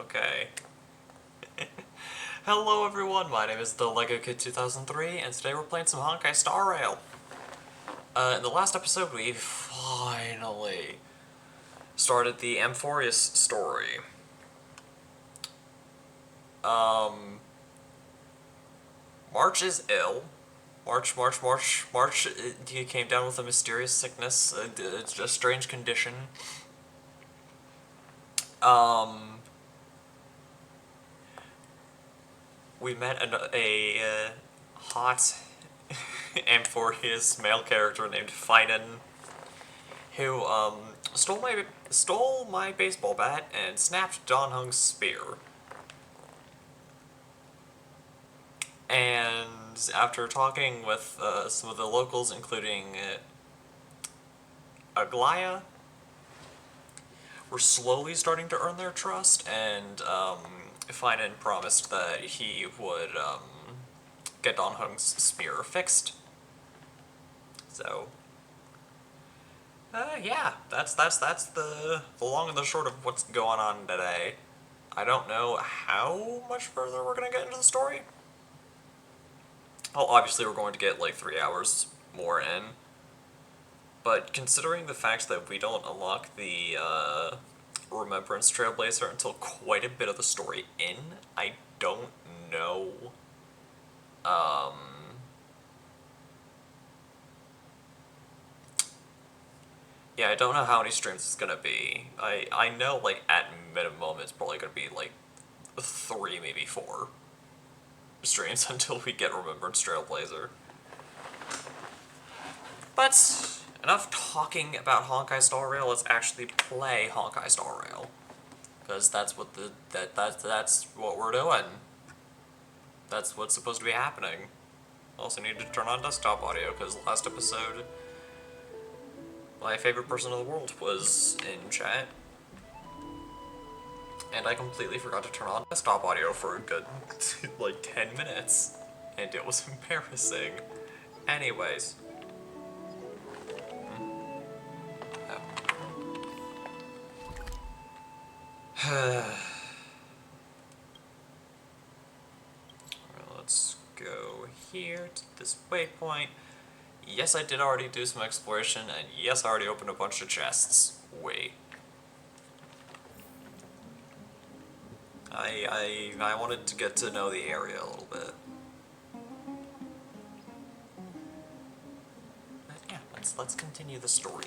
Okay. Hello everyone, my name is the Lego Kid 2003, and today we're playing some Honkai Star Rail. In the last episode, we finally started the Amphorius story. March is ill. March, he came down with a mysterious sickness, it's a strange condition. We met a hot Amphorius male character named Felons, who stole my baseball bat and snapped Don Hung's spear. And after talking with some of the locals, including Aglaya, we're slowly starting to earn their trust, and Finan promised that he would get Don Hung's spear fixed. So, yeah, that's the long and the short of what's going on today. I don't know how much further we're gonna get into the story. Well, obviously we're going to get like 3 hours more in, but considering the fact that we don't unlock the Remembrance Trailblazer until quite a bit of the story in, I don't know. Yeah, I don't know how many streams it's gonna be. I know, like, at minimum it's probably gonna be like 3, maybe 4 streams until we get Remembrance Trailblazer. But enough talking about Honkai Star Rail. Let's actually play Honkai Star Rail, because that's what that's what we're doing. That's what's supposed to be happening. Also need to turn on desktop audio, because last episode my favorite person in the world was in chat, and I completely forgot to turn on desktop audio for a good like 10 minutes, and it was embarrassing. Anyways. Let's go here to this waypoint. Yes, I did already do some exploration, and yes, I already opened a bunch of chests. Wait. I wanted to get to know the area a little bit. But yeah, let's continue the story.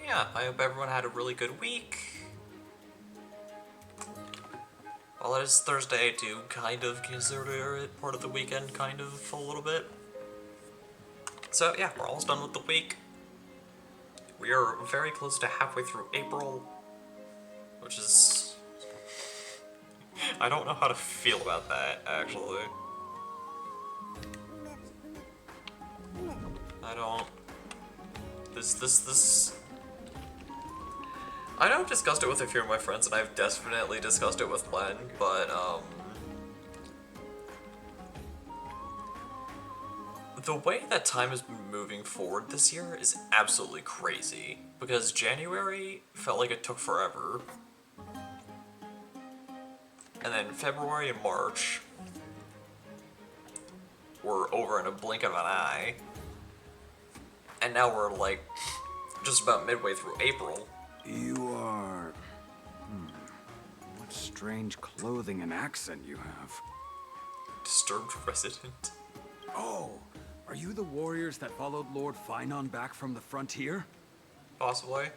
Yeah, I hope everyone had a really good week. While it is Thursday, I do kind of consider it part of the weekend, kind of, a little bit. So yeah, we're almost done with the week. We are very close to halfway through April, which is... I don't know how to feel about that, actually. I don't... This... I know I've discussed it with a few of my friends, and I've definitely discussed it with Len, but, the way that time has been moving forward this year is absolutely crazy, because January felt like it took forever, and then February and March were over in a blink of an eye, and now we're, like, just about midway through April. You are... What strange clothing and accent you have. Disturbed resident. Oh, are you the warriors that followed Lord Finon back from the frontier? Possibly.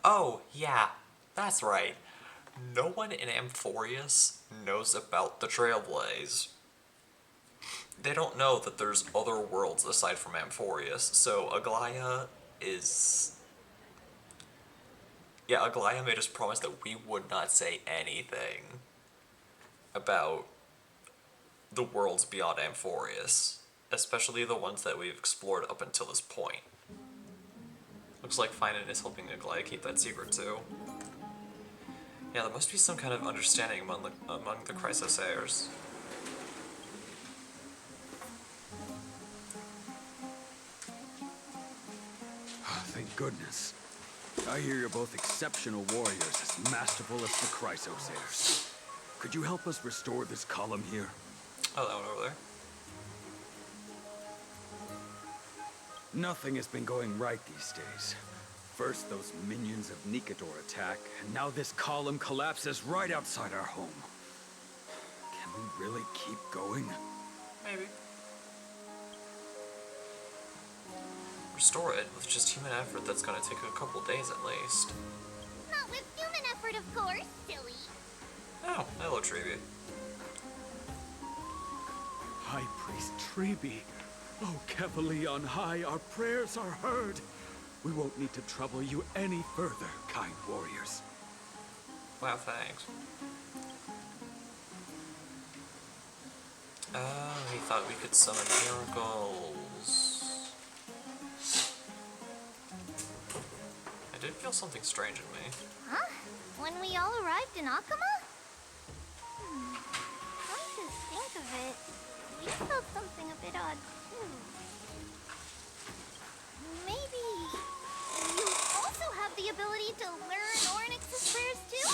Oh, yeah, that's right. No one in Amphorius knows about the Trailblaze. They don't know that there's other worlds aside from Amphorius, so Aglaya is... Yeah, Aglaya made us promise that we would not say anything about the worlds beyond Amphorius, especially the ones that we've explored up until this point. Looks like Finan is helping Aglaya keep that secret too. Yeah, there must be some kind of understanding among the Chrysosayers. Thank goodness. I hear you're both exceptional warriors, as masterful as the Chrysosayers. Could you help us restore this column here? Oh, that one over there. Nothing has been going right these days. First, those minions of Nikador attack, and now this column collapses right outside our home. Can we really keep going? Maybe. Restore it with just human effort that's gonna take a couple days at least. Not with human effort, of course, silly. Oh, hello, Treeby. High Priest Treeby. Oh, Kevali on high, our prayers are heard. We won't need to trouble you any further, kind warriors. Wow, thanks. Oh, he thought we could summon miracles. I did feel something strange in me. Huh? When we all arrived in Akuma? Come to think of it, we felt something a bit odd, too. Maybe you also have the ability to learn Ornyx's prayers, too?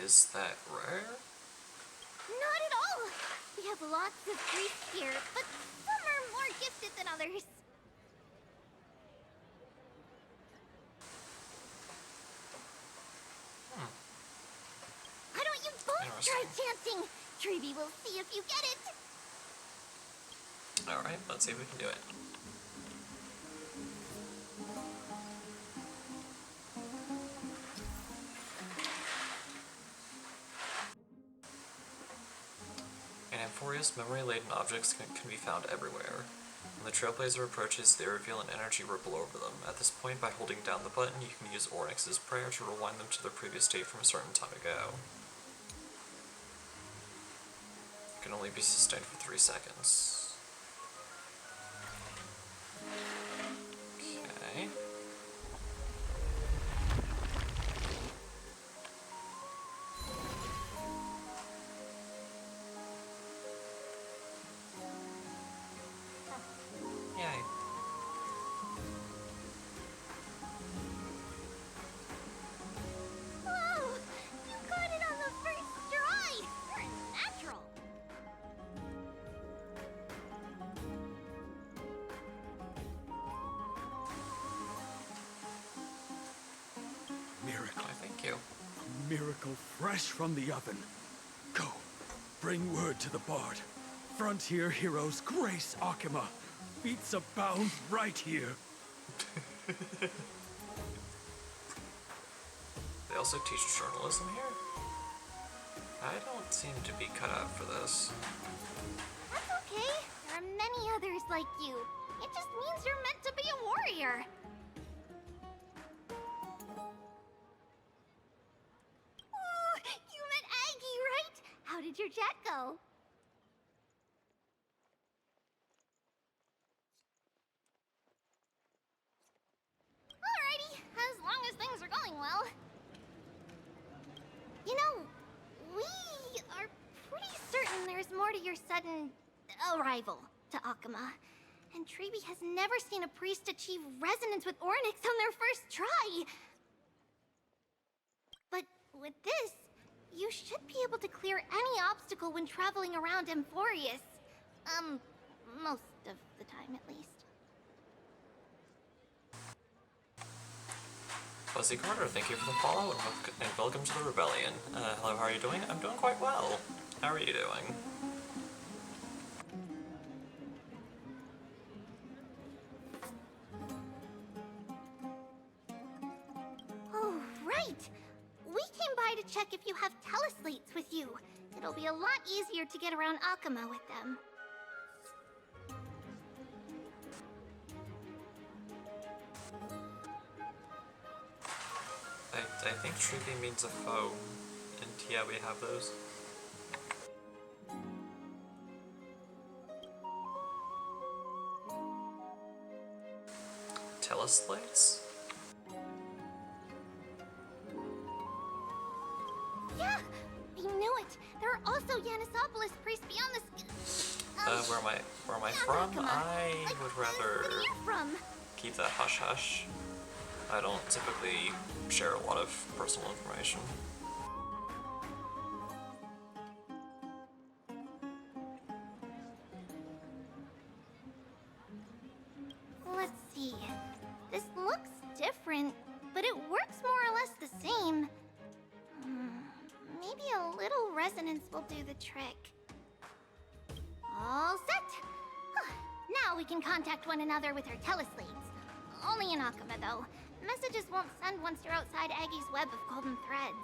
Is that rare? Not at all! We have lots of priests here, but some are more gifted than others. Why don't you both try chanting? Treeby will see if you get it. Alright, let's see if we can do it. And Amphorius memory-laden objects can be found everywhere. When the Trailblazer approaches, they reveal an energy ripple over them. At this point, by holding down the button, you can use Ornyx's prayer to rewind them to their previous state from a certain time ago. It can only be sustained for 3 seconds. Okay. Yay. Whoa! You got it on the first try! You're a natural! Miracle. Why, thank you. A miracle fresh from the oven. Go. Bring word to the Bard. Frontier heroes grace Akuma. Feats abound right here. They also teach journalism here? I don't seem to be cut out for this. That's okay. There are many others like you. It just means you're meant to be a warrior. Ooh, you met Aggie, right? How did your chat go? Alrighty, as long as things are going well. You know, we are pretty certain there's more to your sudden arrival to Akuma. And Treeby has never seen a priest achieve resonance with Ornyx on their first try. But with this, you should be able to clear any obstacle when traveling around Amphorius. Most of the time at least. Fuzzy Carter, thank you for the follow and welcome to the Rebellion. Hello, how are you doing? I'm doing quite well. How are you doing? Oh, right! We came by to check if you have teleslates with you. It'll be a lot easier to get around Akuma with them. I think Treeby means a foe, and yeah, we have those. Teleslates? Yeah, I knew it. There are also Yanisopolis priests beyond this. Where am I yeah, from? Akuma. I Like, would where rather are you from? keep that hush hush. I don't typically share a lot of personal information. Let's see. This looks different, but it works more or less the same. Maybe a little resonance will do the trick. All set! Huh. Now we can contact one another with our teleslates. Only in Akuma, though. Messages won't send once you're outside Aggie's web of golden threads.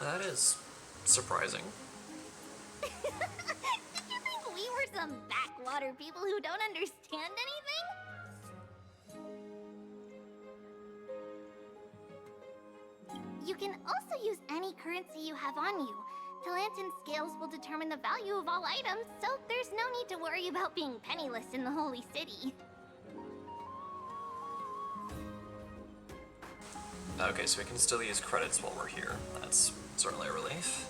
That is surprising. Did you think we were some backwater people who don't understand anything? You can also use any currency you have on you. Talantan scales will determine the value of all items, so there's no need to worry about being penniless in the Holy City. Okay, so we can still use credits while we're here. That's certainly a relief.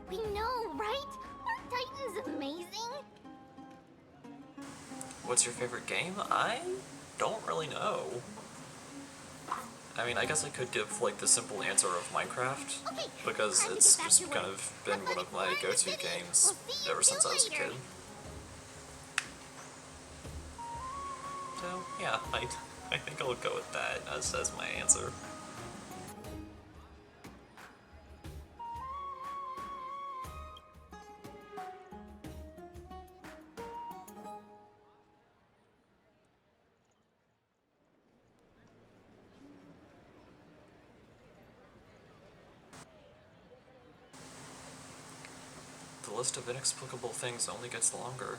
We know, right? Aren't Titans amazing? What's your favorite game? I don't really know. I mean, I guess I could give, like, the simple answer of Minecraft, Okay, because time to it's get back just to kind work. of been one of my Let's go-to explore the city. games We'll see you ever since I was a later. kid. So, yeah, I think I'll go with that as my answer. The list of inexplicable things only gets longer.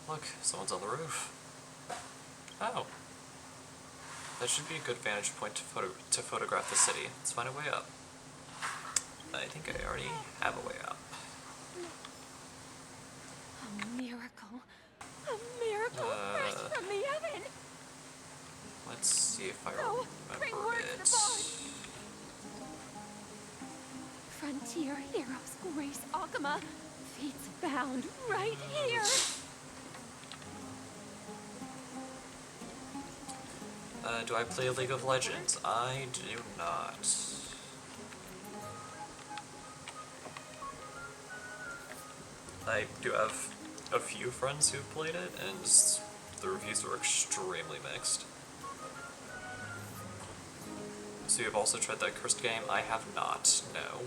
Look, someone's on the roof. Oh. That should be a good vantage point to photograph the city. Let's find a way up. I think I already have a way up. A miracle. A miracle fresh from the oven. Let's see if I No, bring remember word to it. the boss. Frontier heroes grace Akuma. Feats bound right here. Do I play League of Legends? I do not. I do have a few friends who've played it, and the reviews were extremely mixed. So you've also tried that cursed game? I have not, no.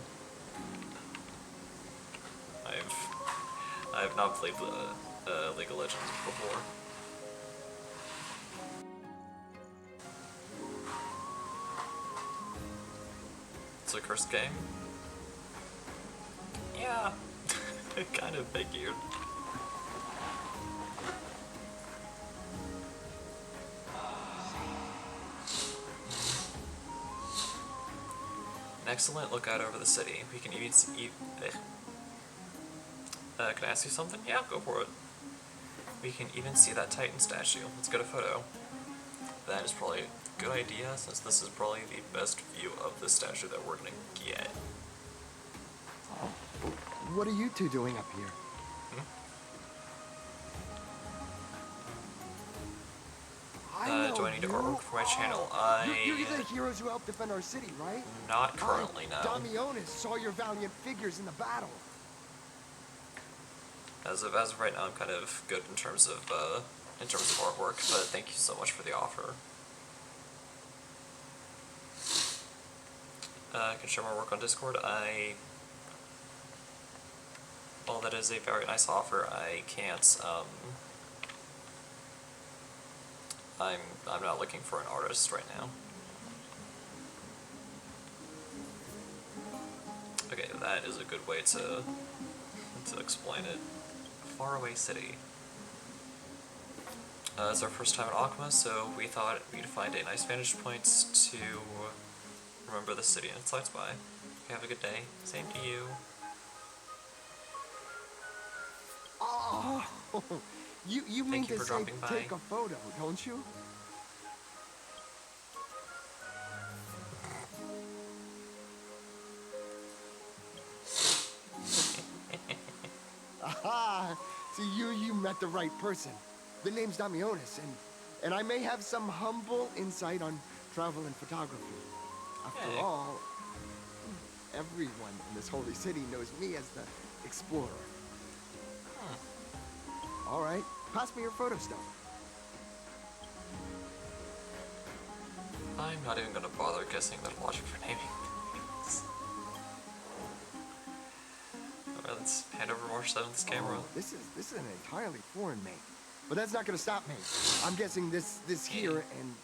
I have not played League of Legends before. It's a cursed game? Yeah, kind of figured. An excellent lookout over the city. We can even see. Can I ask you something? Yeah, go for it. We can even see that Titan statue. Let's get a photo. That is probably a good idea, since this is probably the best view of the statue that we're gonna get. What are you two doing up here? Do I need to you. artwork for my channel? You're the heroes who helped defend our city, right? Not currently, no. Damionis saw your valiant figures in the battle. As of right now, I'm kind of good in terms of artwork, but thank you so much for the offer. I can share more work on Discord. Well, that is a very nice offer, I can't, I'm not looking for an artist right now. Okay, that is a good way to explain it. Faraway city. It's our first time at Akuma, so we thought we'd find a nice vantage point to remember the city and its lights by. Have a good day. Same to you. Oh, you mean Thank you to for say dropping by. take a photo, don't you? Aha! See, you met the right person. The name's Damionis, and I may have some humble insight on travel and photography. After Hey. all, everyone in this holy city knows me as the explorer. All right, pass me your photo stuff. I'm not even gonna bother guessing the logic for naming things. Alright, let's hand over more stuff to this camera. Oh, this is an entirely foreign name, but that's not gonna stop me. I'm guessing this here and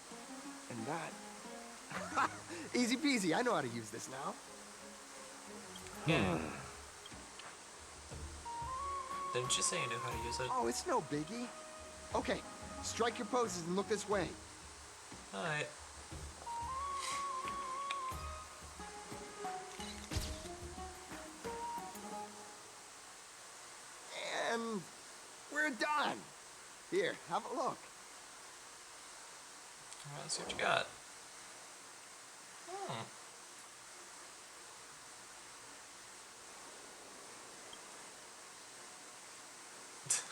that. Easy peasy. I know how to use this now. Yeah. Didn't you say you knew how to use it? Oh, it's no biggie. Okay, strike your poses and look this way. Alright. And we're done. Here, have a look. Alright, let's see what you got. Hmm.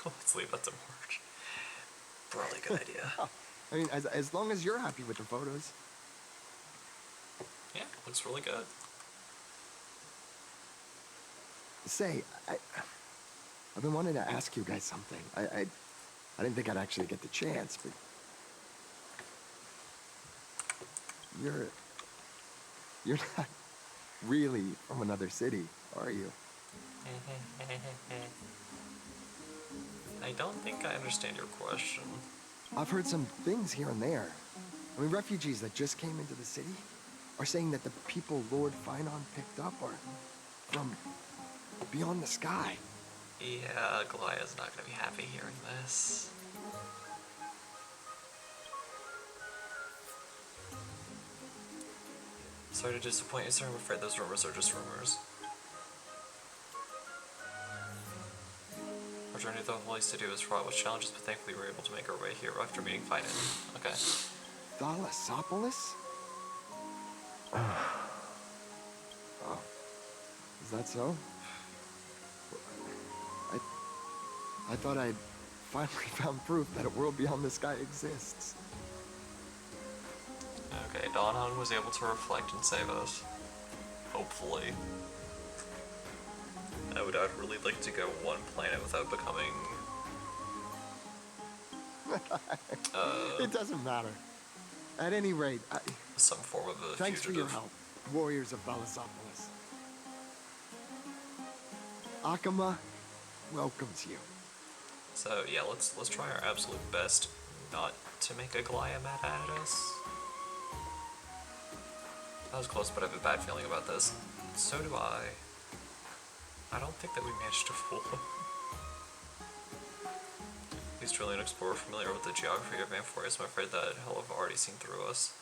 Let's leave that to March. Probably a good idea. I mean, as long as you're happy with the photos. Yeah, looks really good. Say, I've been wanting to ask you guys something. I didn't think I'd actually get the chance, but you're not really from another city, are you? I don't think I understand your question. I've heard some things here and there. I mean, refugees that just came into the city are saying that the people Lord Finon picked up are from beyond the sky. Yeah, Goliath's not gonna be happy hearing this. Sorry to disappoint you, sir. I'm afraid those rumors are just rumors. Our journey to the Holy City was fraught with challenges, but thankfully we were able to make our way here after meeting Finon. Okay. Thalassopolis? Oh, is that so? I thought I'd finally found proof that a world beyond the sky exists. Okay, Dawnhun was able to reflect and save us. Hopefully. I'd really like to go one planet without becoming... It doesn't matter. At any rate, some form of a thanks for your fugitive. help, warriors of Thalassopolis. Akuma welcomes you. So yeah, let's try our absolute best not to make a Goliath mad at us. That was close, but I have a bad feeling about this. So do I. I don't think that we managed to fool him. These trillion explorer familiar with the geography of Amphoreus, I'm afraid that hell have already seen through us.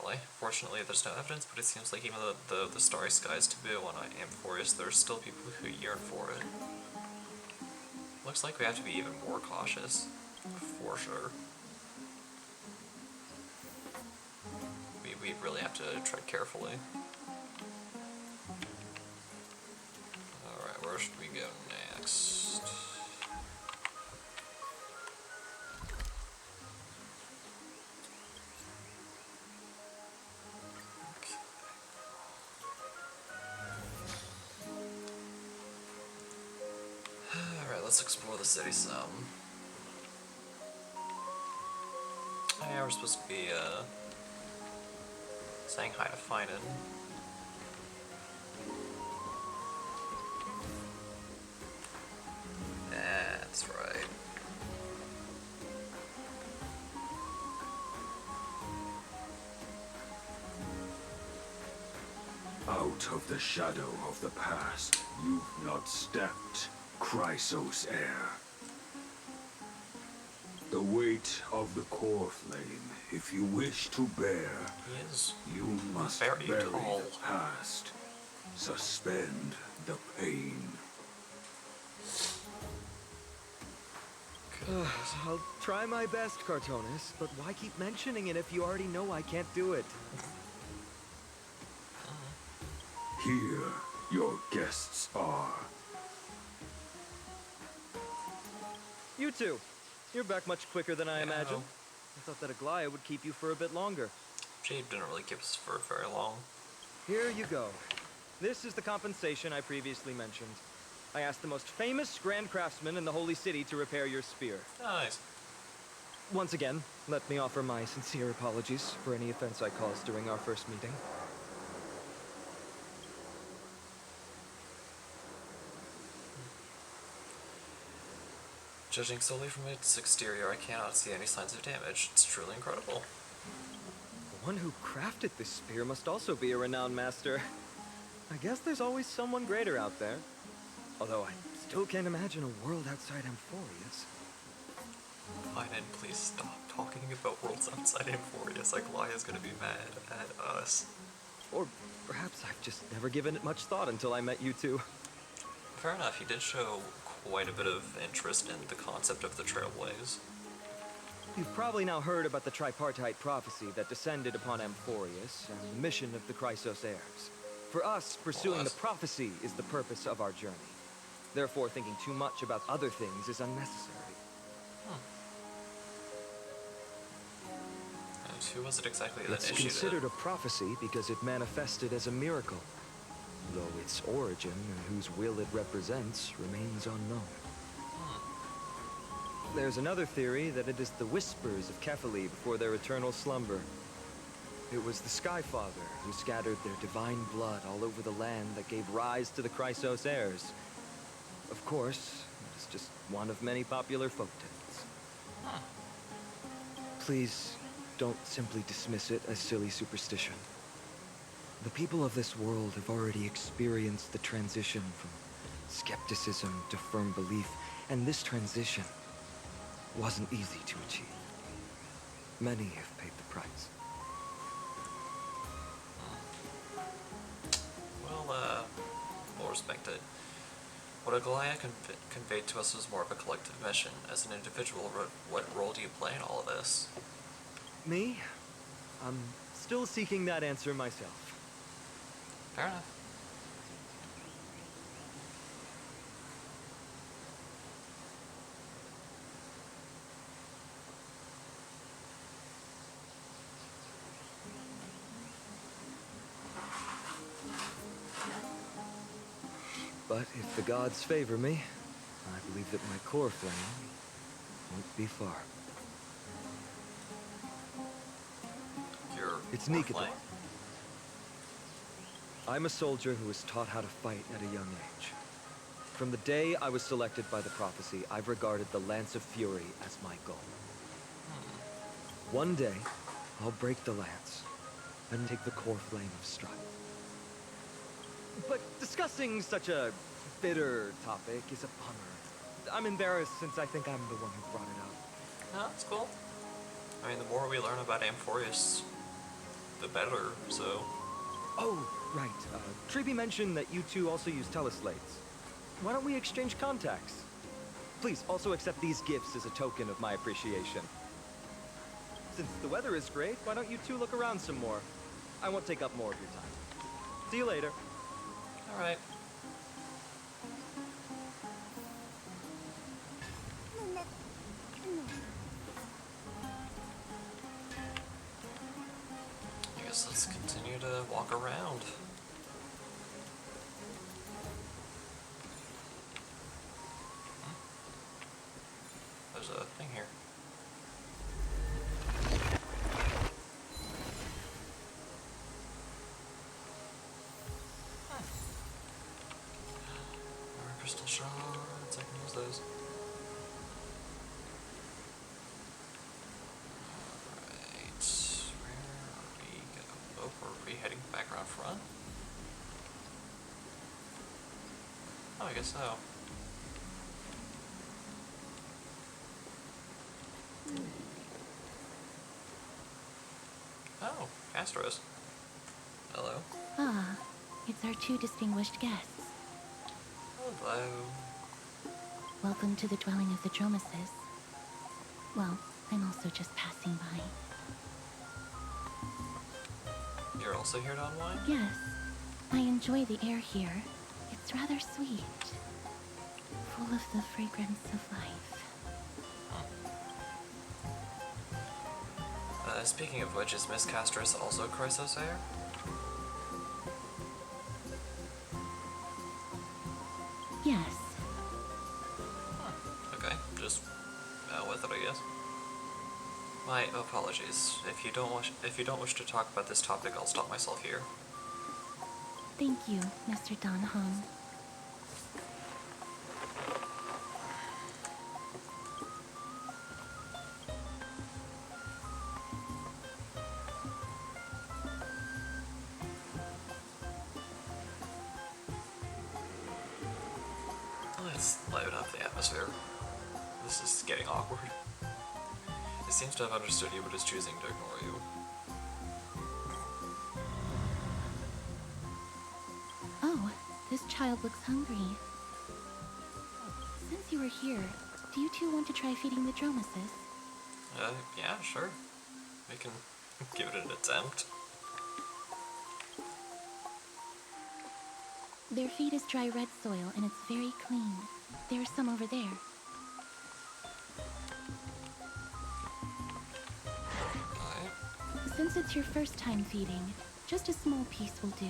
Well, fortunately there's no evidence, but it seems like even though the starry skies taboo on Amphoreus, there are still people who yearn for it. Looks like we have to be even more cautious, for sure. We really have to tread carefully. Alright, where should we go next? Okay. Alright, let's explore the city some. Oh yeah, we're supposed to be, saying hi to Finon. Out of the shadow of the past, you've not stepped, Chrysos heir. The weight of the core flame, if you wish to bear, He is you must very bury tall. the past. Suspend the pain. I'll try my best, Cartonis, but why keep mentioning it if you already know I can't do it? Here, your guests are. You two, you're back much quicker than I Yeah. imagined. I thought that Aglaya would keep you for a bit longer. She didn't really keep us for very long. Here you go. This is the compensation I previously mentioned. I asked the most famous grand craftsman in the Holy City to repair your spear. Nice. Once again, let me offer my sincere apologies for any offense I caused during our first meeting. Judging solely from its exterior, I cannot see any signs of damage. It's truly incredible. The one who crafted this spear must also be a renowned master. I guess there's always someone greater out there. Although I still can't imagine a world outside Amphorius. Fine, and please stop talking about worlds outside Amphorius. Like, Laya's gonna be mad at us. Or perhaps I've just never given it much thought until I met you two. Fair enough, he did show quite a bit of interest in the concept of the Trailways. You've probably now heard about the tripartite prophecy that descended upon Amphorius and the mission of the Chrysos heirs. For us, pursuing the prophecy is the purpose of our journey. Therefore, thinking too much about other things is unnecessary. And who was it exactly that It's issued considered it? a prophecy because it manifested as a miracle, though its origin and whose will it represents remains unknown. There's another theory that it is the whispers of Kefali before their eternal slumber. It was the Skyfather who scattered their divine blood all over the land that gave rise to the Chrysos heirs. Of course, it's just one of many popular folk tales. Please, don't simply dismiss it as silly superstition. The people of this world have already experienced the transition from skepticism to firm belief, and this transition wasn't easy to achieve. Many have paid the price. Well, we'll respect it. What Aglaya conveyed to us was more of a collective mission. As an individual, what role do you play in all of this? Me? I'm still seeking that answer myself. Fair enough. But if the gods favor me, I believe that my core flame won't be far. It's Core Nikador. flame? I'm a soldier who was taught how to fight at a young age. From the day I was selected by the prophecy, I've regarded the Lance of Fury as my goal. One day, I'll break the lance and take the core flame of strife. But discussing such a bitter topic is a bummer. I'm embarrassed since I think I'm the one who brought it up. No, that's cool. I mean, the more we learn about Amphorius, the better, so... Oh, right. Treeby mentioned that you two also use teleslates. Why don't we exchange contacts? Please, also accept these gifts as a token of my appreciation. Since the weather is great, why don't you two look around some more? I won't take up more of your time. See you later. Alright. I guess let's continue to walk around. There's a thing here. More crystal shards, I can use those. Alright, where are we going? Oh, we're heading back around front. Oh, I guess so. Oh, Castros. Hello. Ah, it's our two distinguished guests. Hello. Welcome to the dwelling of the Dromeses. Well, I'm also just passing by. You're also here to unwind? Yes, I enjoy the air here. It's rather sweet, full of the fragrance of life. Speaking of which, is Miss Castros also Chrysos heir? Yes, Okay, just out with it, I guess. My apologies. If you don't wish to talk about this topic, I'll stop myself here. thank you, Mr. Don Hong. Let's liven up the atmosphere. This is getting awkward. It seems to have understood you, but is choosing to ignore you. Oh, this child looks hungry. Since you were here, do you two want to try feeding the Dromeses? Yeah, sure. We can give it an attempt. Their feed is dry red soil and it's very clean. There's some over there. Alright. Since it's your first time feeding, just a small piece will do.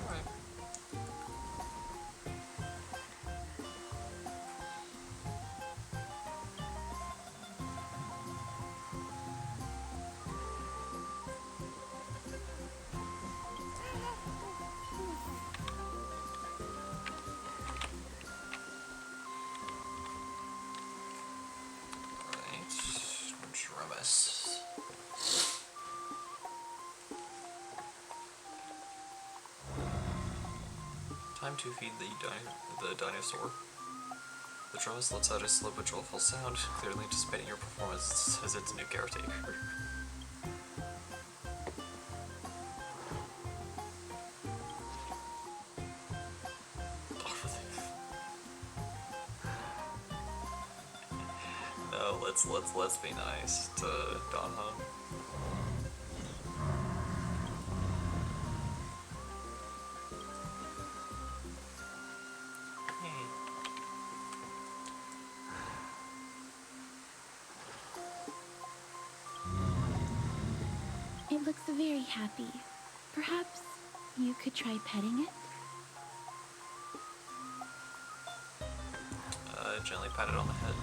Alright. Drumus. Time to feed the dinosaur. The Drumus lets out a slow but joyful sound, clearly anticipating your performance as its new caretaker. No, let's be nice to Don Hum. Hey. It looks very happy. Perhaps you could try petting it? Gently pat it on the head.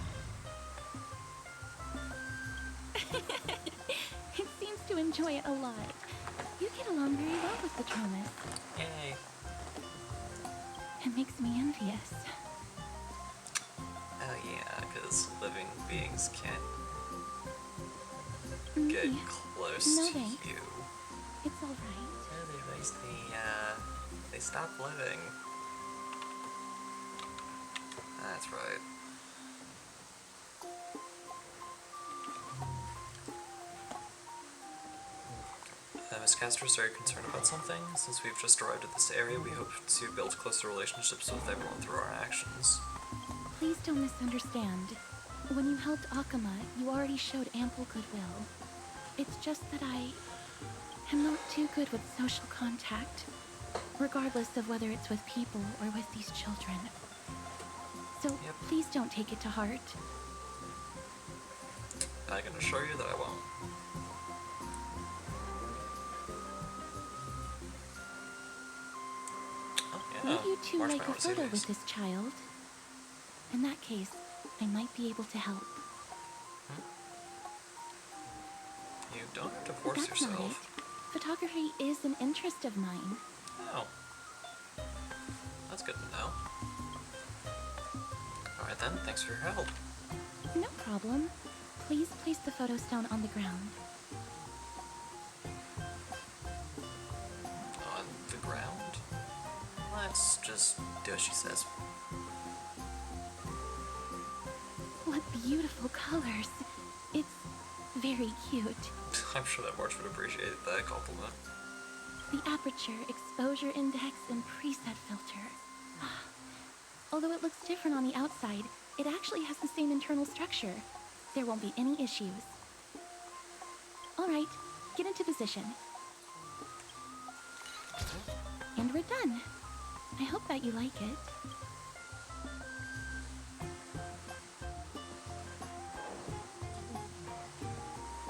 It seems to enjoy it a lot. You get along very well with the Dromus. Yay. It makes me envious. Oh yeah, because living beings can't Me? get close No to thanks. you. It's alright. Otherwise they stop living. That's right. Miss Castros, are you concerned about something? Since we've just arrived at this area, we hope to build closer relationships with everyone through our actions. Please don't misunderstand. When you helped Akama, you already showed ample goodwill. It's just that I am not too good with social contact, regardless of whether it's with people or with these children. So Yep. please don't take it to heart. I can assure you that I won't. Oh yeah, Would you two like a marshmallow photo CDs. with this child? In that case, I might be able to help. You don't have to force That's not it. yourself. Photography is an interest of mine. Oh. That's good to know. Alright then, thanks for your help. No problem. Please place the photo stone on the ground. On the ground? What? let's just do as she says. What beautiful colors. It's very cute. I'm sure that March would appreciate that compliment. The aperture, exposure index, and preset filter. Although it looks different on the outside, it actually has the same internal structure. There won't be any issues. Alright, get into position. And we're done. I hope that you like it.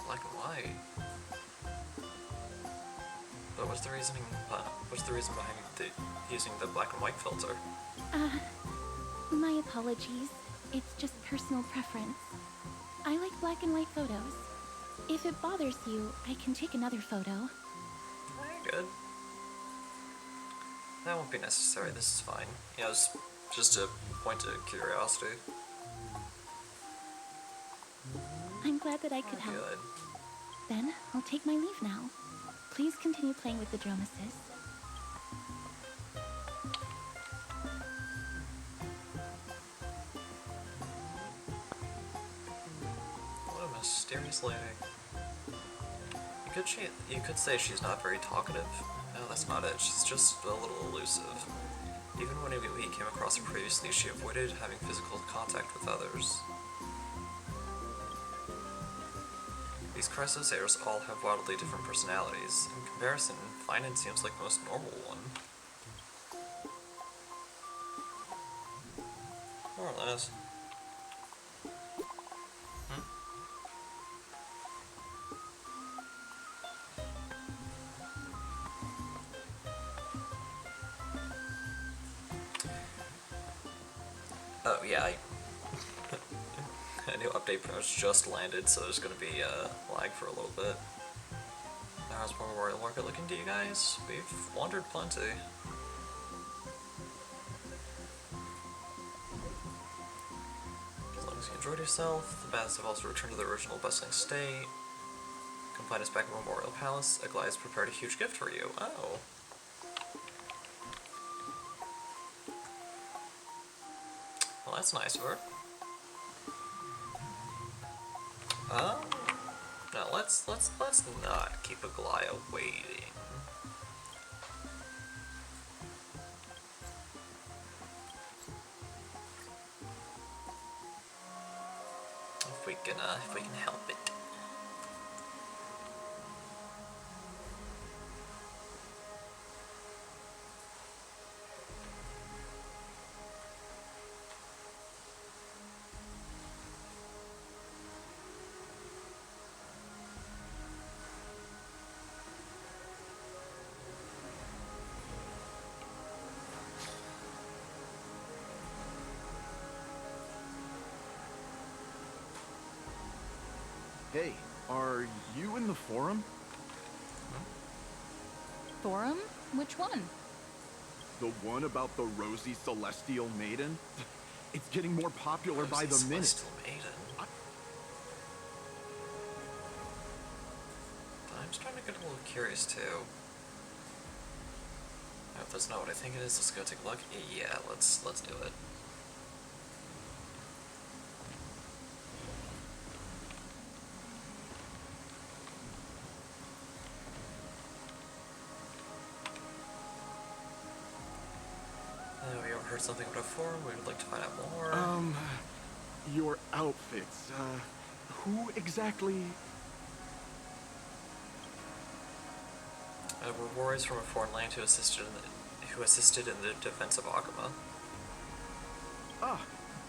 Black and white. But what's the reasoning? What's the reason behind using the black and white filter? My apologies. It's just personal preference. I like black and white photos. If it bothers you, I can take another photo. Good. That won't be necessary. This is fine. You know, it's just a point of curiosity. I'm glad that I could help. Good. Then, I'll take my leave now. Please continue playing with the Dromasis. What a mysterious lady. You could say she's not very talkative. No, that's not it. She's just a little elusive. Even when we came across her previously, she avoided having physical contact with others. These Chrysos heirs all have wildly different personalities. In comparison, Finan seems like the most normal one. More or less. Oh yeah, a new update pretty much just landed, so there's gonna be lag for a little bit. How's Memorial Market looking to you guys? We've wandered plenty. As long as you enjoyed yourself, the bats have also returned to their original bustling state. Come find us back at Memorial Palace. Aglaia has prepared a huge gift for you. Oh. Well, that's nice of her. No, let's not keep Aglaia waiting. If we can help it. Hey, are you in the forum? Forum? Which one? The one about the rosy celestial maiden? It's getting more popular by the minute. Celestial maiden. I'm starting to get a little curious too. If that's not what I think it is, let's go take a look. Yeah, let's do it. We overheard something about a forum. We would like to find out more. Your outfits, who exactly? We're warriors from a foreign land who assisted in the defense of Akuma. Ah,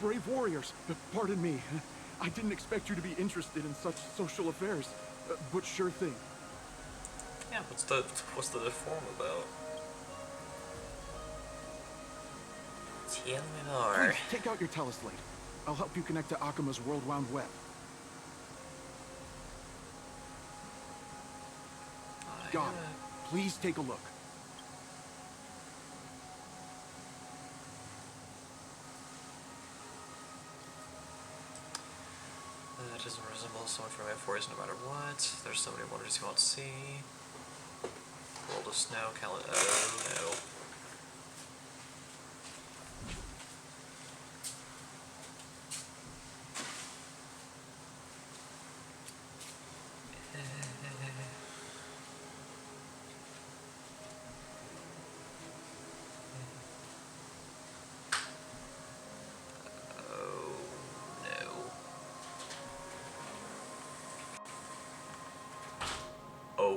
brave warriors. Pardon me. I didn't expect you to be interested in such social affairs, but sure thing. Yeah, what's the forum about? Tell me more. Please, take out your teleslate. I'll help you connect to Akuma's world-round web. Got it. Please take a look. That doesn't resemble someone from F4s no matter what. There's so many wonders you won't see. World of snow, no.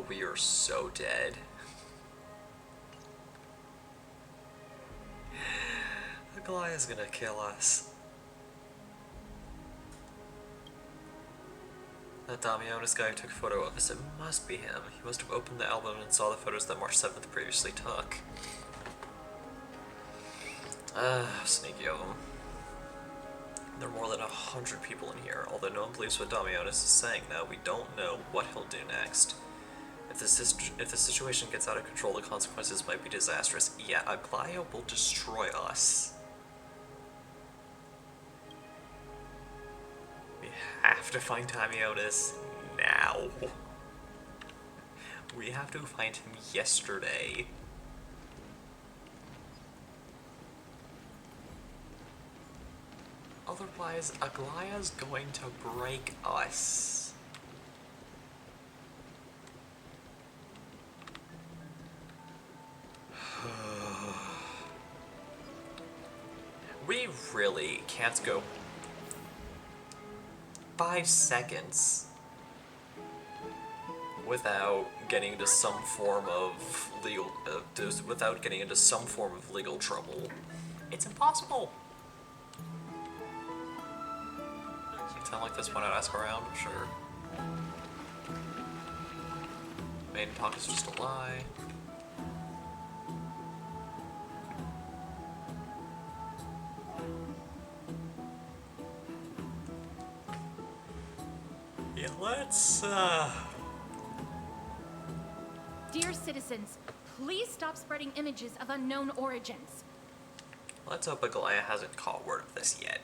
we are so dead. Aglaya's gonna kill us. That Damianis guy who took a photo of us, it must be him. He must have opened the album and saw the photos that March 7th previously took. Sneaky of him. There are more than 100 people in here. Although no one believes what Damianis is saying now, we don't know what he'll do next. If the situation gets out of control, the consequences might be disastrous. Yeah, Aglaya will destroy us. We have to find Damianis now. We have to find him yesterday. Otherwise, Aglaya's going to break us. We really can't go 5 seconds without getting into some form of legal, without getting into some form of legal trouble. It's impossible. Sound like this one I'd ask around, sure. Maiden talk is just a lie. Yeah, let's, Dear citizens, please stop spreading images of unknown origins. let's hope Aglaya hasn't caught word of this yet.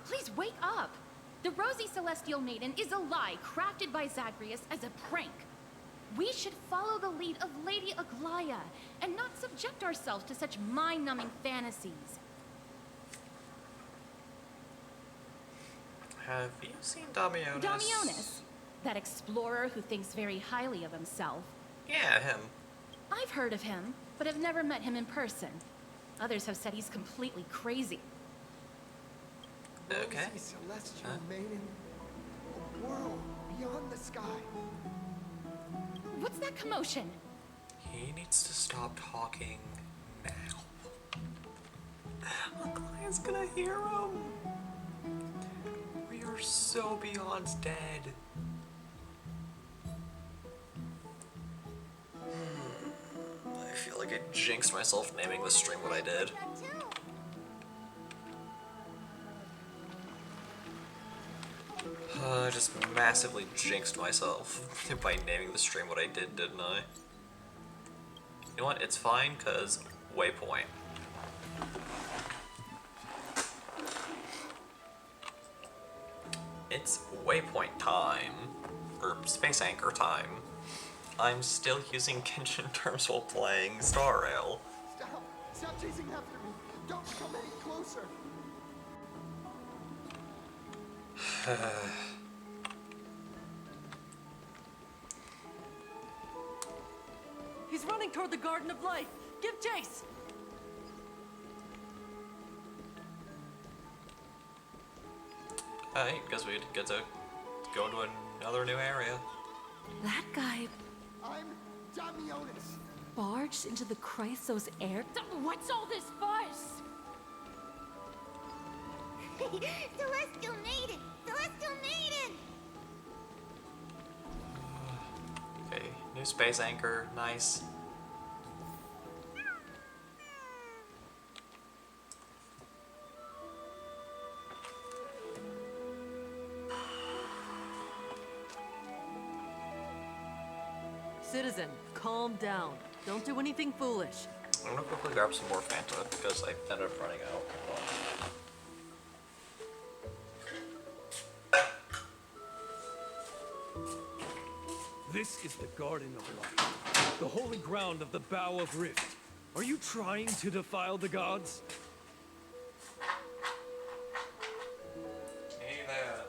Please wake up! The Rosy Celestial Maiden is a lie crafted by Zagreus as a prank. We should follow the lead of Lady Aglaya and not subject ourselves to such mind-numbing fantasies. Have you seen Damianis? Damianis, that explorer who thinks very highly of himself. Yeah, him. I've heard of him, but have never met him in person. Others have said he's completely crazy. Okay. Rosy Celestial Maiden, a world beyond the sky. What's that commotion? He needs to stop talking now. Aglaya's gonna hear him. We are so beyond dead. I feel like I jinxed myself naming the stream what I did. I just massively jinxed myself by naming the stream what I did, didn't I? You know what? It's fine, because waypoint. It's waypoint time. Or space anchor time. I'm still using Genshin terms while playing Star Rail. Stop! Stop chasing after me! Don't come any closer! He's running toward the Garden of Light. Give chase. I guess we get to go into another new area. That guy I'm Damianis. barged into the Chrysos air. What's all this fuss? Celestial Maiden! Celestial Maiden! Okay, new space anchor, nice. Citizen, calm down. Don't do anything foolish. I'm gonna quickly grab some more Fanta because I ended up running out. This is the Garden of Light, the holy ground of the Bow of Rift. Are you trying to defile the gods? Hey there.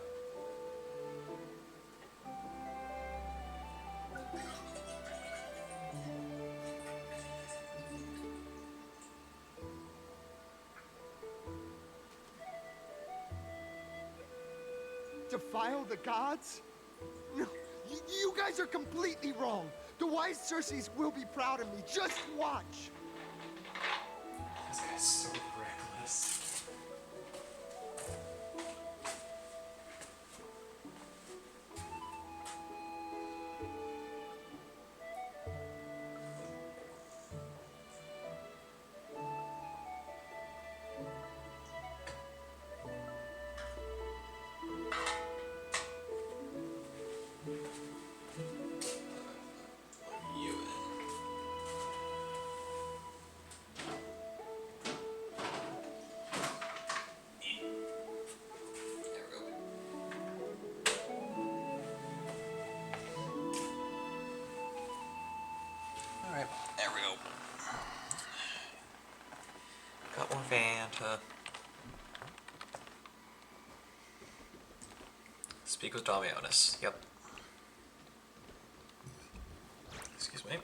Defile the gods? No, You guys are completely wrong. The wise Circes will be proud of me. Just watch. This guy's so reckless. You There we go. Alright, there we go. Got more Fanta. Speak with Damionis. Yep. Excuse me.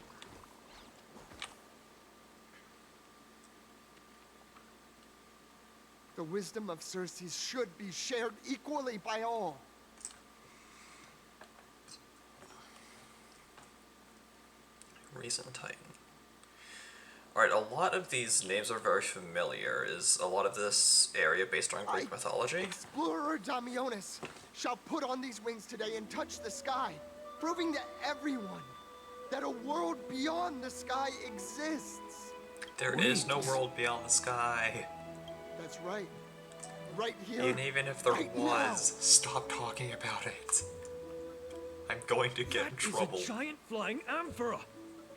The wisdom of Circes should be shared equally by all. Recent Titan. Alright, a lot of these names are very familiar. Is a lot of this area based on Greek mythology? Explorer Damionis shall put on these wings today and touch the sky, proving to everyone that a world beyond the sky exists. There is no world beyond the sky. That's right. Right here. And even if there right was, now. stop talking about it. I'm going to get in trouble. That is a giant flying amphora.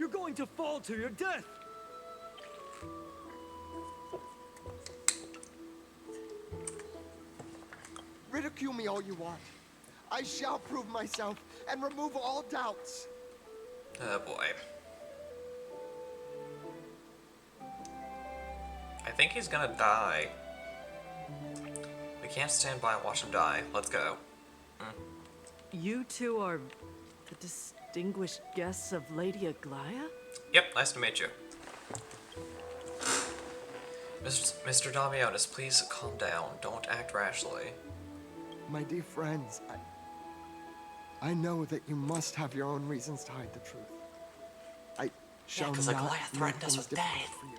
You're going to fall to your death. Ridicule me all you want. I shall prove myself and remove all doubts. Oh boy. I think he's gonna die. We can't stand by and watch him die. Let's go. You two are the distinguished guests of Lady Aglaia? Yep, nice to meet you. Mr. Damionis, please calm down. Don't act rashly. My dear friends, I know that you must have your own reasons to hide the truth. I shall because not Aglaia make threatened us things with difficult death. for you.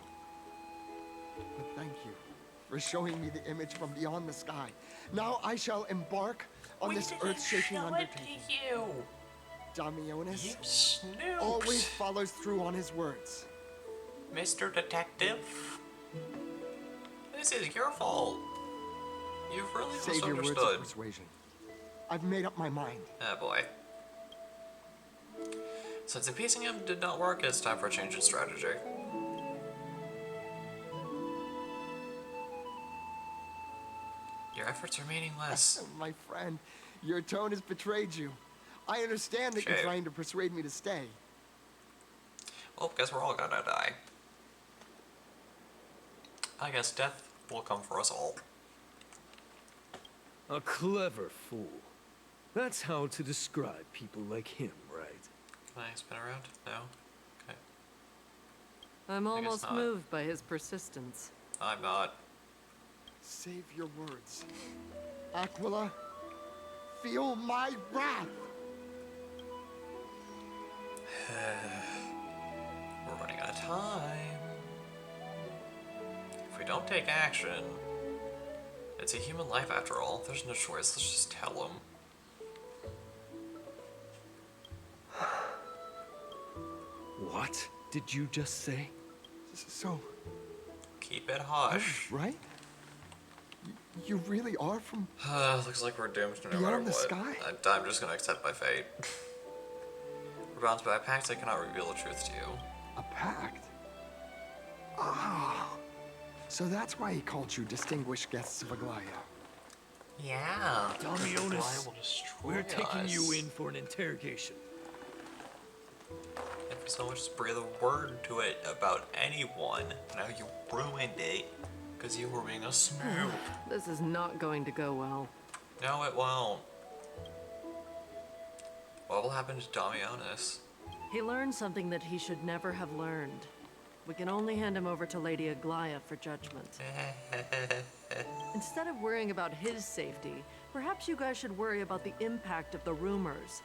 But thank you for showing me the image from beyond the sky. Now I shall embark on this earth-shaking undertaking. You Damionis snooped. always follows through on his words. Mr. Detective, this is your fault. You've really Save your words of misunderstood. persuasion. I've made up my mind. Ah, boy. Since appeasing him did not work, it's time for a change in strategy. Your efforts are meaningless. My friend, your tone has betrayed you. I understand that you're Shame. trying to persuade me to stay. Well, guess we're all gonna die. I guess death will come for us all. A clever fool. That's how to describe people like him, right? Can I spin around? No? Okay. I'm guess almost not. moved by his persistence. I'm not. Save your words. Aquila, feel my wrath. We're running out of time. If we don't take action, it's a human life after all. There's no choice. Let's just tell him. What did you just say? So, Keep it I was hush. right? You really are from... Looks like we're doomed no Beyond matter the what. sky? I'm just gonna accept my fate. We're bound by a pact. I cannot reveal the truth to you. a pact? Ah. So that's why he called you distinguished guests of Aglaia. Yeah. Damionis, will destroy we're taking us. you in for an interrogation. If you so much as breathe a word to it about anyone, now you ruined it. Because you were being a snoop. This is not going to go well. No, it won't. What will happen to Damionis? He learned something that he should never have learned. We can only hand him over to Lady Aglaia for judgment. Instead of worrying about his safety, perhaps you guys should worry about the impact of the rumors.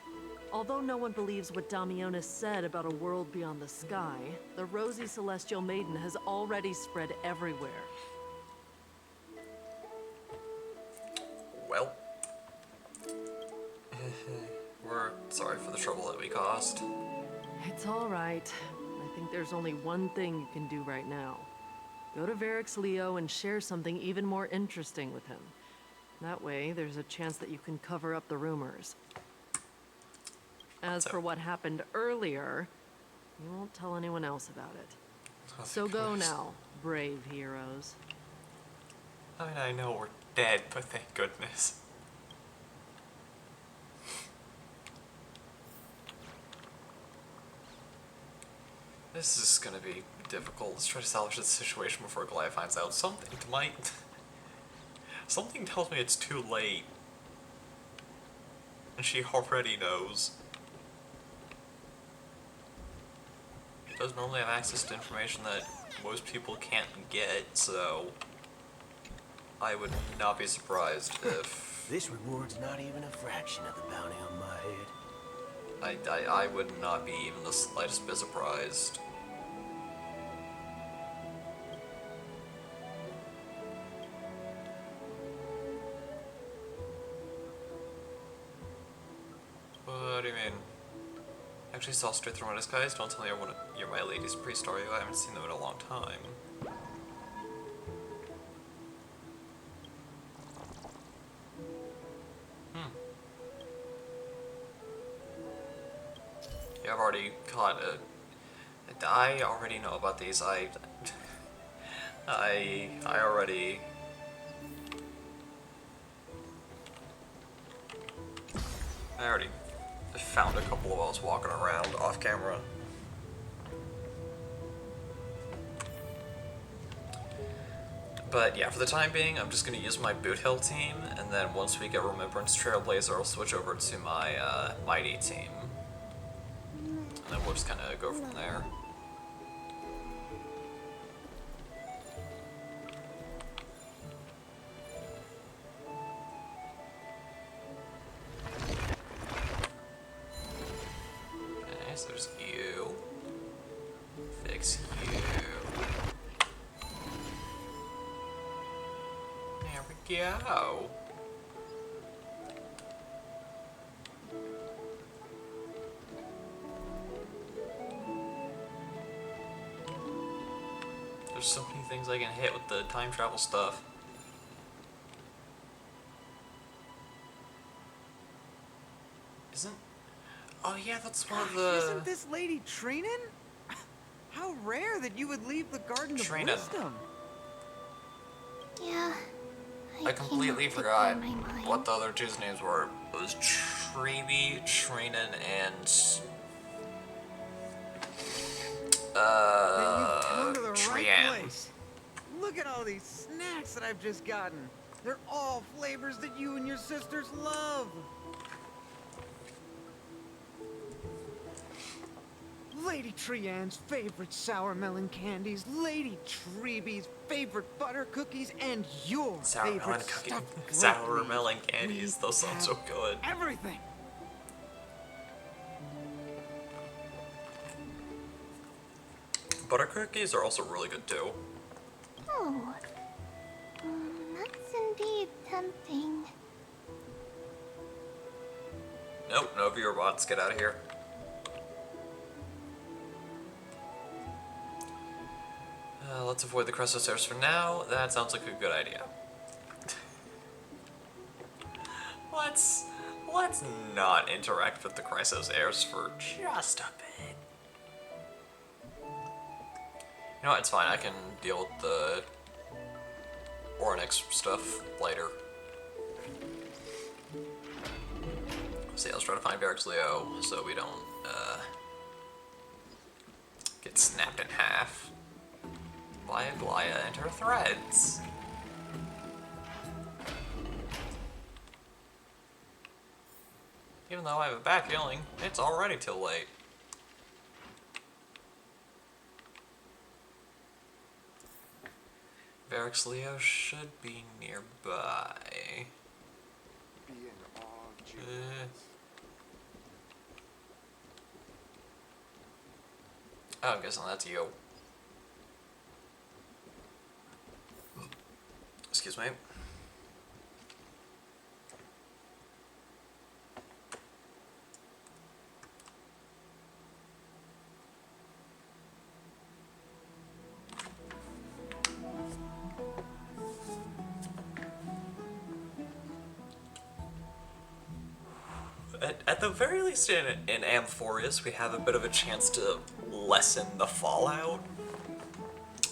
Although no one believes what Damionis said about a world beyond the sky, the rosy celestial maiden has already spread everywhere. Well, we're sorry for the trouble that we caused. It's all right. I think there's only one thing you can do right now. Go to Varix Leo and share something even more interesting with him. That way, there's a chance that you can cover up the rumors. As for what happened earlier, you won't tell anyone else about it. So go now, brave heroes. I mean, I know we're dead, but thank goodness. This is gonna be difficult. Let's try to salvage the situation before Goliath finds out. Something tells me it's too late. And she already knows. She does normally have access to information that most people can't get, so I would not be surprised if... This reward's not even a fraction of the bounty on my head. I would not be even the slightest bit surprised. What do you mean? Actually saw straight through my disguise. Don't tell me you're my lady's priest, are you? I haven't seen them in a long time. Yeah, I've already caught it. I already know about these. I already... found a couple of us walking around off camera. But yeah, for the time being, I'm just going to use my Boot Hill team, and then once we get Remembrance Trailblazer, I'll switch over to my Mighty team. And then we'll just kind of go from there. Okay, so there's you. Fix you. There we go. There's so many things I can hit with the time travel stuff. Isn't... Oh yeah, that's one of the... Isn't this Lady Treenan? How rare that you would leave the Garden of Wisdom. Yeah. I completely forgot what the other two's names were. It was Treeby, Treenan, and... Then you've come to the right Trian. place. Look at all these snacks that I've just gotten. They're all flavors that you and your sisters love. Lady Trian's favorite sour melon candies, Lady Treeby's favorite butter cookies, and your favorite stuffed Sour grape melon candies, those sound so good. Everything. Butter cookies are also really good too. Oh. That's indeed tempting. Nope, no viewer bots, get out of here. Let's avoid the Crestostairs for now. That sounds like a good idea. Let's not interact with the Crestostairs for just a bit. You know what, it's fine. I can deal with the Ornyx stuff later. So yeah, let's try to find Varix Leo so we don't get snapped in half by Aglaya and her threads. Even though I have a bad feeling, it's already too late. Varix Leo should be nearby. Oh, I'm guessing that's you. Excuse me. At the very least in Amphorius, we have a bit of a chance to lessen the fallout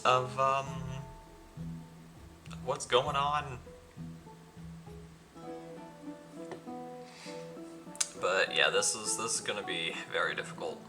of, what's going on. But yeah, this is gonna be very difficult.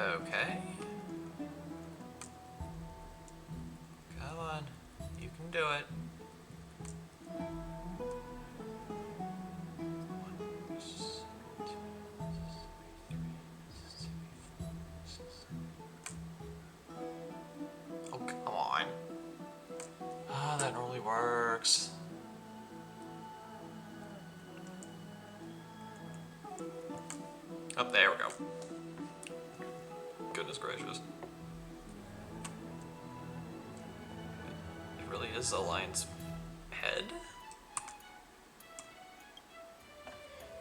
Okay. Come on. You can do it. Oh, come on. Ah, that normally works. Oh, there we go. Goodness gracious. It really is the lion's head?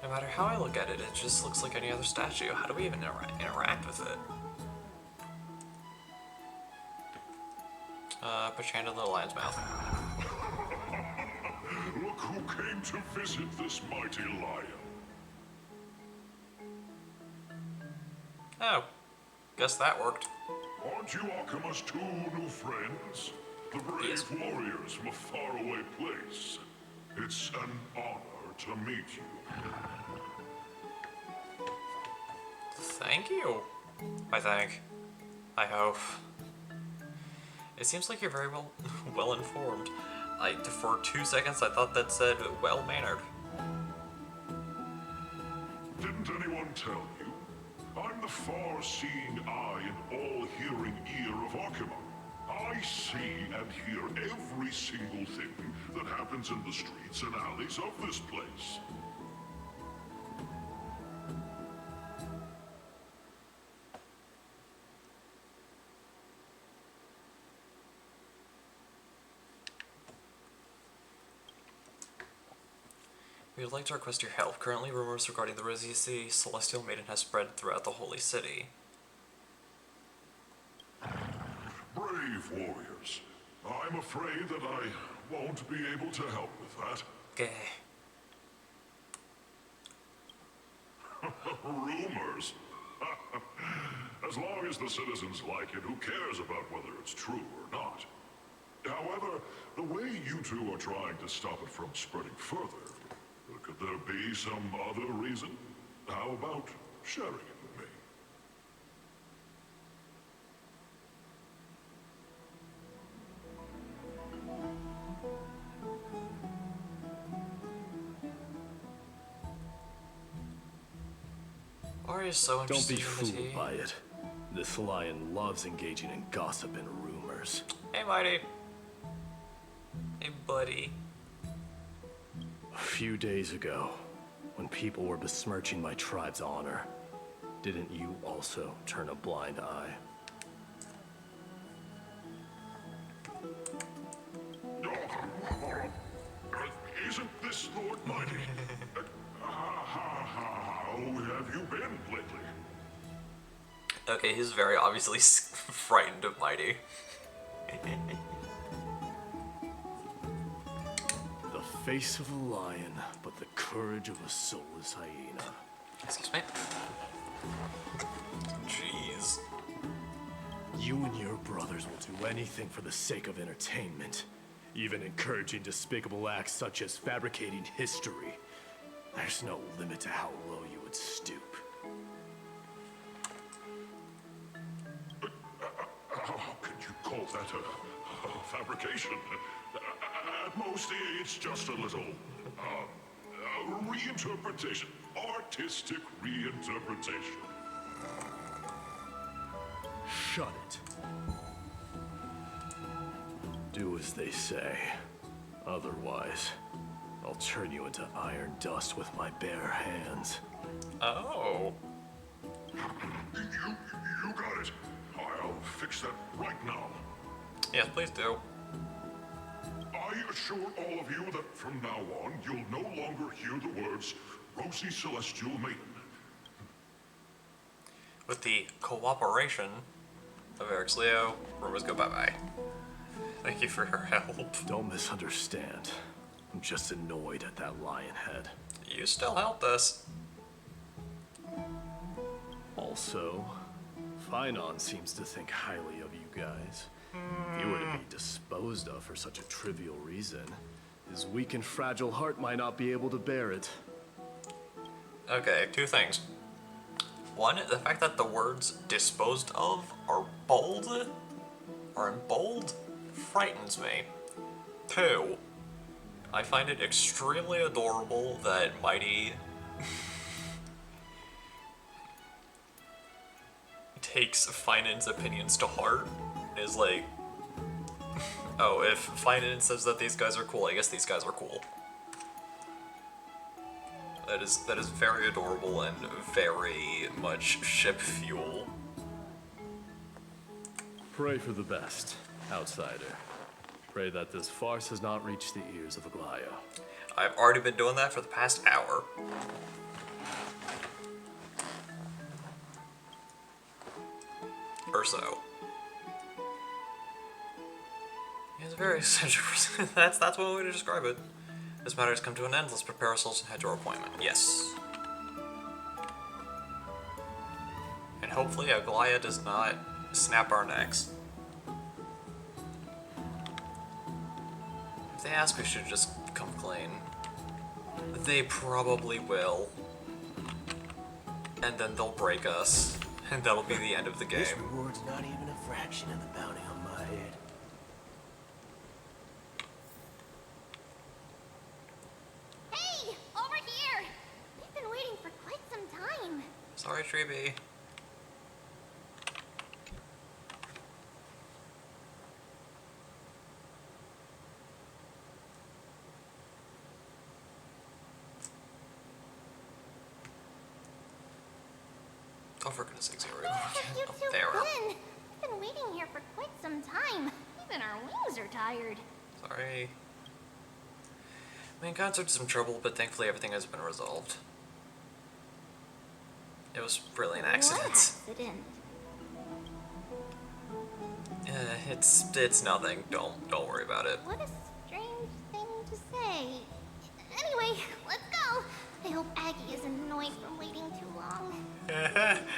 No matter how I look at it, it just looks like any other statue. How do we even interact with it? Put your hand in the lion's mouth. Look who came to visit this mighty lion. Oh, guess that worked. Aren't you Akima's two new friends? The brave Yes. warriors from a faraway place. It's an honor to meet you. Thank you. I think. I hope. It seems like you're very well informed. For 2 seconds, I thought that said well-mannered. Didn't anyone tell you? I'm the far-seeing eye and all-hearing ear of Akima. I see and hear every single thing that happens in the streets and alleys of this place. We would like to request your help. Currently, rumors regarding the Rosy Celestial Maiden has spread throughout the Holy City. Brave warriors. I'm afraid that I won't be able to help with that. Okay. Rumors? As long as the citizens like it, who cares about whether it's true or not? However, the way you two are trying to stop it from spreading further, could there be some other reason? How about sharing it with me? Arya's so Don't interested be in the tea. fooled by it. This lion loves engaging in gossip and rumors. Hey, Mighty. Hey, buddy. A few days ago, when people were besmirching my tribe's honor, didn't you also turn a blind eye? Isn't this Lord Mighty? How have you been lately? Okay, he's very obviously frightened of Mighty. The face of a lion, but the courage of a soulless hyena. Excuse me? Jeez. You and your brothers will do anything for the sake of entertainment, even encouraging despicable acts such as fabricating history. There's no limit to how low you would stoop. How can you call that a fabrication? At most, it's just a little reinterpretation, artistic reinterpretation. Shut it. Do as they say. Otherwise, I'll turn you into iron dust with my bare hands. Oh. You got it. I'll fix that right now. Yes, please do. I assure all of you that from now on, you'll no longer hear the words Rosy Celestial Maiden. With the cooperation of Eric's Leo, rumors go bye-bye. Thank you for your help. Don't misunderstand. I'm just annoyed at that lion head. You still helped us. Also, Felons seems to think highly of you guys. If you were to be disposed of for such a trivial reason, his weak and fragile heart might not be able to bear it. Okay, two things. One, the fact that the words disposed of are in bold, frightens me. Two, I find it extremely adorable that Mighty takes Finance opinions to heart. Is like, oh, if Finance says that these guys are cool, I guess these guys are cool. That is very adorable and very much ship fuel. Pray for the best, outsider. Pray that this farce has not reached the ears of Aglaya. I've already been doing that for the past hour. Or so. He's a very eccentric person. That's one way to describe it. This matter has come to an end. Let's prepare ourselves and head to our appointment. Yes. And hopefully Aglaya does not snap our necks. If they ask, we should just come clean. They probably will. And then they'll break us. And that'll be the end of the game. This reward's not even a fraction of the bounty on my head. Hey! Over here! We've been waiting for quite some time. Sorry, Treeby. Oh, for goodness sakes, here we go. You Up two there. been? We've been waiting here for quite some time. Even our wings are tired. Sorry. Mankind took some trouble, but thankfully everything has been resolved. It was really an accident. What accident? It's nothing. Don't worry about it. What a strange thing to say. Anyway, let's go. I hope Aggie isn't annoyed from waiting too long.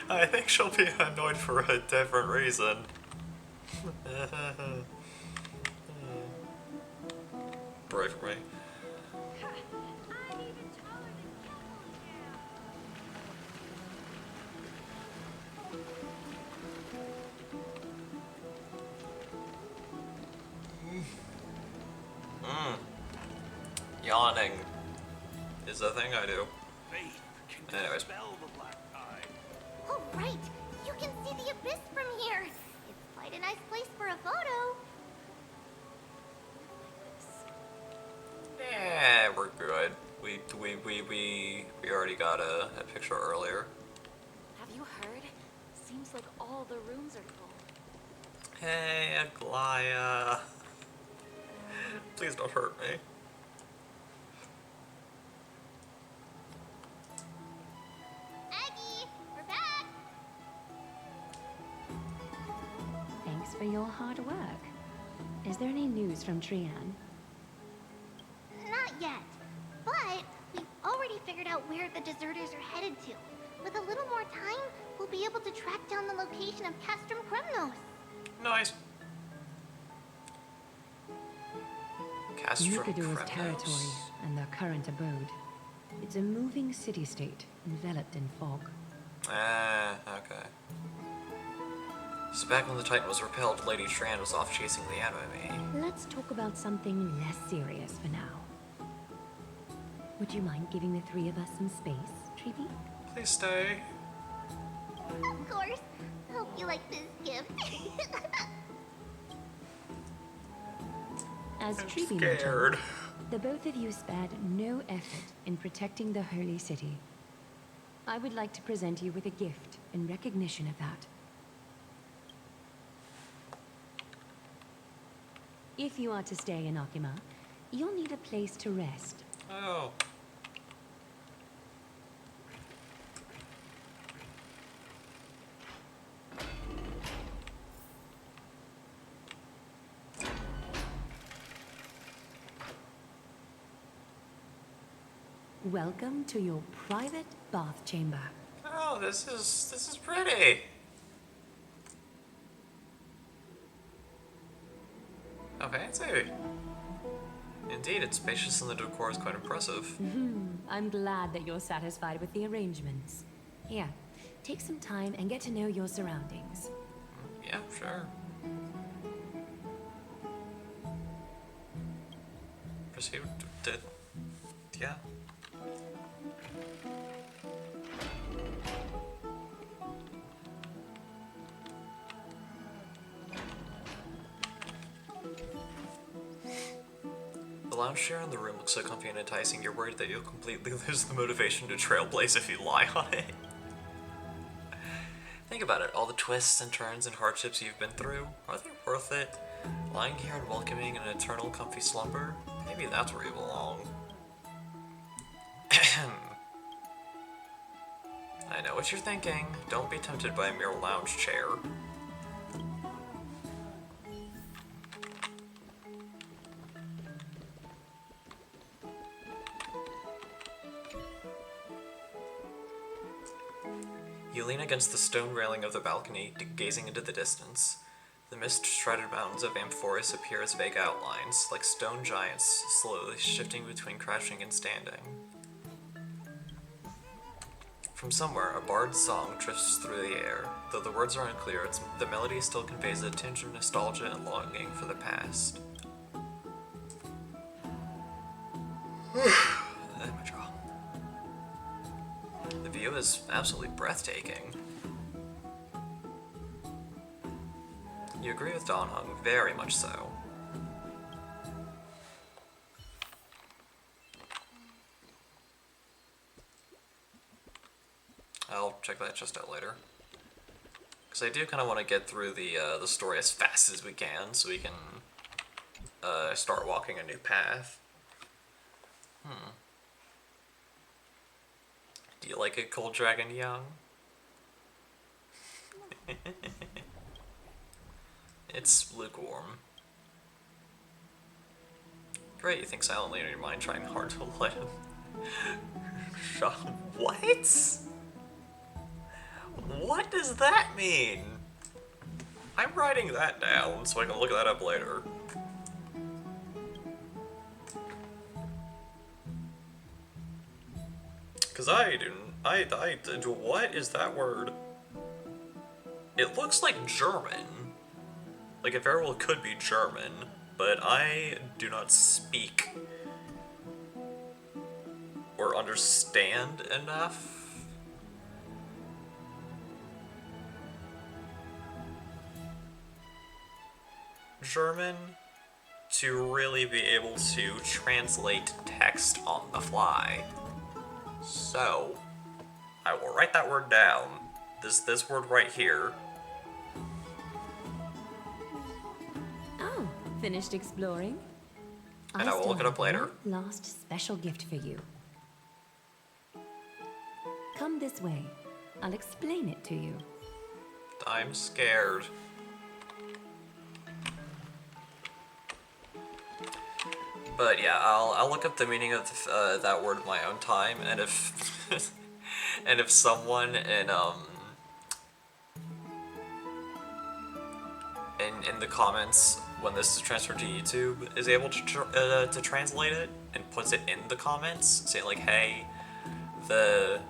I think she'll be annoyed for a different reason. pray for me. Yawning is the thing I do. Anyways. Oh, right! You can see the abyss from here! It's quite a nice place for a photo. Yeah, we're good. We already got a picture earlier. Have you heard? Seems like all the rooms are full. Hey, Aglaya. Please don't hurt me. Aggie, we're back! Thanks for your hard work. Is there any news from Trian? Not yet, but we've already figured out where the deserters are headed to. With a little more time, we'll be able to track down the location of Castrum Kremnos. Nice. Castrum Nicodore's Kremnos. territory and their current abode. It's a moving city-state enveloped in fog. Ah, okay. So back when the Titan was repelled, Lady Tran was off chasing the enemy. Let's talk about something less serious for now. Would you mind giving the three of us some space, Treeby? Please stay. Of course. Hope you like this gift. As I'm Treeby scared. mentioned, the both of you spared no effort in protecting the holy city. I would like to present you with a gift in recognition of that. If you are to stay in Akima, you'll need a place to rest. Oh. Welcome to your private bath chamber. Oh, this is pretty. Oh, fancy. Indeed, it's spacious and the decor is quite impressive. I'm glad that you're satisfied with the arrangements. Here, take some time and get to know your surroundings. Yeah, sure. Proceed. Yeah. The lounge chair in the room looks so comfy and enticing, you're worried that you'll completely lose the motivation to trailblaze if you lie on it. Think about it, all the twists and turns and hardships you've been through, are they worth it? Lying here and welcoming an eternal comfy slumber? Maybe that's where you belong. I know what you're thinking. Don't be tempted by a mere lounge chair. You lean against the stone railing of the balcony, gazing into the distance. The mist-shrouded mountains of Amphoris appear as vague outlines, like stone giants slowly shifting between crouching and standing. From somewhere, a bard's song drifts through the air. Though the words are unclear, the melody still conveys a tinge of nostalgia and longing for the past. My jaw. The view is absolutely breathtaking. You agree with Don Hung, very much so. I'll check that just out later. Because I do kind of want to get through the story as fast as we can, so we can start walking a new path. Do you like it, Cold Dragon Young? It's lukewarm. Great, you think silently in your mind, trying hard to let him. What? What does that mean? I'm writing that down so I can look that up later. Cause I didn't. What is that word? It looks like German. Like it very well could be German, but I do not speak or understand enough. German to really be able to translate text on the fly. So, I will write that word down. This word right here. Oh, finished exploring? And I will still look it up have later. one last special gift for you. Come this way. I'll explain it to you. I'm scared. But yeah, I'll look up the meaning of that word in my own time, and if and if someone in the comments when this is transferred to YouTube is able to translate it and puts it in the comments, say like, hey, the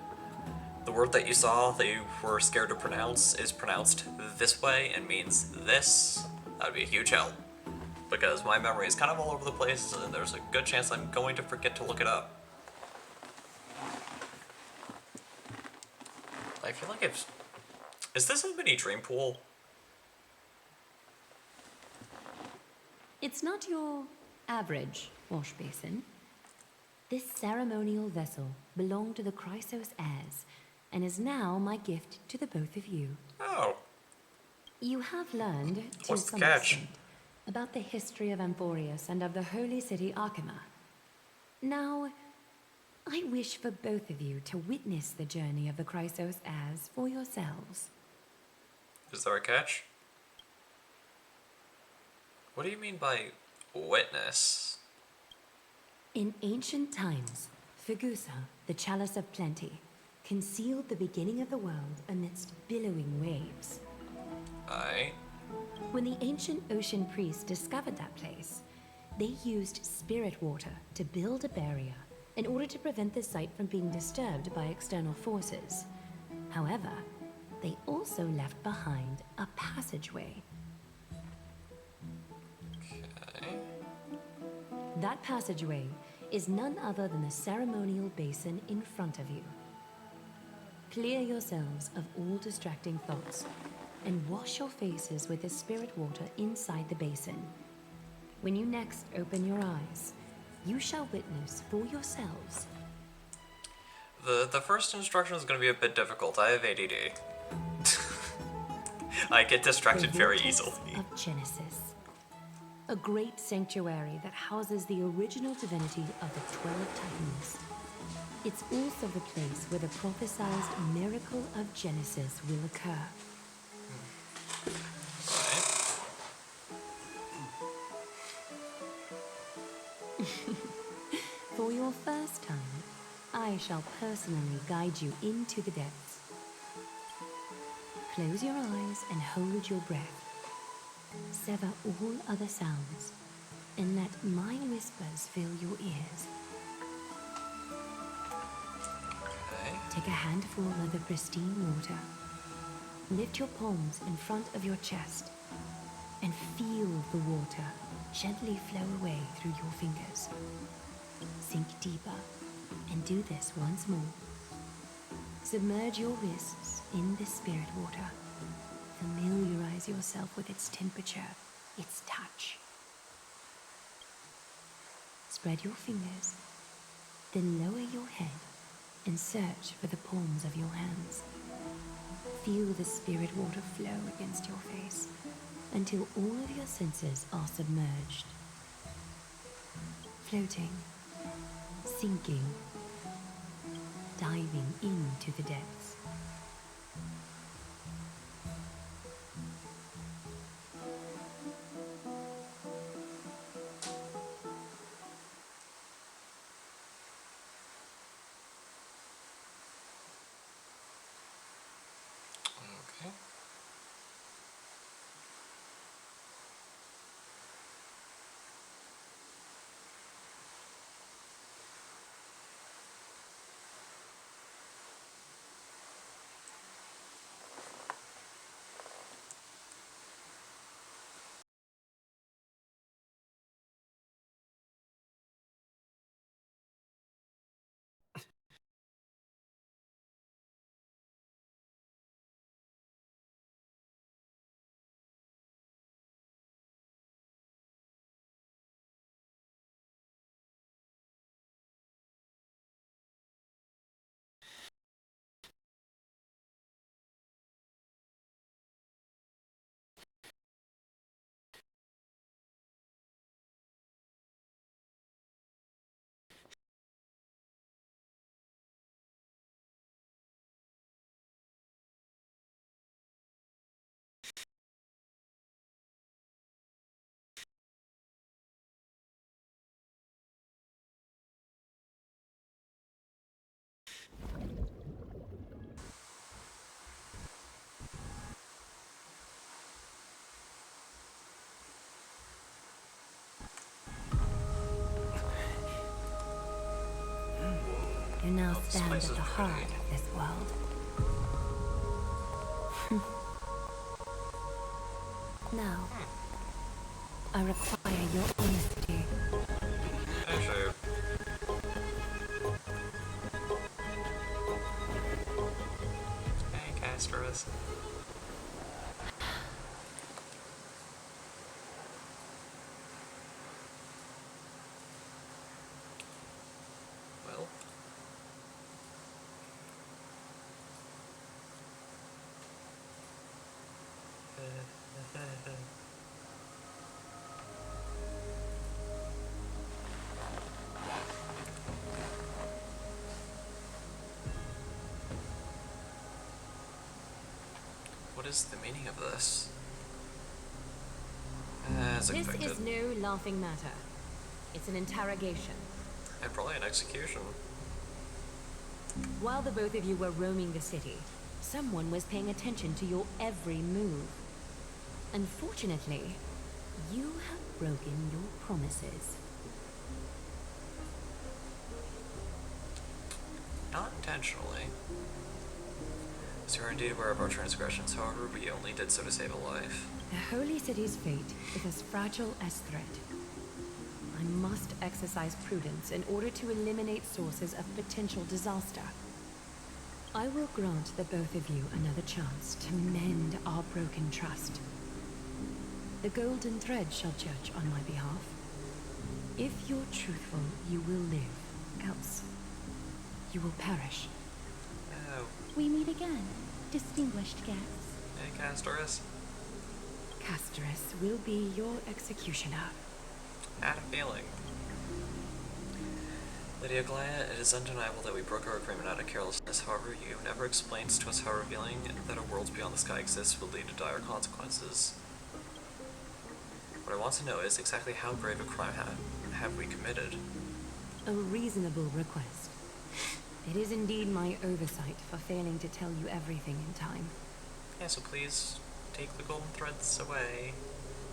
word that you saw that you were scared to pronounce is pronounced this way and means this, that would be a huge help. Because my memory is kind of all over the place, and there's a good chance I'm going to forget to look it up. I feel like it's... Is this a mini dream pool? It's not your average wash basin. This ceremonial vessel belonged to the Chrysos heirs, and is now my gift to the both of you. Oh. You have learned, to What's the some catch? extent, about the history of Emporius and of the holy city Arkema. Now, I wish for both of you to witness the journey of the Chrysos heirs for yourselves. Is there a catch? What do you mean by witness? In ancient times, Fegusa, the chalice of plenty, concealed the beginning of the world amidst billowing waves. Aye. When the ancient ocean priests discovered that place, they used spirit water to build a barrier in order to prevent the site from being disturbed by external forces. However, they also left behind a passageway. Okay. That passageway is none other than the ceremonial basin in front of you. Clear yourselves of all distracting thoughts and wash your faces with the spirit water inside the basin. When you next open your eyes, you shall witness for yourselves. The first instruction is going to be a bit difficult. I have ADD. I get distracted very easily. Of Genesis, a great sanctuary that houses the original divinity of the 12 Titans. It's also the place where the prophesized miracle of Genesis will occur. For your first time, I shall personally guide you into the depths. Close your eyes and hold your breath. Sever all other sounds, and let my whispers fill your ears. Okay. Take a handful of the pristine water. Lift your palms in front of your chest, and feel the water gently flow away through your fingers. Sink deeper, and do this once more. Submerge your wrists in the spirit water. Familiarize yourself with its temperature, its touch. Spread your fingers, then lower your head and search for the palms of your hands. Feel the spirit water flow against your face until all of your senses are submerged. Floating, sinking, diving into the depths. Okay. You now Oh, this stand place at is the heart pretty. of this world. Now, I require your honesty. Yeah, sure. Hey, Castros. Well. What is the meaning of this? As This expected. is no laughing matter. It's an interrogation. And probably an execution. While the both of you were roaming the city, someone was paying attention to your every move. Unfortunately, you have broken your promises. Not intentionally. As you are indeed aware of our transgressions, however, we only did so to save a life. The Holy City's fate is as fragile as threat. I must exercise prudence in order to eliminate sources of potential disaster. I will grant the both of you another chance to mend our broken trust. The golden thread shall judge on my behalf. If you're truthful, you will live. Else, you will perish. Oh. We meet again, distinguished guests. Hey, Castros. Castress will be your executioner. Had a feeling. Lady Aglaya, it is undeniable that we broke our agreement out of carelessness. However, you never explained to us how revealing that a world beyond the sky exists will lead to dire consequences. What I want to know is exactly how grave a crime have we committed? A reasonable request. It is indeed my oversight for failing to tell you everything in time. Yeah, so please take the golden threads away,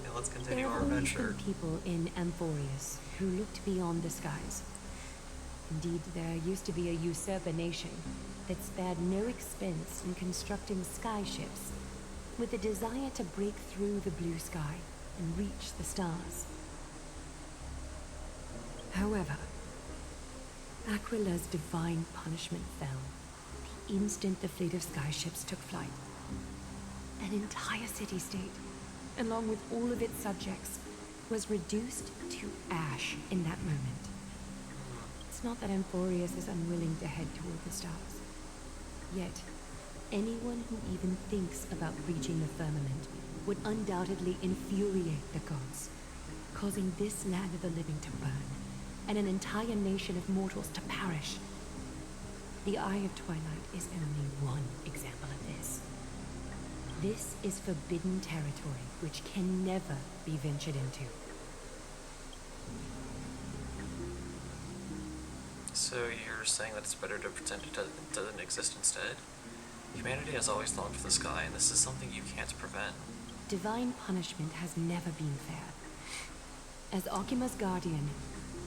and let's continue There our have always adventure. been people in Amphorius who looked beyond the skies. Indeed, there used to be a usurper nation that spared no expense in constructing sky-ships with the desire to break through the blue sky and reach the stars. However, Aquila's divine punishment fell the instant the fleet of skyships took flight. An entire city-state, along with all of its subjects, was reduced to ash in that moment. It's not that Amphorius is unwilling to head toward the stars. Yet, anyone who even thinks about reaching the firmament would undoubtedly infuriate the gods, causing this land of the living to burn, and an entire nation of mortals to perish. The Eye of Twilight is only one example of this. This is forbidden territory which can never be ventured into. So you're saying that it's better to pretend it doesn't exist instead? Humanity has always longed for the sky, and this is something you can't prevent. Divine punishment has never been fair. As Akima's guardian,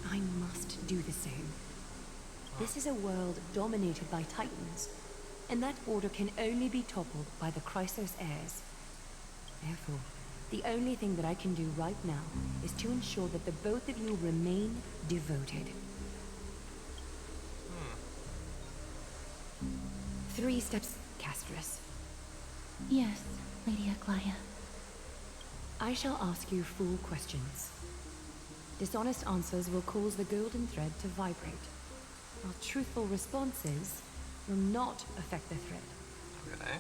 I must do the same. This is a world dominated by Titans, and that order can only be toppled by the Chrysos heirs. Therefore, the only thing that I can do right now is to ensure that the both of you remain devoted. 3 steps, Castress. Yes, Lady Aglaya. I shall ask you 4 questions. Dishonest answers will cause the golden thread to vibrate, while truthful responses will not affect the thread. Okay.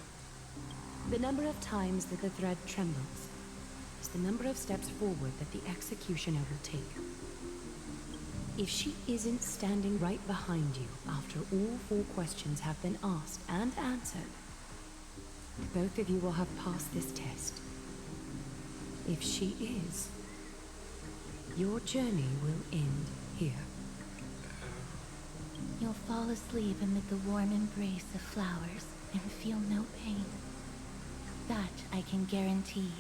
The number of times that the thread trembles is the number of steps forward that the executioner will take. If she isn't standing right behind you after all 4 questions have been asked and answered, both of you will have passed this test. If she is, your journey will end here. You'll fall asleep amid the warm embrace of flowers and feel no pain. That I can guarantee.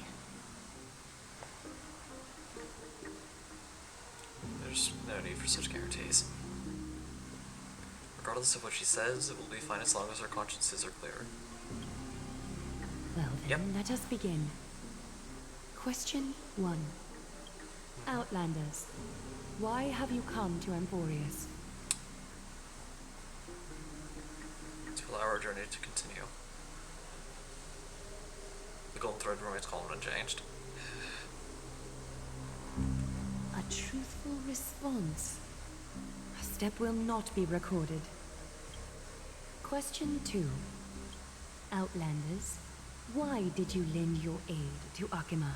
There's no need for such guarantees. Regardless of what she says, it will be fine as long as our consciences are clear. Well then, let us begin. Question 1. Outlanders, why have you come to Emporius? To allow our journey to continue. The golden thread remains calm and unchanged. A truthful response. A step will not be recorded. Question 2. Outlanders, why did you lend your aid to Akima?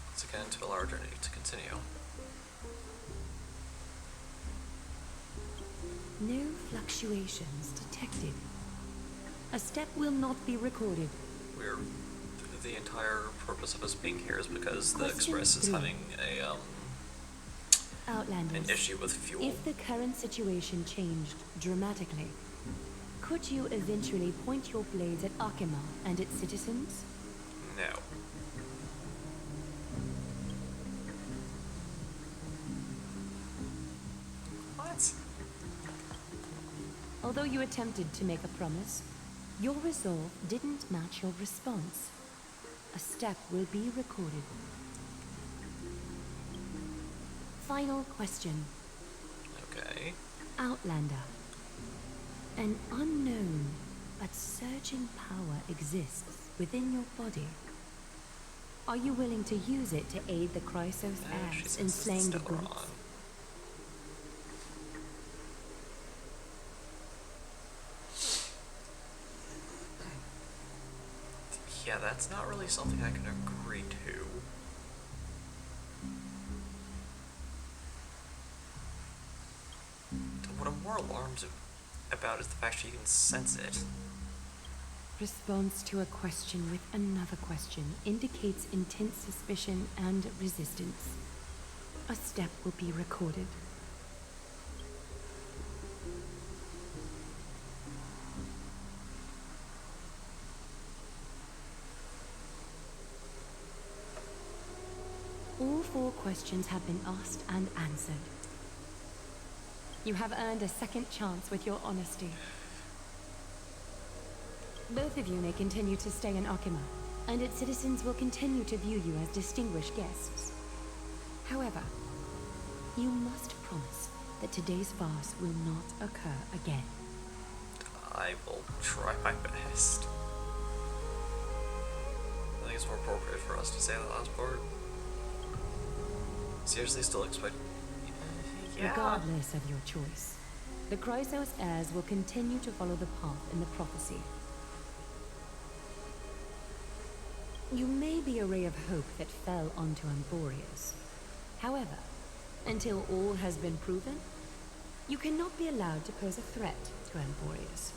Once again, to allow our journey to continue. No fluctuations detected. A step will not be recorded. The entire purpose of us being here is because the Question Express is 3. having Outlanders, an issue with fuel. If the current situation changed dramatically, could you eventually point your blades at Akima and its citizens? No. What? Although you attempted to make a promise, your resolve didn't match your response. A step will be recorded. Final question. Okay. Outlander. An unknown but surging power exists within your body. Are you willing to use it to aid the Chrysos heirs in slaying the gods? Yeah, that's not really something I can agree to. What I'm more alarmed about is the fact she can sense it. Response to a question with another question indicates intense suspicion and resistance. A step will be recorded. All 4 questions have been asked and answered. You have earned a second chance with your honesty. Both of you may continue to stay in Akima, and its citizens will continue to view you as distinguished guests. However, you must promise that today's farce will not occur again. I will try my best. I think it's more appropriate for us to say the last part. Seriously, still expect... Yeah. Regardless of your choice, the Chrysos heirs will continue to follow the path in the prophecy. You may be a ray of hope that fell onto Emporius. However, until all has been proven, you cannot be allowed to pose a threat to Emporius.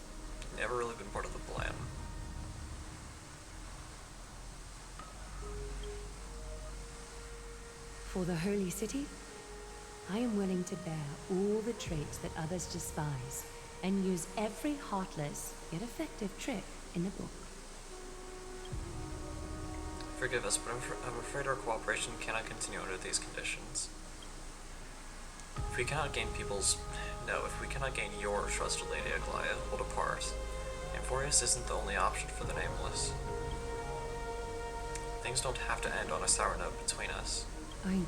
Never really been part of the plan. For the Holy City, I am willing to bear all the traits that others despise and use every heartless yet effective trick in the book. Forgive us, but I'm afraid our cooperation cannot continue under these conditions. If we cannot gain if we cannot gain your trusted Lady Aglaia, we'll depart. Emporius isn't the only option for the Nameless. Things don't have to end on a sour note between us. I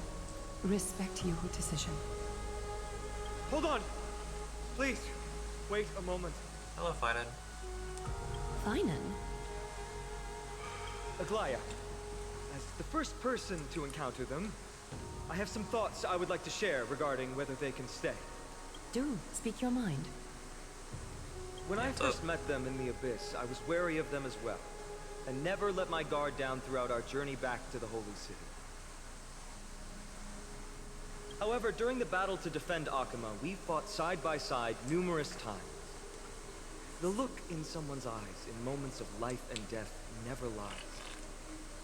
respect your decision. Hold on! Please, wait a moment. Hello, Finan. Finan? Aglaia, as the first person to encounter them, I have some thoughts I would like to share regarding whether they can stay. Do speak your mind. When I first met them in the Abyss, I was wary of them as well, and never let my guard down throughout our journey back to the Holy City. However, during the battle to defend Akima, we fought side by side numerous times. The look in someone's eyes in moments of life and death never lies.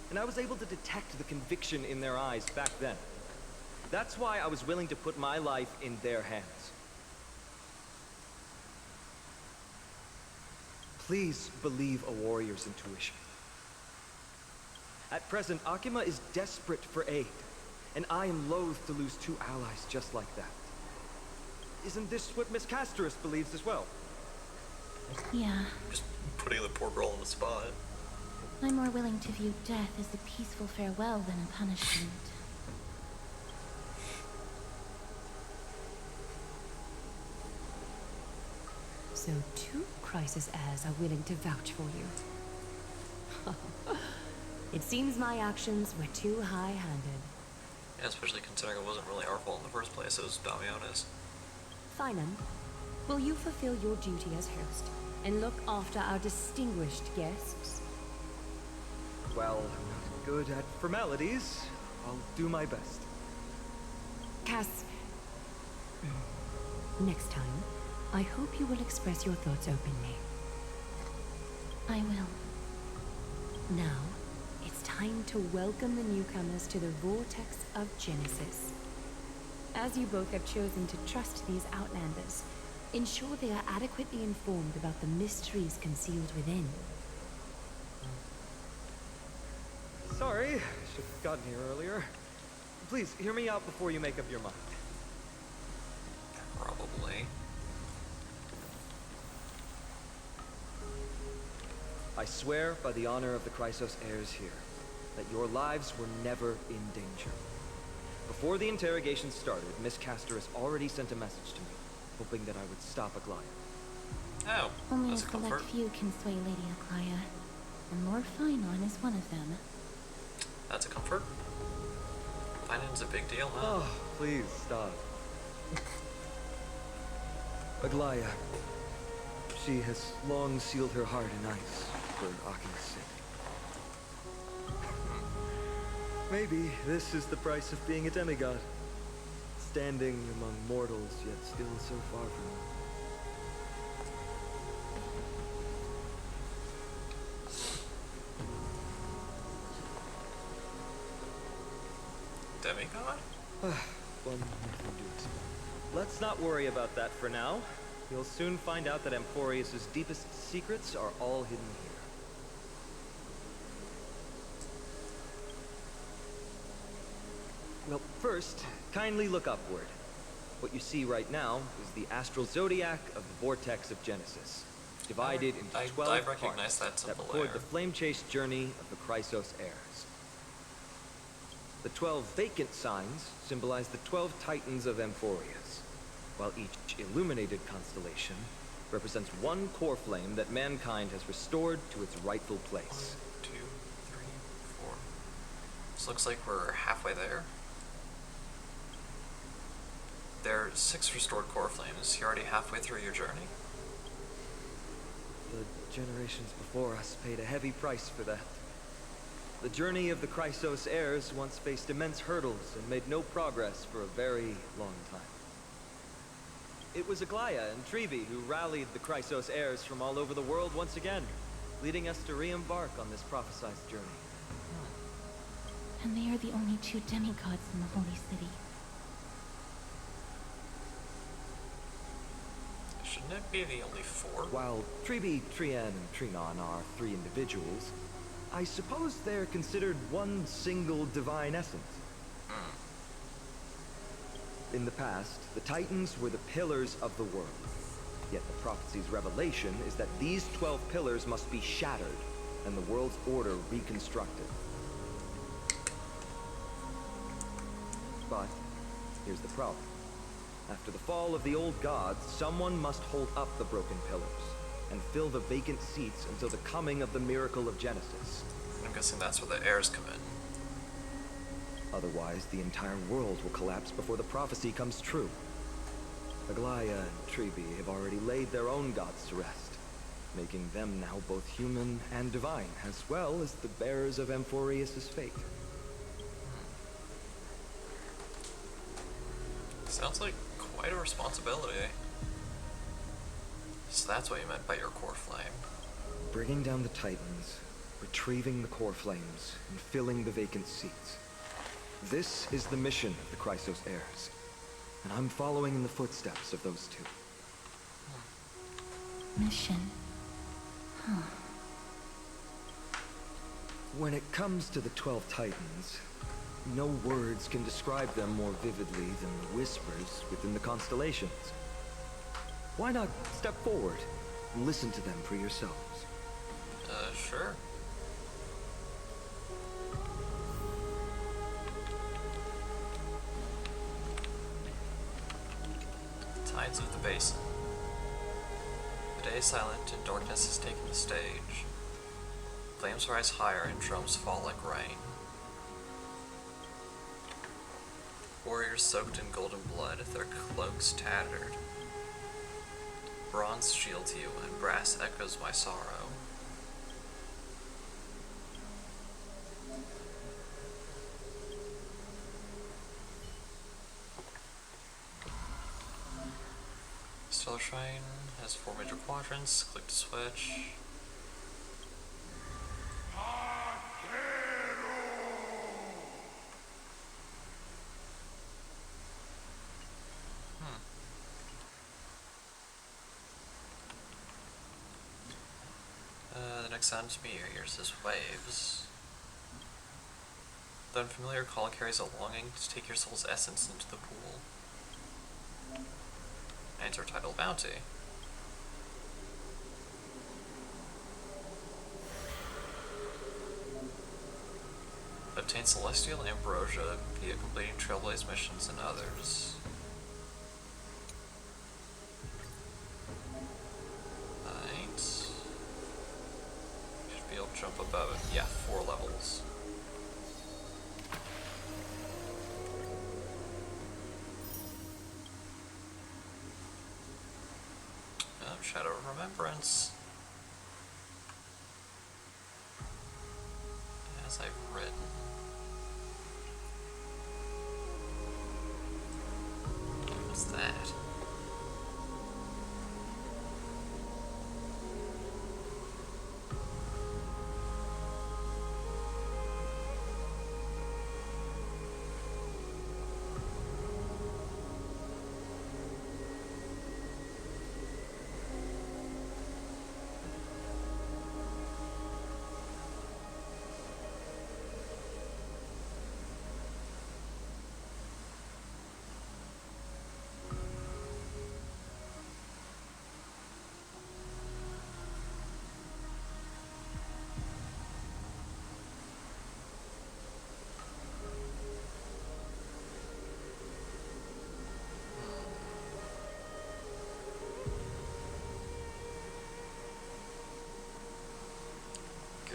And I was able to detect the conviction in their eyes back then. That's why I was willing to put my life in their hands. Please believe a warrior's intuition. At present, Akima is desperate for aid. and I am loath to lose two allies just like that. Isn't this what Miss Casterus believes as well? Yeah. Just putting the poor girl on the spot. I'm more willing to view death as a peaceful farewell than a punishment. So 2 crisis heirs are willing to vouch for you. It seems my actions were too high-handed. Yeah, especially considering it wasn't really our fault in the first place, it was Balmiona's. Finan, will you fulfill your duty as host and look after our distinguished guests? Well, I'm not good at formalities. I'll do my best. Cass, next time, I hope you will express your thoughts openly. I will. Now, it's time to welcome the newcomers to the Vortex of Genesis. As you both have chosen to trust these Outlanders, ensure they are adequately informed about the mysteries concealed within. Sorry, I should have gotten here earlier. Please, hear me out before you make up your mind. Probably. I swear by the honor of the Chrysos heirs here, that your lives were never in danger. Before the interrogation started, Miss Casterus already sent a message to me, hoping that I would stop Aglaia. Oh, only that's a a select comfort. few can sway Lady Aglaia, and Lord Finon is one of them. That's a comfort. Finance a big deal, huh? Oh, please stop. Aglaia, she has long sealed her heart in ice for Akima's sake. Maybe this is the price of being a demigod. Standing among mortals, yet still so far from them. Demigod? Well, nothing to explain. Let's not worry about that for now. You'll soon find out that Amphorius' deepest secrets are all hidden here. Well, first, kindly look upward. What you see right now is the astral zodiac of the Vortex of Genesis, divided into 12 I recognize parts that that symbol record there. the flame-chased journey of the Chrysos heirs. The 12 vacant signs symbolize the 12 titans of Amphorius, while each illuminated constellation represents one core flame that mankind has restored to its rightful place. 1, 2, 3, 4. This looks like we're halfway there. There are 6 restored core flames. You're already halfway through your journey. The generations before us paid a heavy price for that. The journey of the Chrysos heirs once faced immense hurdles and made no progress for a very long time. It was Aglaia and Trevi who rallied the Chrysos heirs from all over the world once again, leading us to re-embark on this prophesized journey. And they are the only 2 demigods in the Holy City. Shouldn't it be the only 4? While Trevi, Trian, and Trinon are 3 individuals, I suppose they're considered one single divine essence. In the past, the Titans were the pillars of the world. Yet the prophecy's revelation is that these 12 pillars must be shattered, and the world's order reconstructed. But here's the problem. After the fall of the old gods, someone must hold up the broken pillars and fill the vacant seats until the coming of the miracle of Genesis. I'm guessing that's where the heirs come in. Otherwise, the entire world will collapse before the prophecy comes true. Aglaia and Trevi have already laid their own gods to rest, making them now both human and divine, as well as the bearers of Amphorius' fate. Sounds like quite a responsibility. So that's what you meant by your core flame. Bringing down the Titans, retrieving the core flames, and filling the vacant seats. This is the mission of the Chrysos heirs, and I'm following in the footsteps of those 2. Mission. Huh. When it comes to the 12 Titans, No words can describe them more vividly than the whispers within the constellations. Why not step forward and listen to them for yourselves? Sure. Tides of the Basin. The day is silent and darkness has taken the stage. Flames rise higher and drums fall like rain. Warriors soaked in golden blood, their cloaks tattered. Bronze shields you, and brass echoes my sorrow. Stellar Shrine has 4 major quadrants. Click to switch. The next sound to me ears is waves. The unfamiliar call carries a longing to take your soul's essence into the pool. Enter title bounty. Obtain celestial ambrosia via completing trailblaze missions and others. Right. Should be able to jump above it. Yeah, 4 levels. Shadow of Remembrance. As I've written. What's that?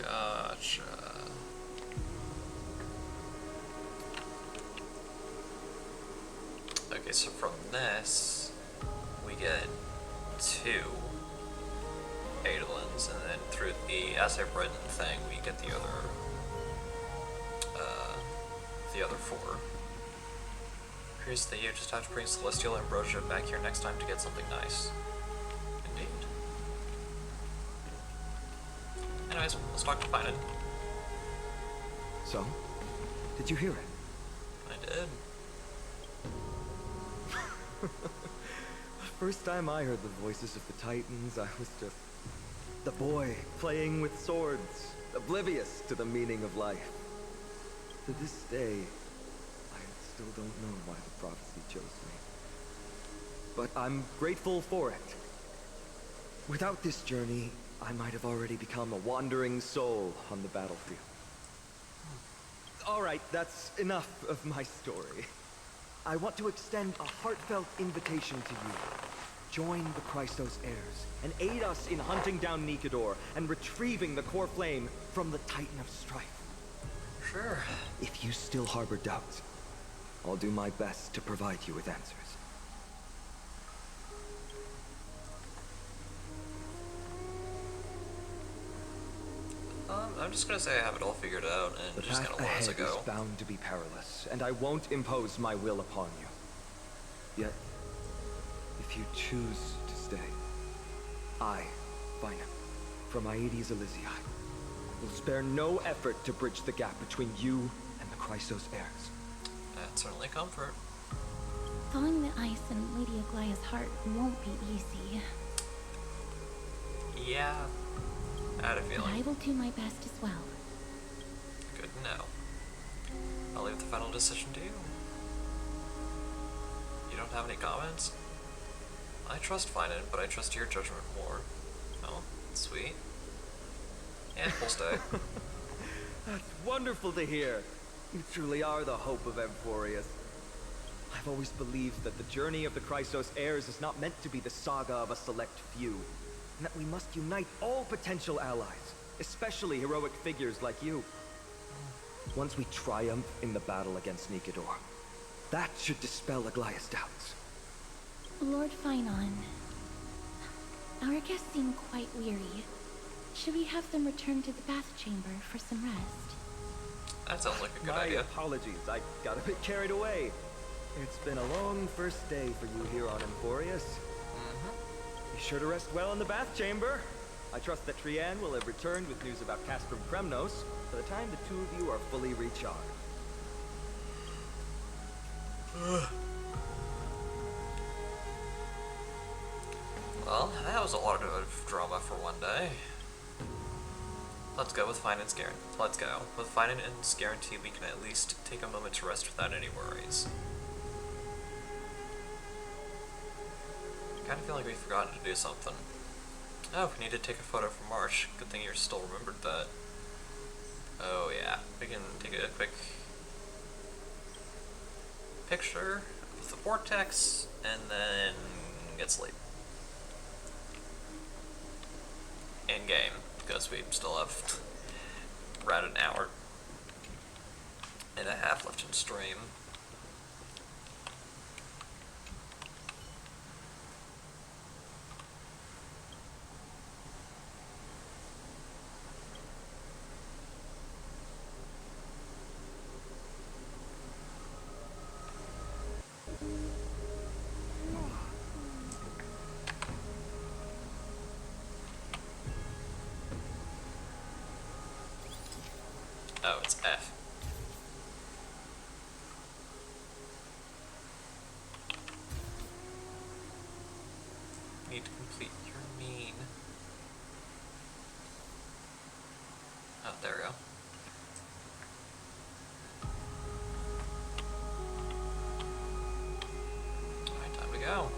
Gotcha. Okay, so from this, we get 2 Eidolons, and then through the As I've Written thing, we get the other 4. Curious that you just have to bring Celestial Ambrosia back here next time to get something nice. Indeed. Anyways, let's talk to Finan. So, did you hear it? I did. First time I heard the voices of the Titans, I was just the boy playing with swords, oblivious to the meaning of life. To this day, I still don't know why the prophecy chose me. But I'm grateful for it. Without this journey, I might have already become a wandering soul on the battlefield. All right, that's enough of my story. I want to extend a heartfelt invitation to you. Join the Christos heirs and aid us in hunting down Nikador and retrieving the core flame from the Titan of Strife. Sure. If you still harbor doubts, I'll do my best to provide you with answers. I'm just gonna say I have it all figured out and The just path gonna let us ahead go. is bound to be perilous, and I won't impose my will upon you. Yet, if you choose to stay, I, Finan, from Aedes Elysiae, will spare no effort to bridge the gap between you and the Chrysos heirs. That's certainly comfort. Thawing the ice in Lady Aglaya's heart won't be easy. Yeah, I had a But feeling. I will do my best as well. Good to know. I'll leave the final decision to you. You don't have any comments? I trust Finan, but I trust your judgment more. Oh, sweet. And we'll stay. That's wonderful to hear. You truly are the hope of Emporius. I've always believed that the journey of the Chrysos heirs is not meant to be the saga of a select few, and that we must unite all potential allies, especially heroic figures like you. Once we triumph in the battle against Nikedor, that should dispel Aglaya's doubts. Lord Finon, our guests seem quite weary. Should we have them return to the bath chamber for some rest? That sounds like a good My idea. apologies, I got a bit carried away. It's been a long first day for you here on Emporius. Be sure to rest well in the bath chamber. I trust that Trian will have returned with news about Castrum Kremnos by the time the two of you are fully recharged. Well, that was a lot of drama for one day. Let's go with Finan's guarantee. Let's go. With Finan's guarantee, we can at least take a moment to rest without any worries. I kind of feel like we've forgotten to do something. Oh, we need to take a photo for March. Good thing you still remembered that. Oh yeah, we can take a quick picture of the vortex and then get sleep. In game, because we still have around an hour and a half left in stream. Oh, it's F. Need to complete your mean. Oh, there we go. Alright, time to go.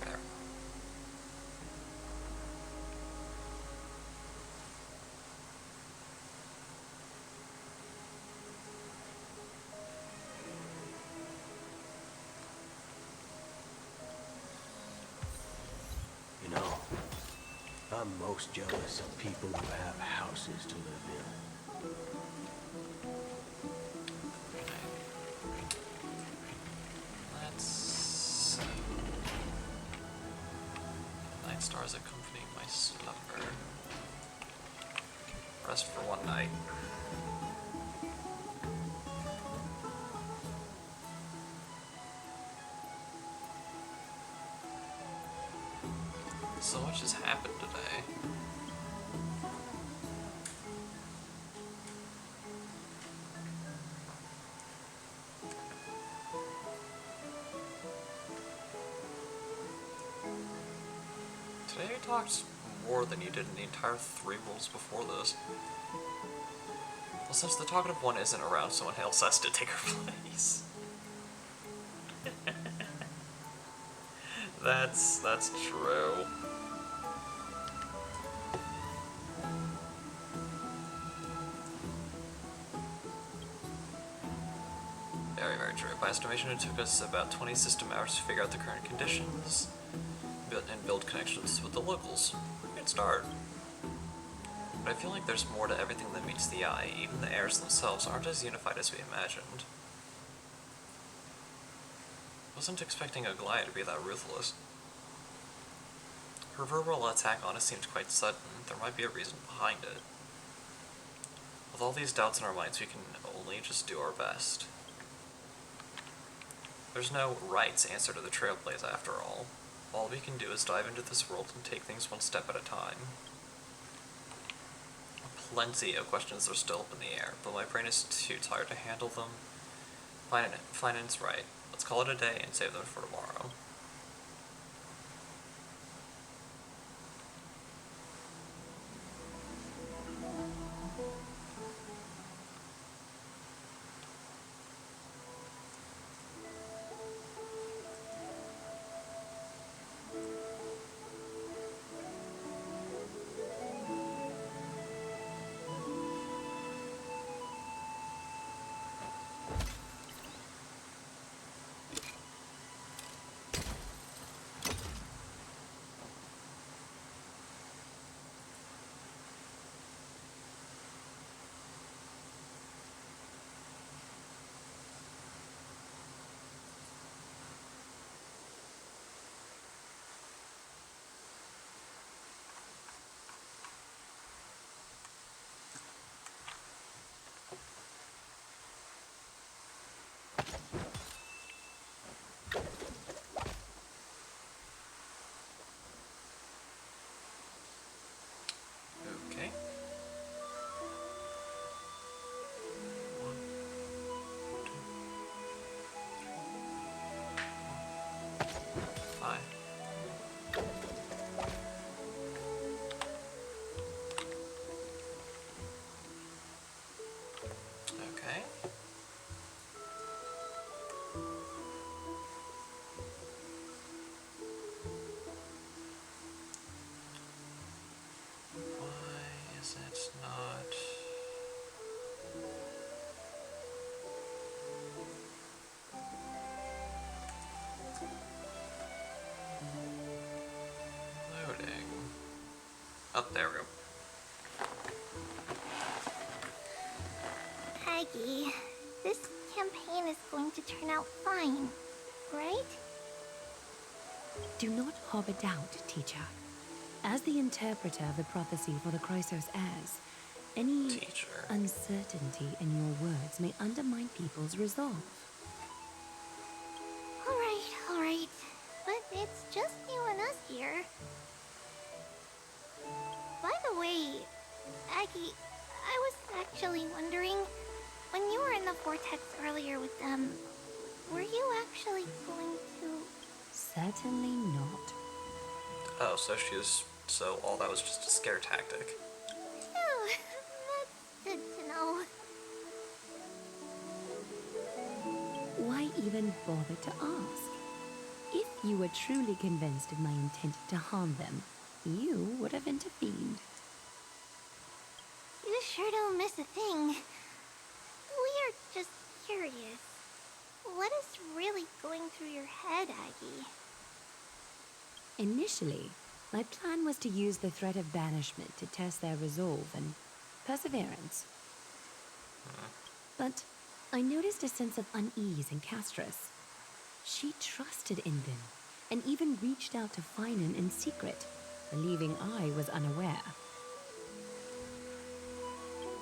There. You know, I'm most jealous of people who have houses to live in. Let's... Night stars accompanying my slumber. Rest for one night. So much has happened today. Today you talked more than you did in the entire 3 rules before this. Well, since the talkative one isn't around, someone else has to take her place. That's true. Very, very true. By estimation, it took us about 20 system hours to figure out the current conditions and build connections with the locals. Good start. But I feel like there's more to everything than meets the eye. Even the heirs themselves aren't as unified as we imagined. Wasn't expecting Aglaya to be that ruthless. Her verbal attack on us seemed quite sudden. There might be a reason behind it. With all these doubts in our minds, we can only just do our best. There's no right answer to the Trailblaze after all. All we can do is dive into this world and take things one step at a time. plenty of questions that are still up in the air, but my brain is too tired to handle them. Finance right. Let's call it a day and save them for tomorrow. Okay. Fine. Okay. Why is it not? Loading. Oh, there we go. Aggie, this campaign is going to turn out fine, right? Do not harbor doubt, teacher. As the interpreter of the prophecy for the Chrysos heirs, any uncertainty in your words may undermine people's resolve. Alright. But it's just you and us here. By the way, Aggie, I was actually wondering, when you were in the vortex earlier with them, were you actually going to... Certainly not. Oh, so all that was just a scare tactic. Oh, that's good to know. Why even bother to ask? If you were truly convinced of my intent to harm them, you would have intervened. You sure don't miss a thing. We are just curious. What is really going through your head, Aggie? Initially, my plan was to use the threat of banishment to test their resolve and perseverance. But I noticed a sense of unease in Castris. She trusted in them, and even reached out to Finan in secret, believing I was unaware.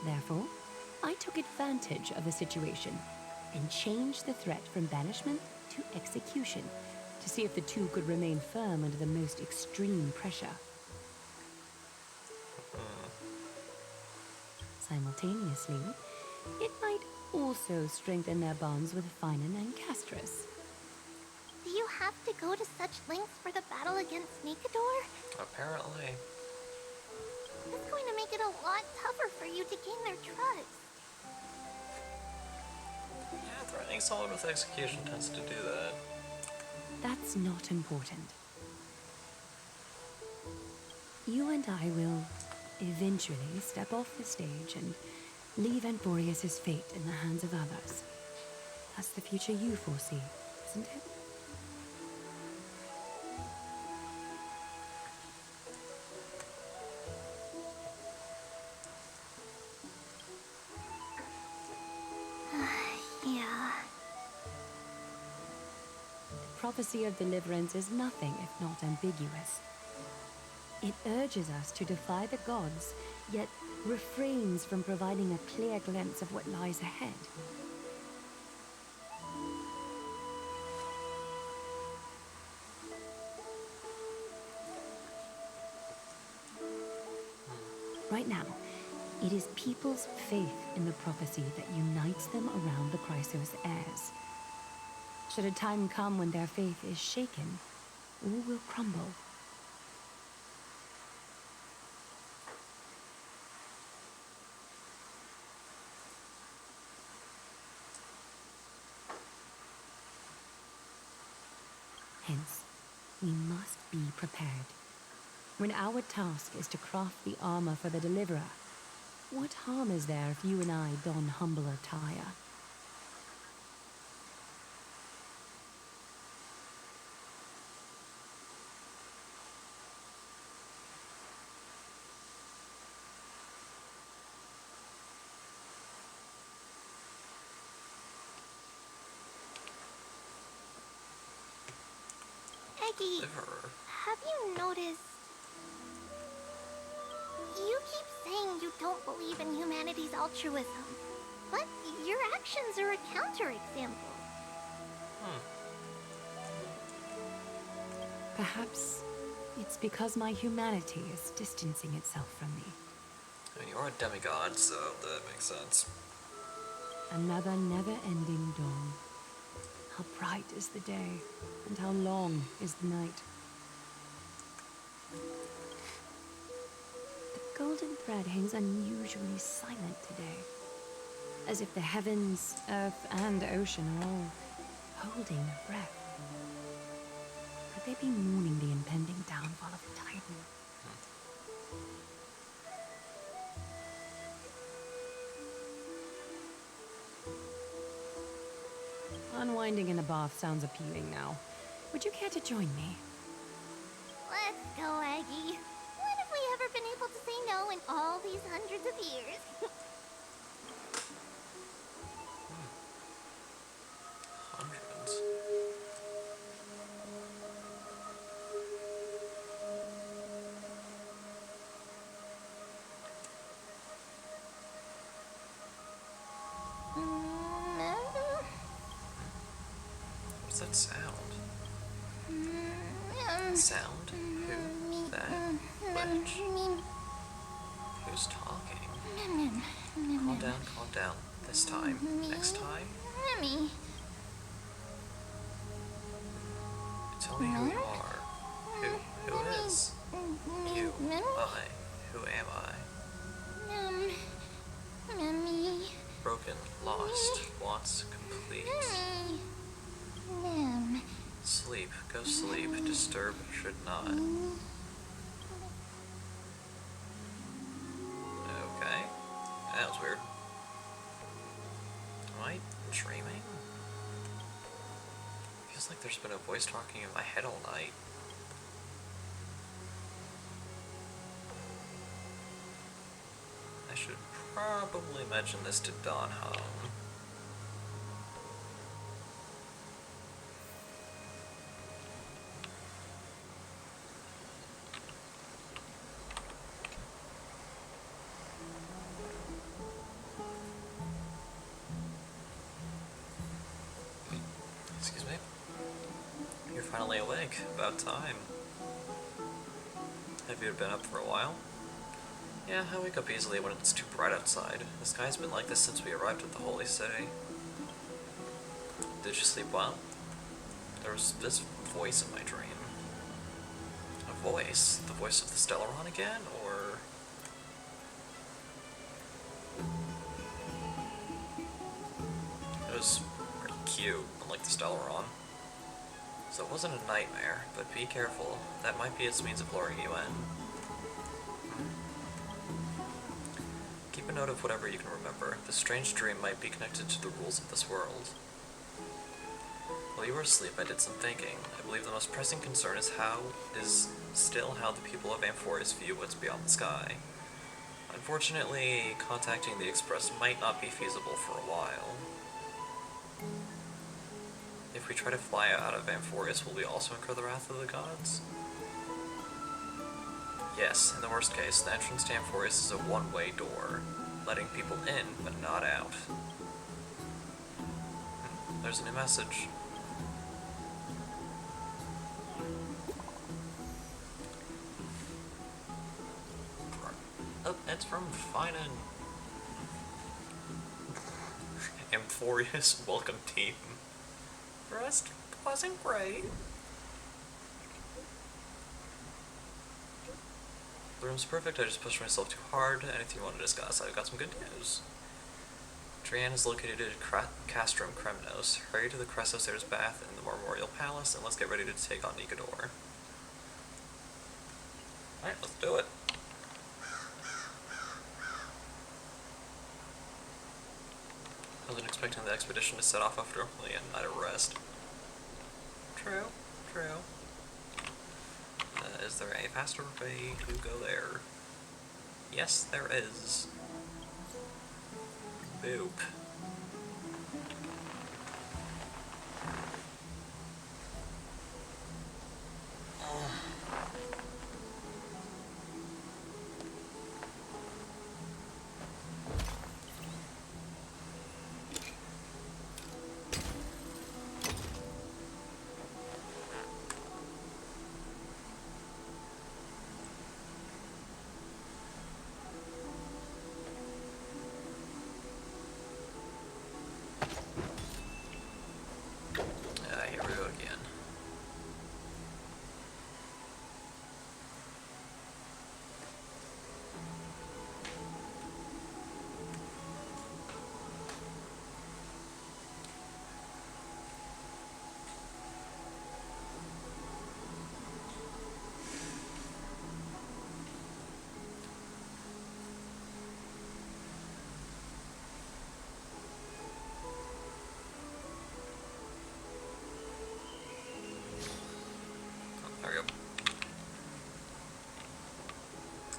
Therefore, I took advantage of the situation and changed the threat from banishment to execution to see if the two could remain firm under the most extreme pressure. Simultaneously, it might also strengthen their bonds with Finan and Castris. Do you have to go to such lengths for the battle against Nikador? Apparently. That's going to make it a lot tougher for you to gain their trust. Yeah, threatening someone with execution tends to do that. That's not important. You and I will eventually step off the stage and leave Anforius' fate in the hands of others. That's the future you foresee, isn't it? Yeah. The prophecy of deliverance is nothing if not ambiguous. It urges us to defy the gods, yet refrains from providing a clear glimpse of what lies ahead. Right now, It is people's faith in the prophecy that unites them around the Chrysos heirs. Should a time come when their faith is shaken, all will crumble. Hence, we must be prepared. When our task is to craft the armor for the Deliverer, what harm is there if you and I don humble attire? Eggie, have you noticed? You keep saying you don't believe in humanity's altruism, but your actions are a counterexample. Perhaps it's because my humanity is distancing itself from me. I mean, you're a demigod, so that makes sense. Another never-ending dawn. How bright is the day, and how long is the night. The golden thread hangs unusually silent today, as if the heavens, earth, and ocean are all holding their breath. Could they be mourning the impending downfall of the Titan? Unwinding in a bath sounds appealing now. Would you care to join me? Let's go, Aggie. When have we ever been able to say no in all these hundreds of years? Hundreds. What's that sound? Sound? Who? That? Which? Who's talking? Calm down. This time. Next time? Tell me who you are. Who is? You. I. Who am I? Broken. Lost. Wants. Complete. Sleep. Go sleep. Disturb. Should not. Okay. That was weird. Am I dreaming? Feels like there's been a voice talking in my head all night. I should probably mention this to Don Home. Excuse me. You're finally awake. About time. Have you been up for a while? Yeah, I wake up easily when it's too bright outside. The sky's been like this since we arrived at the Holy City. Did you sleep well? There was this voice in my dream. A voice? The voice of the Stellaron again, or...? It was pretty cute, unlike the Stellaron. So it wasn't a nightmare, but be careful. That might be its means of luring you in. Keep a note of whatever you can remember. This strange dream might be connected to the rules of this world. While you were asleep, I did some thinking. I believe the most pressing concern is still how the people of Amphoris view what's beyond the sky. Unfortunately, contacting the Express might not be feasible for a while. If we try to fly out of Amphoris, will we also incur the wrath of the gods? Yes, in the worst case, the entrance to Amphoris is a one-way door, letting people in, but not out. There's a new message. Oh, it's from Finan. Amphorious, welcome team. Rest wasn't great. The room's perfect, I just pushed myself too hard. Anything you want to discuss? I've got some good news. Trianne is located at Castrum Kremnos. Hurry to the Cressosaur's bath in the Memorial Palace, and let's get ready to take on Nikador. Alright, let's do it. I wasn't expecting the expedition to set off after only a night of rest. True, true. Is there a faster way to go there? Yes, there is. Boop. Here we go again. There we go.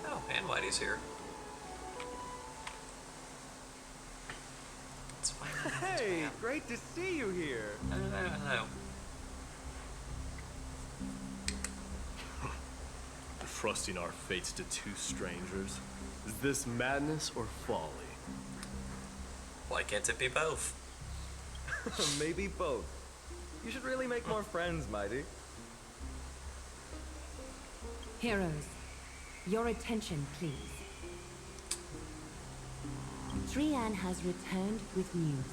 Oh, and Whitey's here. It's fine. Hey, great to see you here. Hello. Trusting our fates to two strangers. Is this madness or folly? Why can't it be both? Maybe both. You should really make more friends, Mighty. Heroes, your attention, please. Trianne has returned with news.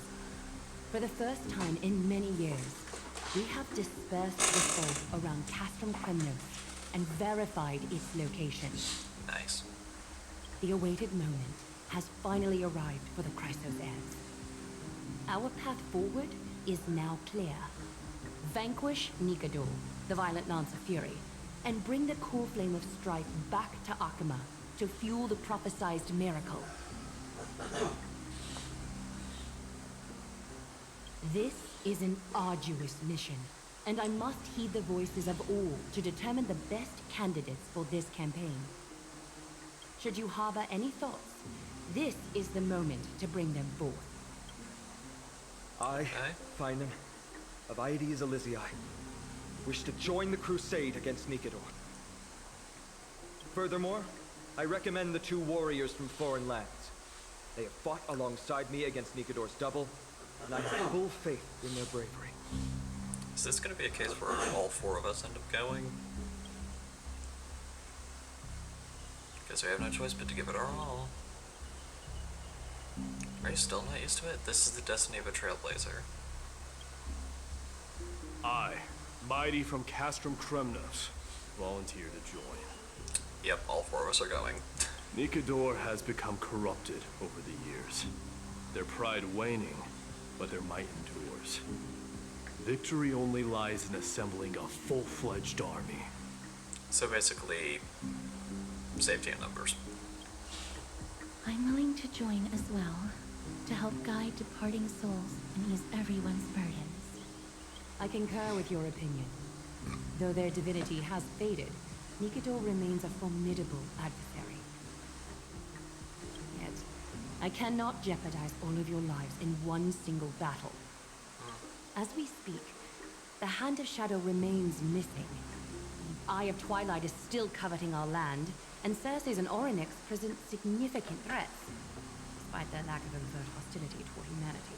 For the first time in many years, we have dispersed the foe around Castrum Kremnos and verified its location. Nice. The awaited moment has finally arrived for the Chrysos heirs. Our path forward is now clear. Vanquish Nikador, the Violent Lance of Fury, and bring the cool flame of strife back to Akama to fuel the prophesized miracle. This is an arduous mission, and I must heed the voices of all to determine the best candidates for this campaign. Should you harbor any thoughts, this is the moment to bring them forth. I, Finan, of Aedes Elysiae, wish to join the crusade against Nikador. Furthermore, I recommend the two warriors from foreign lands. They have fought alongside me against Nikador's double, and I have full faith in their bravery. Is this going to be a case where all four of us end up going? Guess we have no choice but to give it our all. Are you still not used to it? This is the destiny of a trailblazer. I, Mighty from Castrum Kremnos, volunteer to join. Yep, all four of us are going. Nikador has become corrupted over the years. Their pride waning, but their might endures. Victory only lies in assembling a full-fledged army. So basically, safety in numbers. I'm willing to join as well, to help guide departing souls and ease everyone's burdens. I concur with your opinion. Though their divinity has faded, Nikador remains a formidable adversary. Yet, I cannot jeopardize all of your lives in one single battle. As we speak, the Hand of Shadow remains missing. The Eye of Twilight is still coveting our land, and Circes and Orynyx present significant threats, despite their lack of overt hostility toward humanity.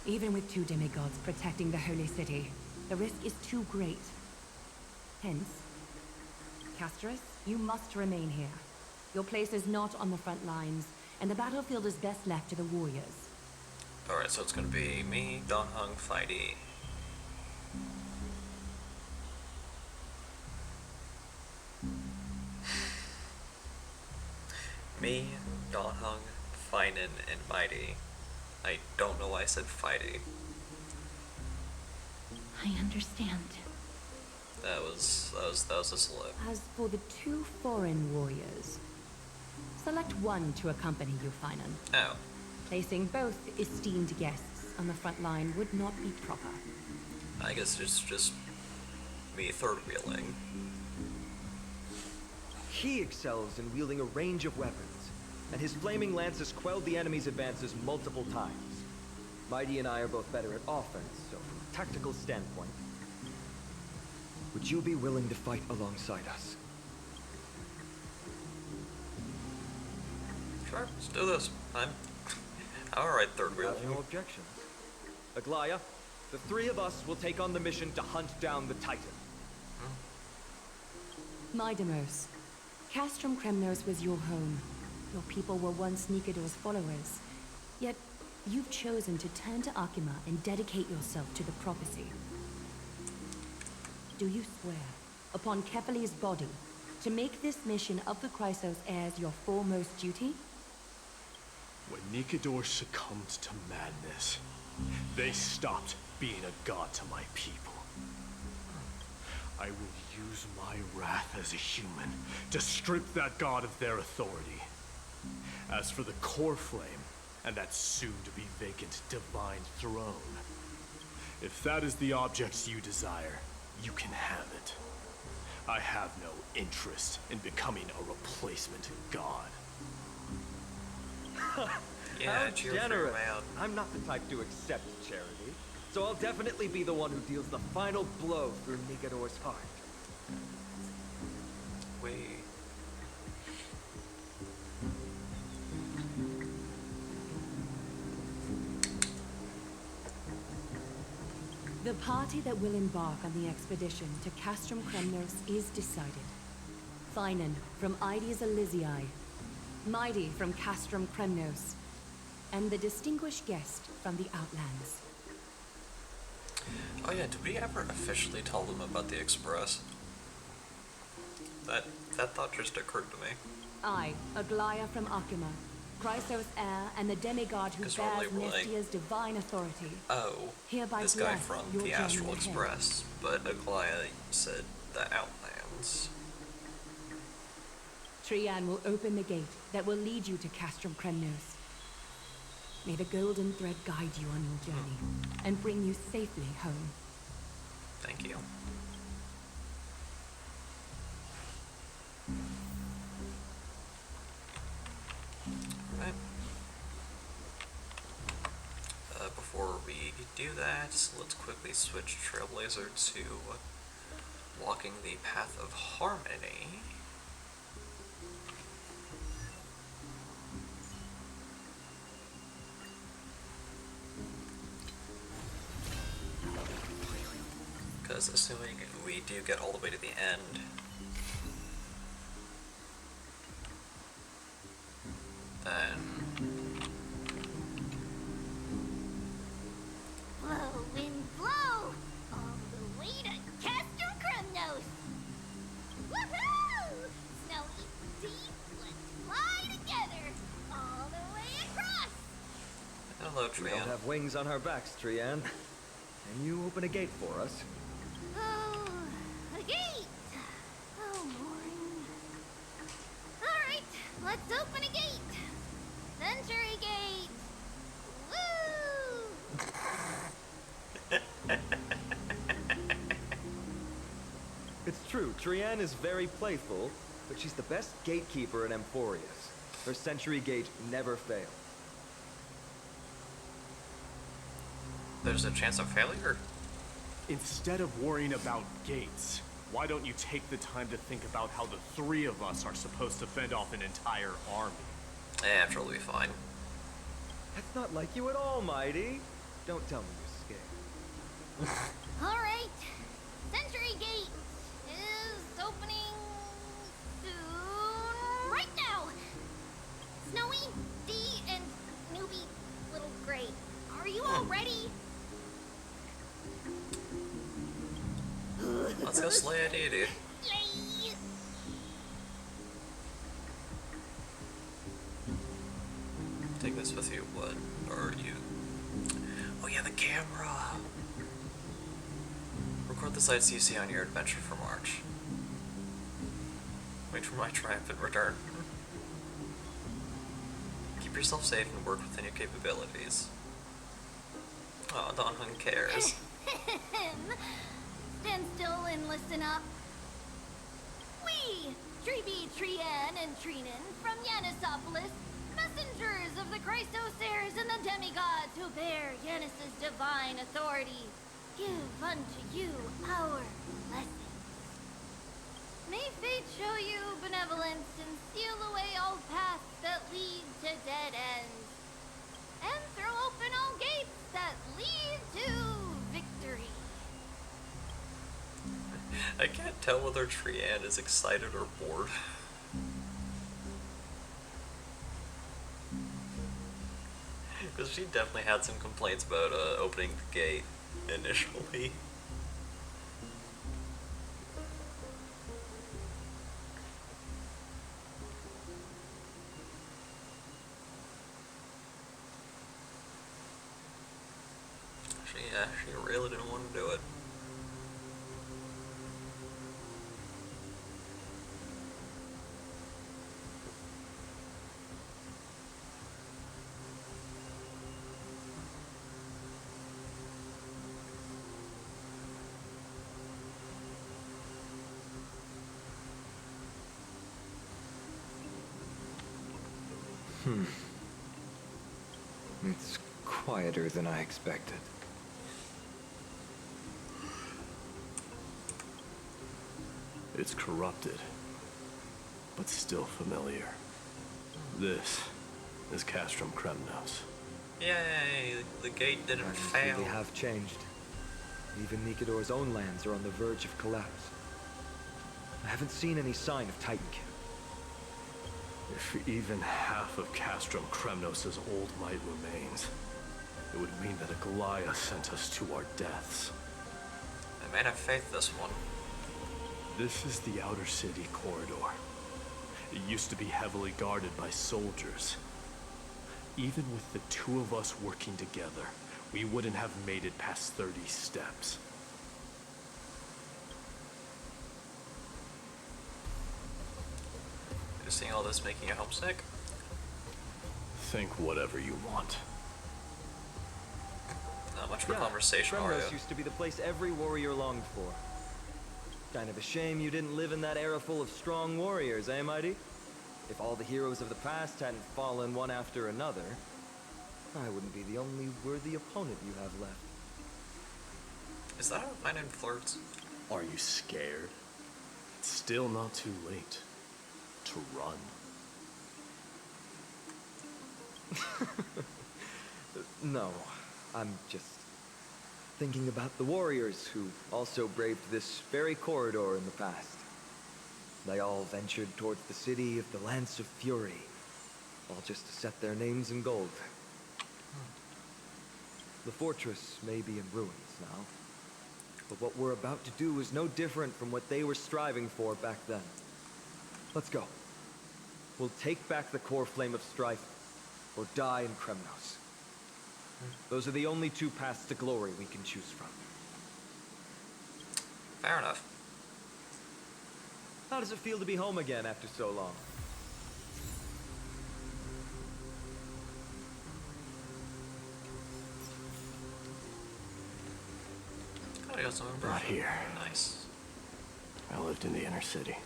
Even with two demigods protecting the Holy City, the risk is too great. Hence, Casterus, You must remain here. Your place is not on the front lines, and the battlefield is best left to the warriors. Alright, so it's gonna be me, Donghung, Fighty. Me, Donghung, Finan, and Mighty. I don't know why I said Fighty. I understand. That was a slip. As for the two foreign warriors, select one to accompany you, Finan. Oh. Placing both esteemed guests on the front line would not be proper. I guess it's just me third wheeling. He excels in wielding a range of weapons, and his flaming lances quelled the enemy's advances multiple times. Mighty and I are both better at offense, so from a tactical standpoint, would you be willing to fight alongside us? Sure, let's do this. I'm alright, third I have wheeling. no objections. Aglaya, the three of us will take on the mission to hunt down the Titan. Midemos, Castrum Kremnos was your home. Your people were once Nikador's followers. Yet, you've chosen to turn to Akima and dedicate yourself to the prophecy. Do you swear, upon Kefali's body, to make this mission of the Chrysos heirs your foremost duty? When Nikador succumbed to madness, they stopped being a god to my people. I will use my wrath as a human to strip that god of their authority. As for the core flame, and that soon-to-be vacant divine throne, if that is the object you desire, you can have it. I have no interest in becoming a replacement god. Yeah, How cheer for generous. your man. I'm not the type to accept charity, so I'll definitely be the one who deals the final blow through Nikador's heart. We. The party that will embark on the expedition to Castrum Kremnos is decided. Finan from Ides Elysiae, Mighty from Castrum Kremnos, and the distinguished guest from the Outlands. Oh yeah, did we ever officially tell them about the Express? That thought just occurred to me. I, Aglaya from Akima, Chrysos heir and the demigod who 'Cause bears normally we're like, Nestia's divine authority. Oh, Hereby this guy bless from your the journey Astral ahead. Express, but Aglaya said the Outlands. Trian will open the gate that will lead you to Castrum Kremnos. May the golden thread guide you on your journey and bring you safely home. Thank you. Alright. Before we do that, let's quickly switch Trailblazer to walking the path of harmony. Because assuming we do get all the way to the end, then Blow, wind, blow! All the way to Castrum Kremnos! Woohoo! Snowy deep, let's fly together! All the way across! hello, We don't Trian. have wings on our backs, Trian. Can you open a gate for us? Oh, a gate! Oh, boring. Alright, let's open a gate! Century Gate! Woo! It's true, Trian is very playful, but she's the best gatekeeper in Emphorius. Her Century Gate never fails. There's a chance of failure? Instead of worrying about gates, why don't you take the time to think about how the three of us are supposed to fend off an entire army? I'm sure we'll be fine. That's not like you at all, Mighty. Don't tell me you're scared. Alright, Century Gate is opening soon. Right now! Snowy, Dee, and newbie Little Gray, are you all ready? Let's go slay a deity. Yay! Take this with you, what? Or you? Oh yeah, the camera! Record the sights you see on your adventure for March. Wait for my triumphant return. Keep yourself safe and work within your capabilities. Oh, Donhun cares. Stand still and listen up. We, Treeby, Trian, and Trinan from Yanisopolis, messengers of the Chrysosairs and the demigods who bear Yanis's divine authority, give unto you our blessings. May fate show you benevolence and seal away all paths that lead to dead ends, and throw open all gates that lead to victory. I can't tell whether Trian is excited or bored. Because she definitely had some complaints about opening the gate initially. She really didn't want to do it. It's quieter than I expected. It's corrupted, but still familiar. This is Castrum Kremnos. Yay! The gate didn't Honestly, fail. they have changed. Even Nikador's own lands are on the verge of collapse. I haven't seen any sign of Titankin. If even half of Castrum Kremnos' old might remains, it would mean that a Goliath sent us to our deaths. I may have faith this one. This is the outer city corridor. It used to be heavily guarded by soldiers. Even with the two of us working together, we wouldn't have made it past 30 steps. Is seeing all this making you homesick? Think whatever you want. Not much for conversation, are you? Kremnos used to be the place every warrior longed for. Kind of a shame you didn't live in that era full of strong warriors, eh, Mighty? If all the heroes of the past hadn't fallen one after another, I wouldn't be the only worthy opponent you have left. Is that how my name flirts? Are you scared? It's still not too late to run. No, I'm just thinking about the warriors who also braved this very corridor in the past. They all ventured towards the city of the Lance of Fury, all just to set their names in gold. The fortress may be in ruins now, but what we're about to do is no different from what they were striving for back then. Let's go. We'll take back the core flame of strife, or die in Kremnos. Those are the only two paths to glory we can choose from. Fair enough. How does it feel to be home again after so long? I got some Not here. Nice. I lived in the inner city.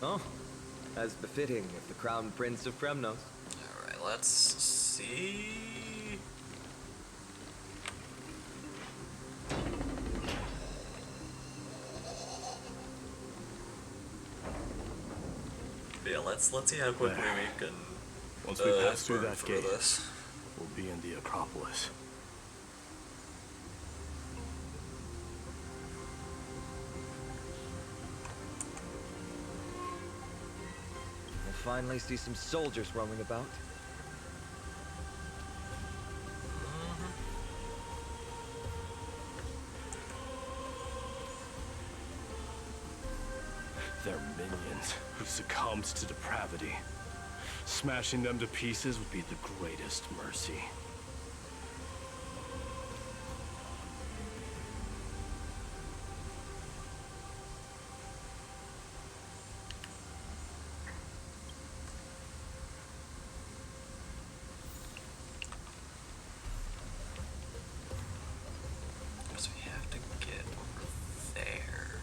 Oh, as befitting of the Crown Prince of Kremnos. Alright, let's see. Yeah, let's see how quickly we can Once we pass through burn that through gate, this. we'll be in the Acropolis. finally see some soldiers roaming about. They're minions who succumbed to depravity. Smashing them to pieces would be the greatest mercy. So we have to get over there.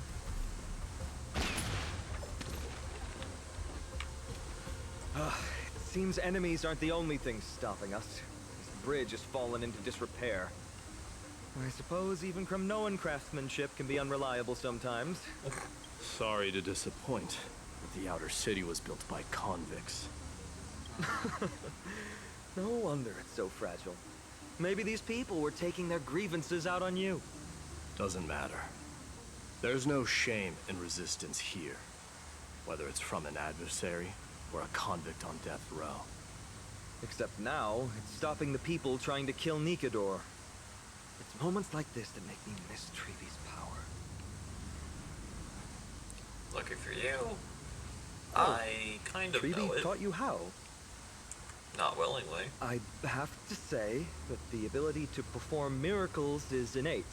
It seems enemies aren't the only things stopping us. This bridge has fallen into disrepair. I suppose even Kremnoan craftsmanship can be unreliable sometimes. Sorry to disappoint, but the outer city was built by convicts. No wonder it's so fragile. Maybe these people were taking their grievances out on you. Doesn't matter. There's no shame in resistance here, whether it's from an adversary or a convict on death row. Except now, it's stopping the people trying to kill Nikador. It's moments like this that make me miss Treeby's power. Lucky for you, I kind of know Treeby it. taught you how? Not willingly. I have to say that the ability to perform miracles is innate.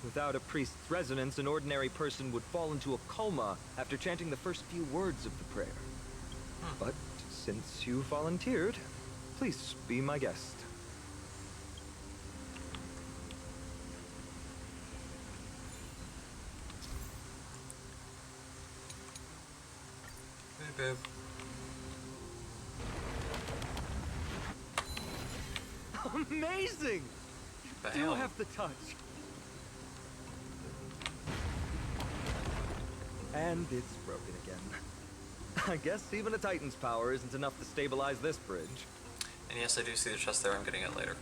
Without a priest's resonance, an ordinary person would fall into a coma after chanting the first few words of the prayer. But since you volunteered, please be my guest. Hey, babe. Amazing! You do Bam. have the touch. And it's broken again. I guess even a Titan's power isn't enough to stabilize this bridge. And yes, I do see the chest there. I'm getting it later.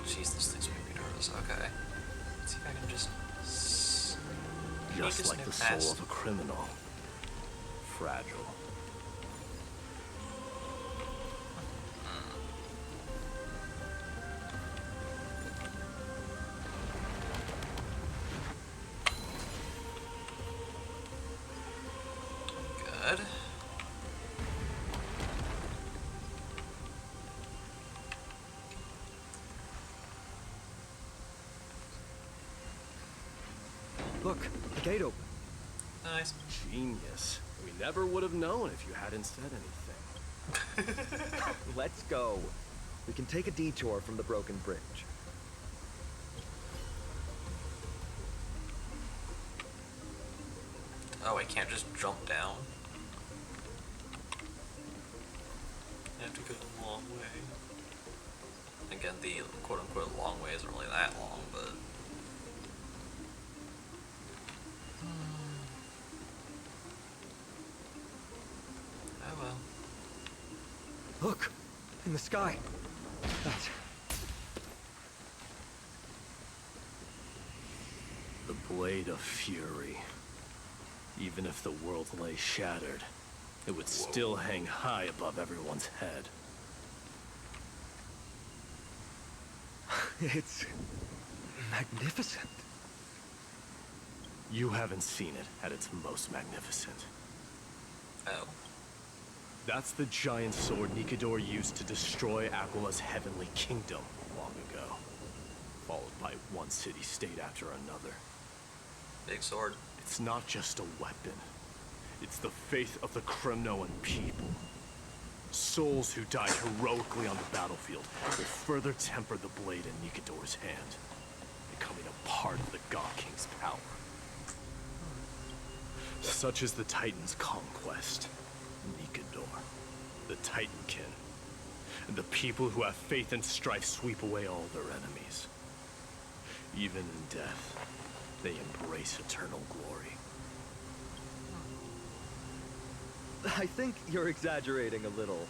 Jeez, this thing's making me nervous. Okay. Let's see if I can just... Just like the soul of a criminal. Fragile. Good. Look, the gate open. Nice. Genius. We never would have known if you hadn't said anything. Let's go. We can take a detour from the broken bridge. Oh, I can't just jump down. I have to go a long way. Again, the quote-unquote long way isn't really that long, but... Oh well. Look, in the sky. That's... The blade of fury. Even if the world lay shattered, it would still hang high above everyone's head. It's... magnificent. You haven't seen it at its most magnificent. Oh. That's the giant sword Nikador used to destroy Aquila's heavenly kingdom long ago. Followed by one city-state after another. Big sword. It's not just a weapon. It's the faith of the Kremnoan people. Souls who died heroically on the battlefield will further temper the blade in Nikador's hand, becoming a part of the God King's power. Such is the Titan's conquest. Nikador, the Titankin, and the people who have faith and strife sweep away all their enemies. Even in death, they embrace eternal glory. I think you're exaggerating a little.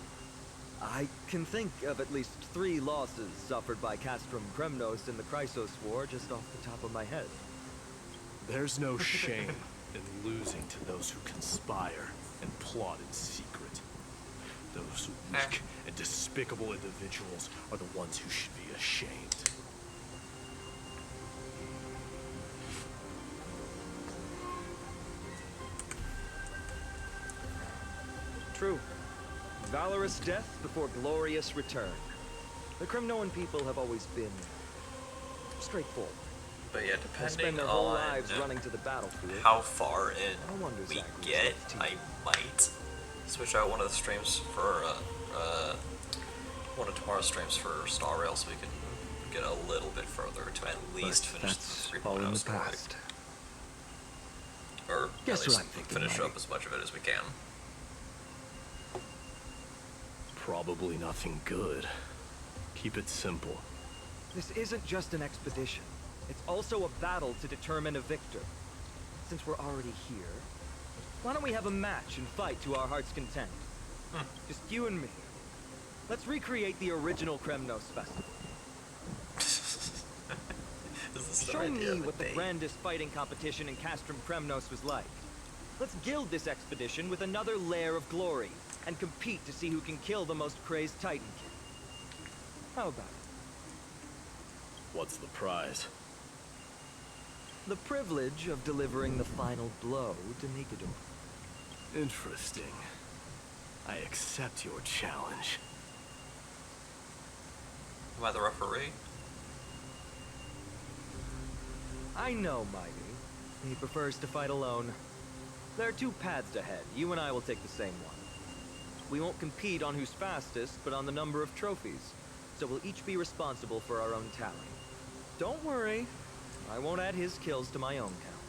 I can think of at least 3 losses suffered by Castrum Kremnos in the Chrysos War just off the top of my head. There's no shame in losing to those who conspire and plot in secret. Those weak and despicable individuals are the ones who should be ashamed. True. Valorous death before glorious return. The Kremnoan people have always been straightforward. But yeah, They spend depending their whole on lives running to the battlefield. how far in No wonder we Zachary's get, left I might switch out one of the streams for one of tomorrow's streams for Star Rail, so we can get a little bit further to at least But finish that's the all in 3.0 the story. past. Or Guess at what least I'm thinking, finish Marty? up as much of it as we can. Probably nothing good. Keep it simple. This isn't just an expedition. It's also a battle to determine a victor. Since we're already here, why don't we have a match and fight to our heart's content? Just you and me. Let's recreate the original Kremnos festival. Show me what the grandest fighting competition in Castrum Kremnos was like. Let's gild this expedition with another layer of glory, and compete to see who can kill the most crazed Titan King. How about it? What's the prize? The privilege of delivering the final blow to Nikador. Interesting. I accept your challenge. Am I the referee? I know Mighty. He prefers to fight alone. There are 2 paths ahead. You and I will take the same one. We won't compete on who's fastest, but on the number of trophies. So we'll each be responsible for our own tally. Don't worry. I won't add his kills to my own count.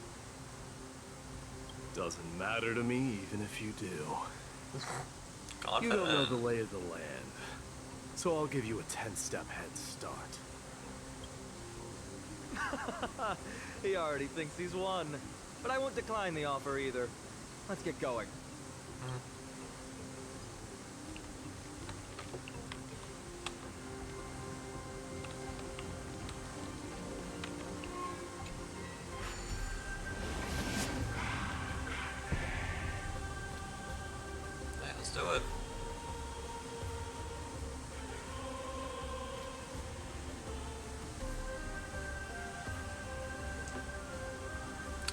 Doesn't matter to me, even if you do. Confident. You don't know the lay of the land, so I'll give you a 10-step head start. He already thinks he's won. But I won't decline the offer either. Let's get going. Yeah, let's do it.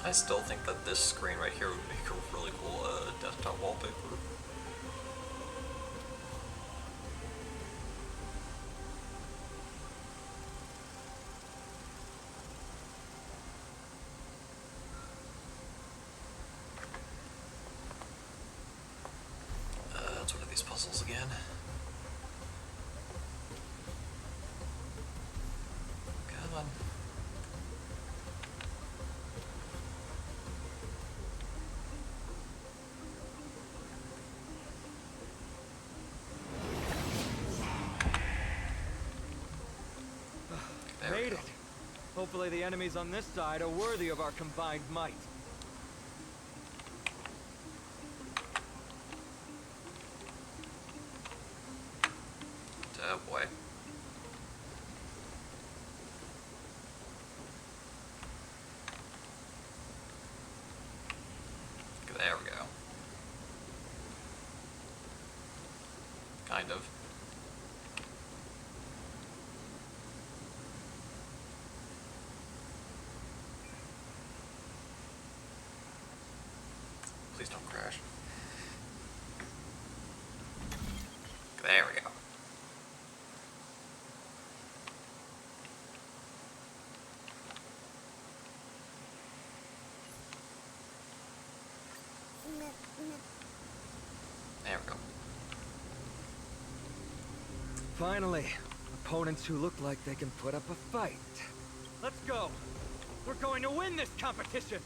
I still think that this screen right here would make a really cool desktop wallpaper. It's one of these puzzles again. Come on. Made it. Hopefully the enemies on this side are worthy of our combined might. Oh boy. There we go. Kind of. Please don't crash. There we go. There we go. Finally, opponents who look like they can put up a fight. Let's go. We're going to win this competition.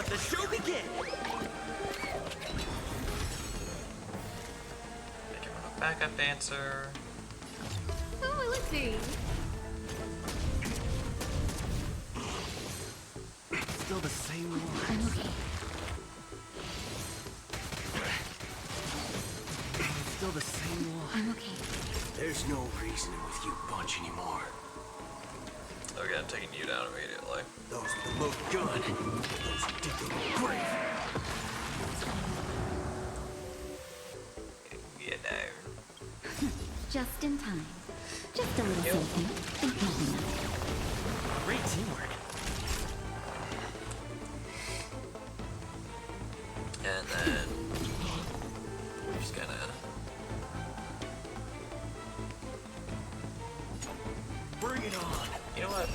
Let the show begin! Make him a backup dancer. Who will it be? Still the same one. I'm okay. Still the same one. I'm okay. There's no reasoning with you bunch anymore. Okay, I'm taking you down immediately. Those look good. Those dig the grave. You know. Just in time. Just a little something. Think nothing of it. Great teamwork. And then we're just gonna Bring it on. you know what?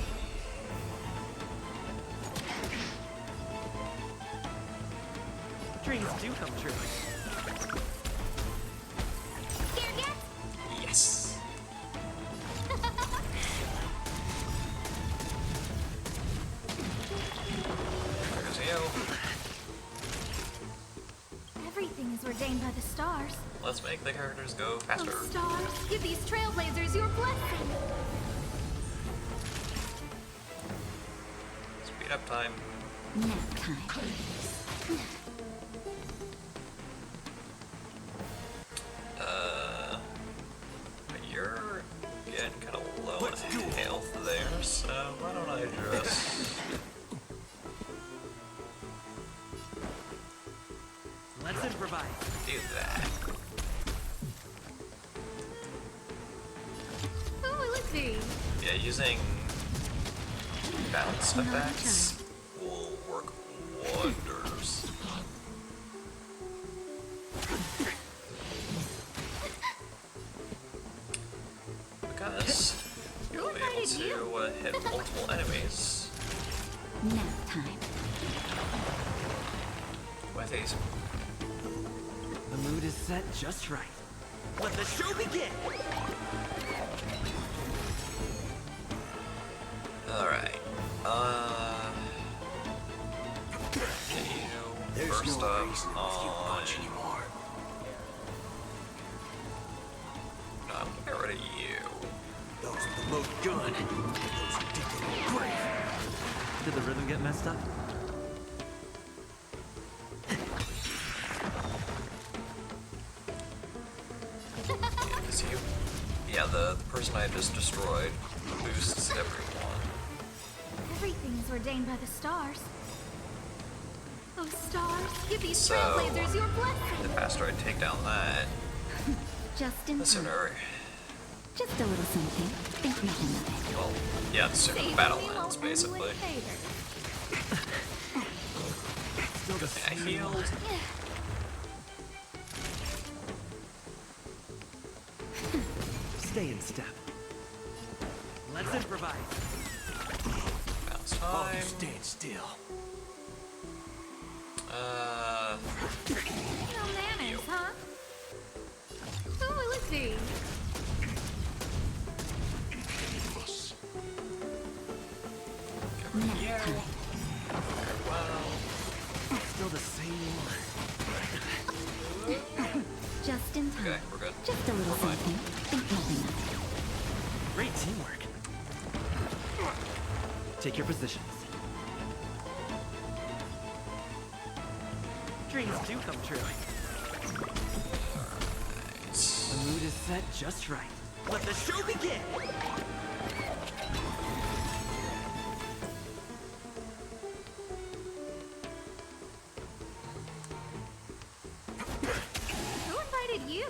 Dreams do come true. Scared yet? Yes. There's you. Everything is ordained by the stars. Let's make the characters go faster. Oh, stars, give these trailblazers your blessing. Speed up time. Nap time. But you're getting kind of low on health there, so why don't I just Let's improvise. do that? Who will it be? Yeah, using bounce effects will work wonders. Because you'll be able to hit multiple enemies Nap time. with these. The mood is set just right. Let the show begin! Alright. Get you There's first no up reason with you on. bunch anymore. No, I'm gonna get rid of you. Those look good. Those dig the grave. Did the rhythm get messed up? Yeah, 'cause you. Yeah, the person I just destroyed boosts everyone. Everything is ordained by the stars. Oh, stars, give these So, trailblazers your blessing. the faster I take down that, Just in the time. sooner. Just a little something. Think nothing of it. Well, yeah, the sooner the Saving battle me ends, won't earn you basically. any favor. Still the I same healed. one. Stay in step. Let's improvise. Bounce Oh, time. you stand still. No manners, huh? Who will it be? Get rid of you. Farewell. Still the same one. Just in time. Okay, we're good. Just a little We're fine. something. Think nothing of it. Great teamwork. Take your positions. Dreams do come true. The mood is set just right. Let the show begin! Who invited you?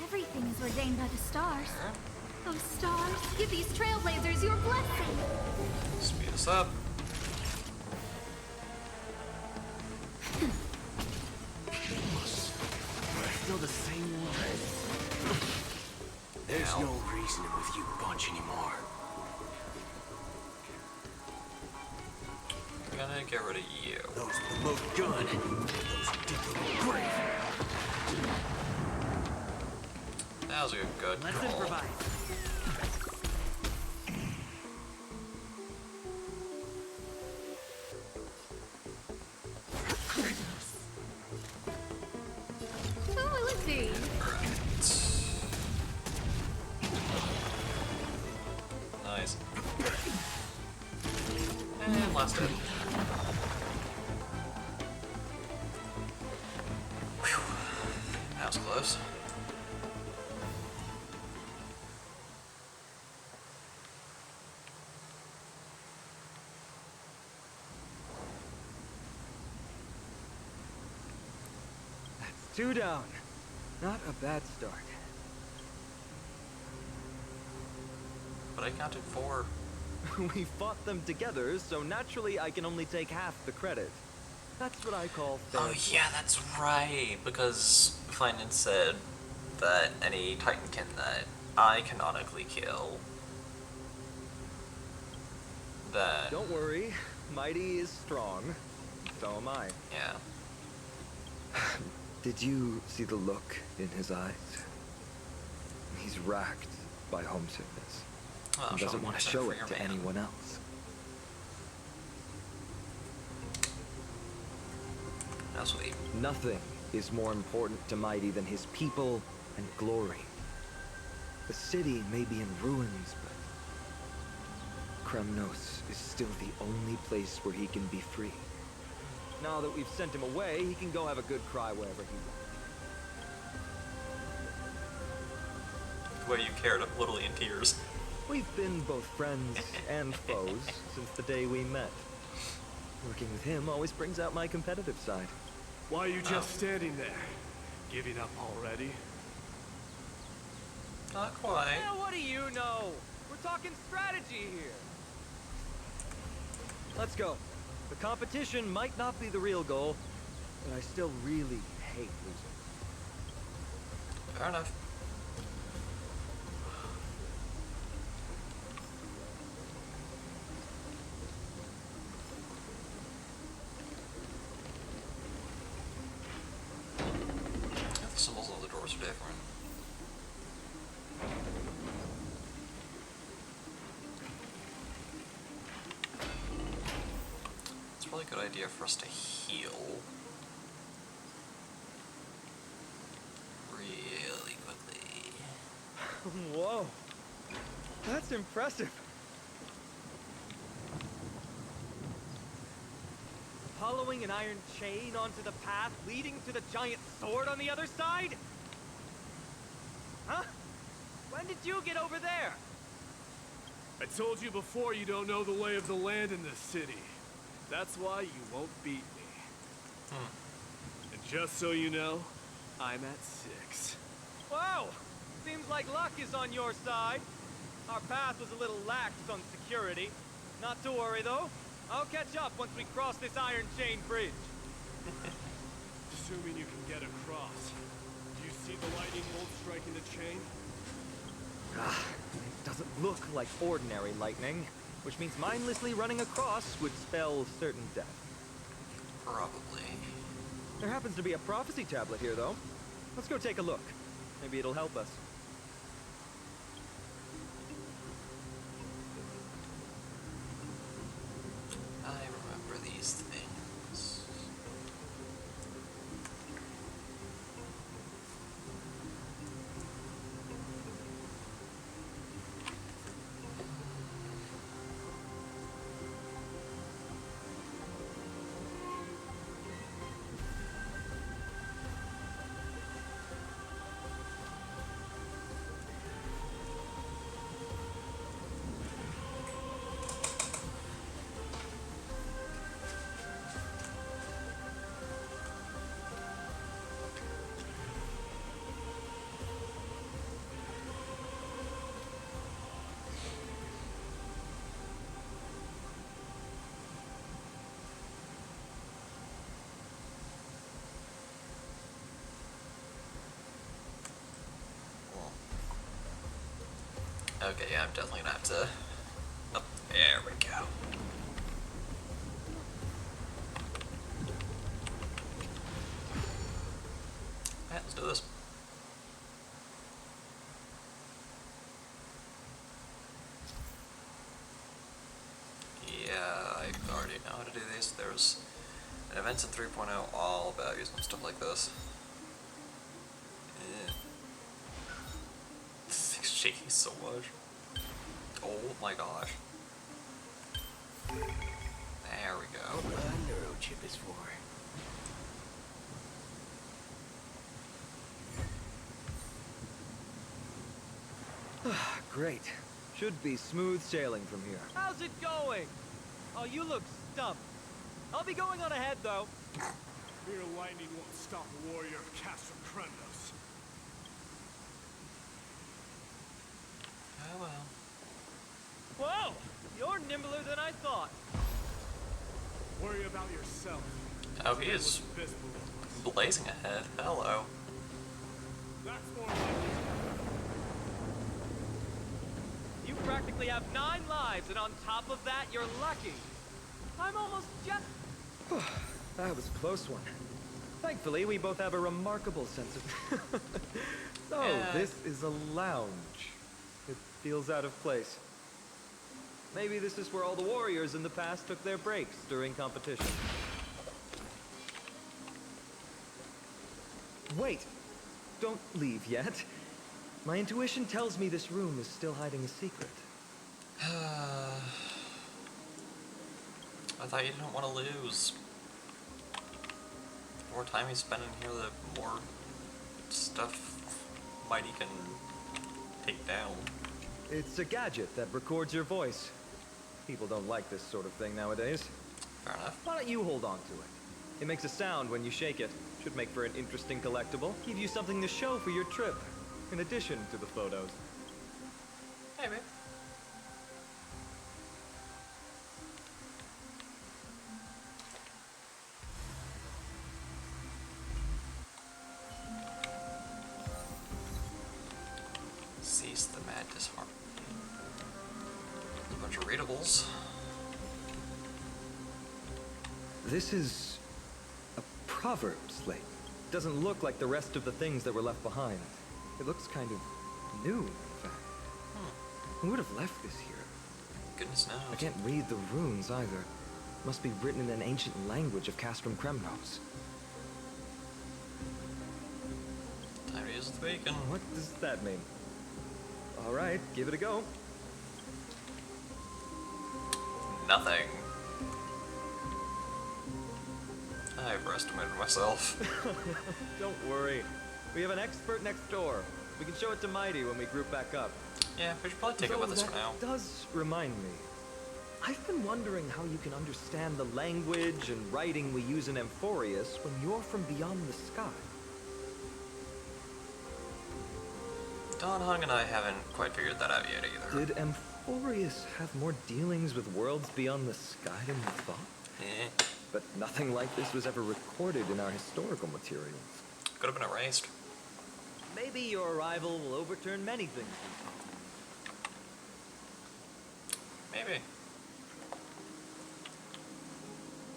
Everything is ordained by the stars. Oh, stars, give these trailblazers your blessing. Speed us up. Still the same one. There's Ow. no reasoning with you bunch anymore. I'm gonna get rid of you. Those look good. Those dig the grave. That was a good Let's call. improvise. last hit. Whew. That was close. That's 2 down. Not a bad start. But I counted 4. We fought them together, so naturally I can only take half the credit. That's what I call fair. Oh yeah, that's right, because Felons said that any Titankin that I canonically kill, then... Don't worry, Mighty is strong. So am I. Yeah. Did you see the look in his eyes? He's racked by homesickness. Well, He doesn't want to show it to man. anyone else. How sweet. Nothing is more important to Mighty than his people and glory. The city may be in ruins, but Kremnos is still the only place where he can be free. Now that we've sent him away, he can go have a good cry wherever he wants. The way you cared, literally in tears. We've been both friends and foes since the day we met. Working with him always brings out my competitive side. Why are you just standing there? Giving up already? Not quite. Yeah, what do you know? We're talking strategy here. Let's go. The competition might not be the real goal, but I still really hate losing. Fair enough. The symbols on the doors are different. It's probably a good idea for us to heal really quickly. Whoa. That's impressive. Following an iron chain onto the path leading to the giant sword on the other side? Huh? When did you get over there? I told you before you don't know the lay of the land in this city. That's why you won't beat me. And just so you know, I'm at 6. Wow! Seems like luck is on your side. Our path was a little lax on security. Not to worry, though. I'll catch up once we cross this iron chain bridge. Assuming you can get across. Do you see the lightning bolt striking the chain? It doesn't look like ordinary lightning, which means mindlessly running across would spell certain death. Probably. There happens to be a prophecy tablet here, though. Let's go take a look. Maybe it'll help us. I remember these things. Okay, yeah, I'm definitely gonna have to... Oh, there we go. Alright, let's do this. Yeah, I already know how to do these. There's an events in 3.0 all about using stuff like this. This thing's shaking so much. Oh my gosh. we What go. a neurochip is for. Great. Should be smooth sailing from here. How's it going? Oh, you look stumped. I'll be going on ahead, though. Mere lightning won't stop a warrior of Castle Kremnos. Oh well. Whoa! You're nimbler than I thought. Worry about yourself. Oh, he is blazing ahead. Hello. That's more like it. You practically have 9 lives, and on top of that, you're lucky. I'm almost just... That was a close one. Thankfully, we both have a remarkable sense of... So, this is a lounge. It feels out of place. Maybe this is where all the warriors in the past took their breaks during competition. Wait! Don't leave yet. My intuition tells me this room is still hiding a secret. I thought you didn't want to lose. The more time you spend in here, the more stuff Mighty can take down. It's a gadget that records your voice. People don't like this sort of thing nowadays. Fair enough. Why don't you hold on to it? It makes a sound when you shake it. Should make for an interesting collectible. Give you something to show for your trip, in addition to the photos. Maybe. Cease the mad disharmony. A bunch of readables. This is a proverb slate. Doesn't look like the rest of the things that were left behind. It looks kind of new, in fact. Who would have left this here? Goodness knows. I can't read the runes either. Must be written in an ancient language of Castrum Kremnos. Time to use the beacon. What does that mean? All right, give it a go. Nothing. I overestimated myself. Don't worry. We have an expert next door. We can show it to Mighty when we group back up. Yeah, we should probably take it with us for now. Does remind me. I've been wondering how you can understand the language and writing we use in Amphorius when you're from beyond the sky. Don Hung and I haven't quite figured that out yet either. Did Amphorius have more dealings with worlds beyond the sky than we thought? But nothing like this was ever recorded in our historical materials. Could have been erased. Maybe your arrival will overturn many things. Maybe.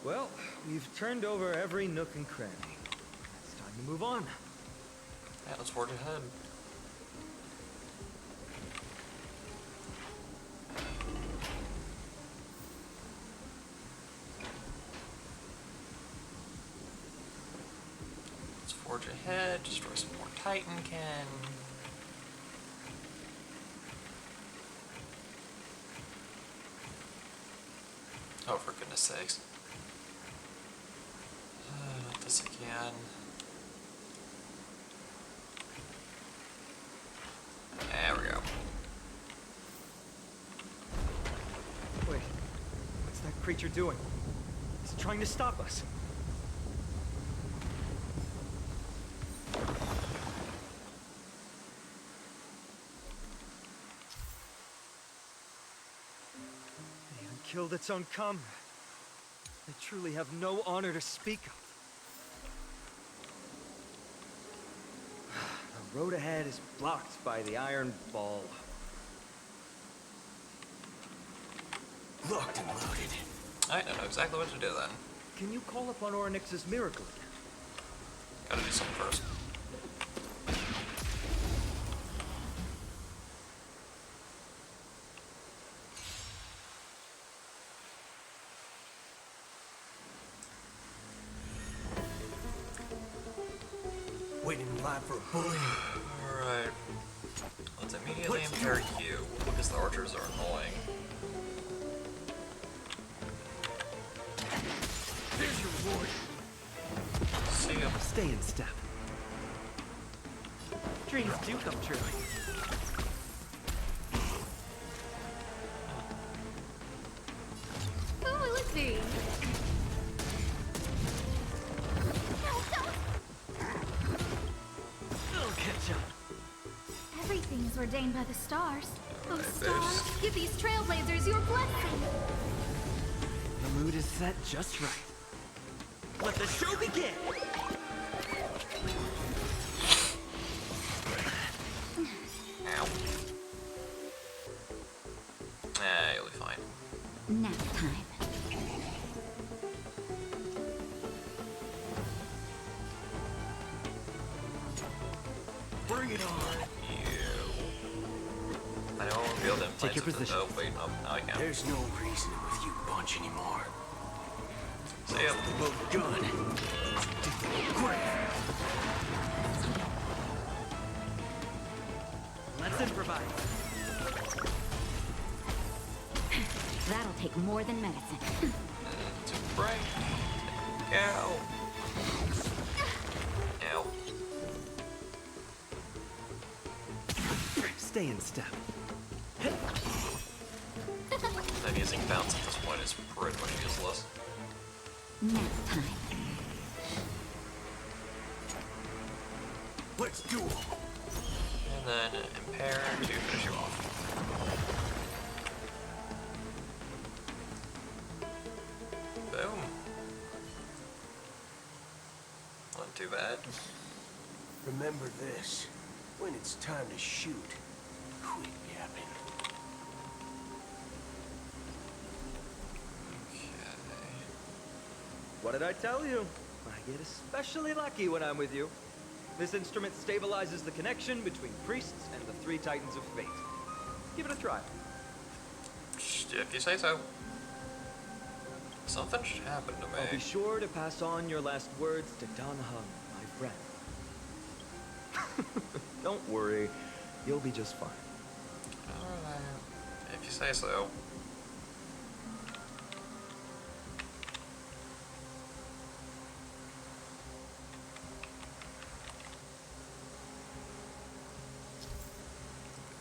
Well, we've turned over every nook and cranny. It's time to move on. Yeah, let's forge ahead. Let's forge ahead, destroy some more Titankin. Oh, for goodness sakes. Not this again. There we go. Wait, what's that creature doing? It's trying to stop us. It even killed its own comrade. They truly have no honor to speak of. The road ahead is blocked by the iron ball. Locked and loaded. Alright, I know exactly what to do then. Can you call upon Ornyx's miracle again? Gotta do something first. Waiting in line for a bullet. Alright. Let's immediately impair you, because the archers are annoying. Stay in step. Dreams do come true. Who will it be? I'll catch up. Everything is ordained by the stars. Oh, stars, give these trailblazers your blessing. The mood is set just right. Let the show begin! Ow. You'll be fine. Nap time. Bring it on. I know I won't be able to Take your position. Oh, wait, no, now I can. There's no reasoning with you bunch anymore. See ya. The load gun. Great. Let's improvise. That'll take more than medicine. To break. Ow. Ow. Stay in step. I'm using bounce at this point is pretty much useless. Nap time. Let's do it. And then impair to finish you off. Boom. Not too bad. Remember this. When it's time to shoot, quit yapping. What did I tell you? I get especially lucky when I'm with you. This instrument stabilizes the connection between priests and the three titans of fate. Give it a try. If you say so. Something should happen to me. I'll be sure to pass on your last words to Don Hung, my friend. Don't worry, you'll be just fine. Alright. If you say so.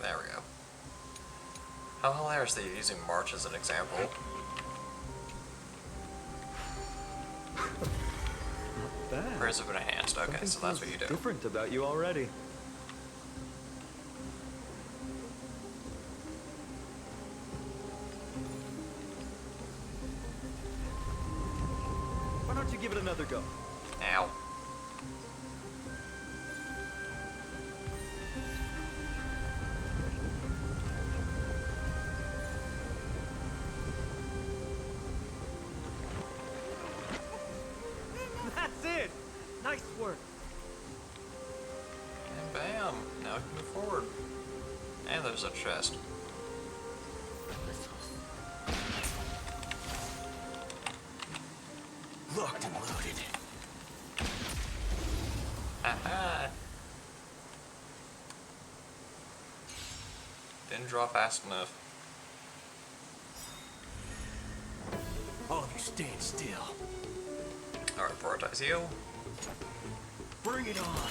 There we go. How hilarious that you're using March as an example. Not bad. Prayers have been enhanced. Okay, Something so that's feels what you do. different about you already. Why don't you give it another go? Ow. That's it! Nice work! And bam! Now we can move forward. And there's a chest. Locked and loaded. Haha! Didn't draw fast enough. All of you stand still. Alright, prioritize you. Bring it on.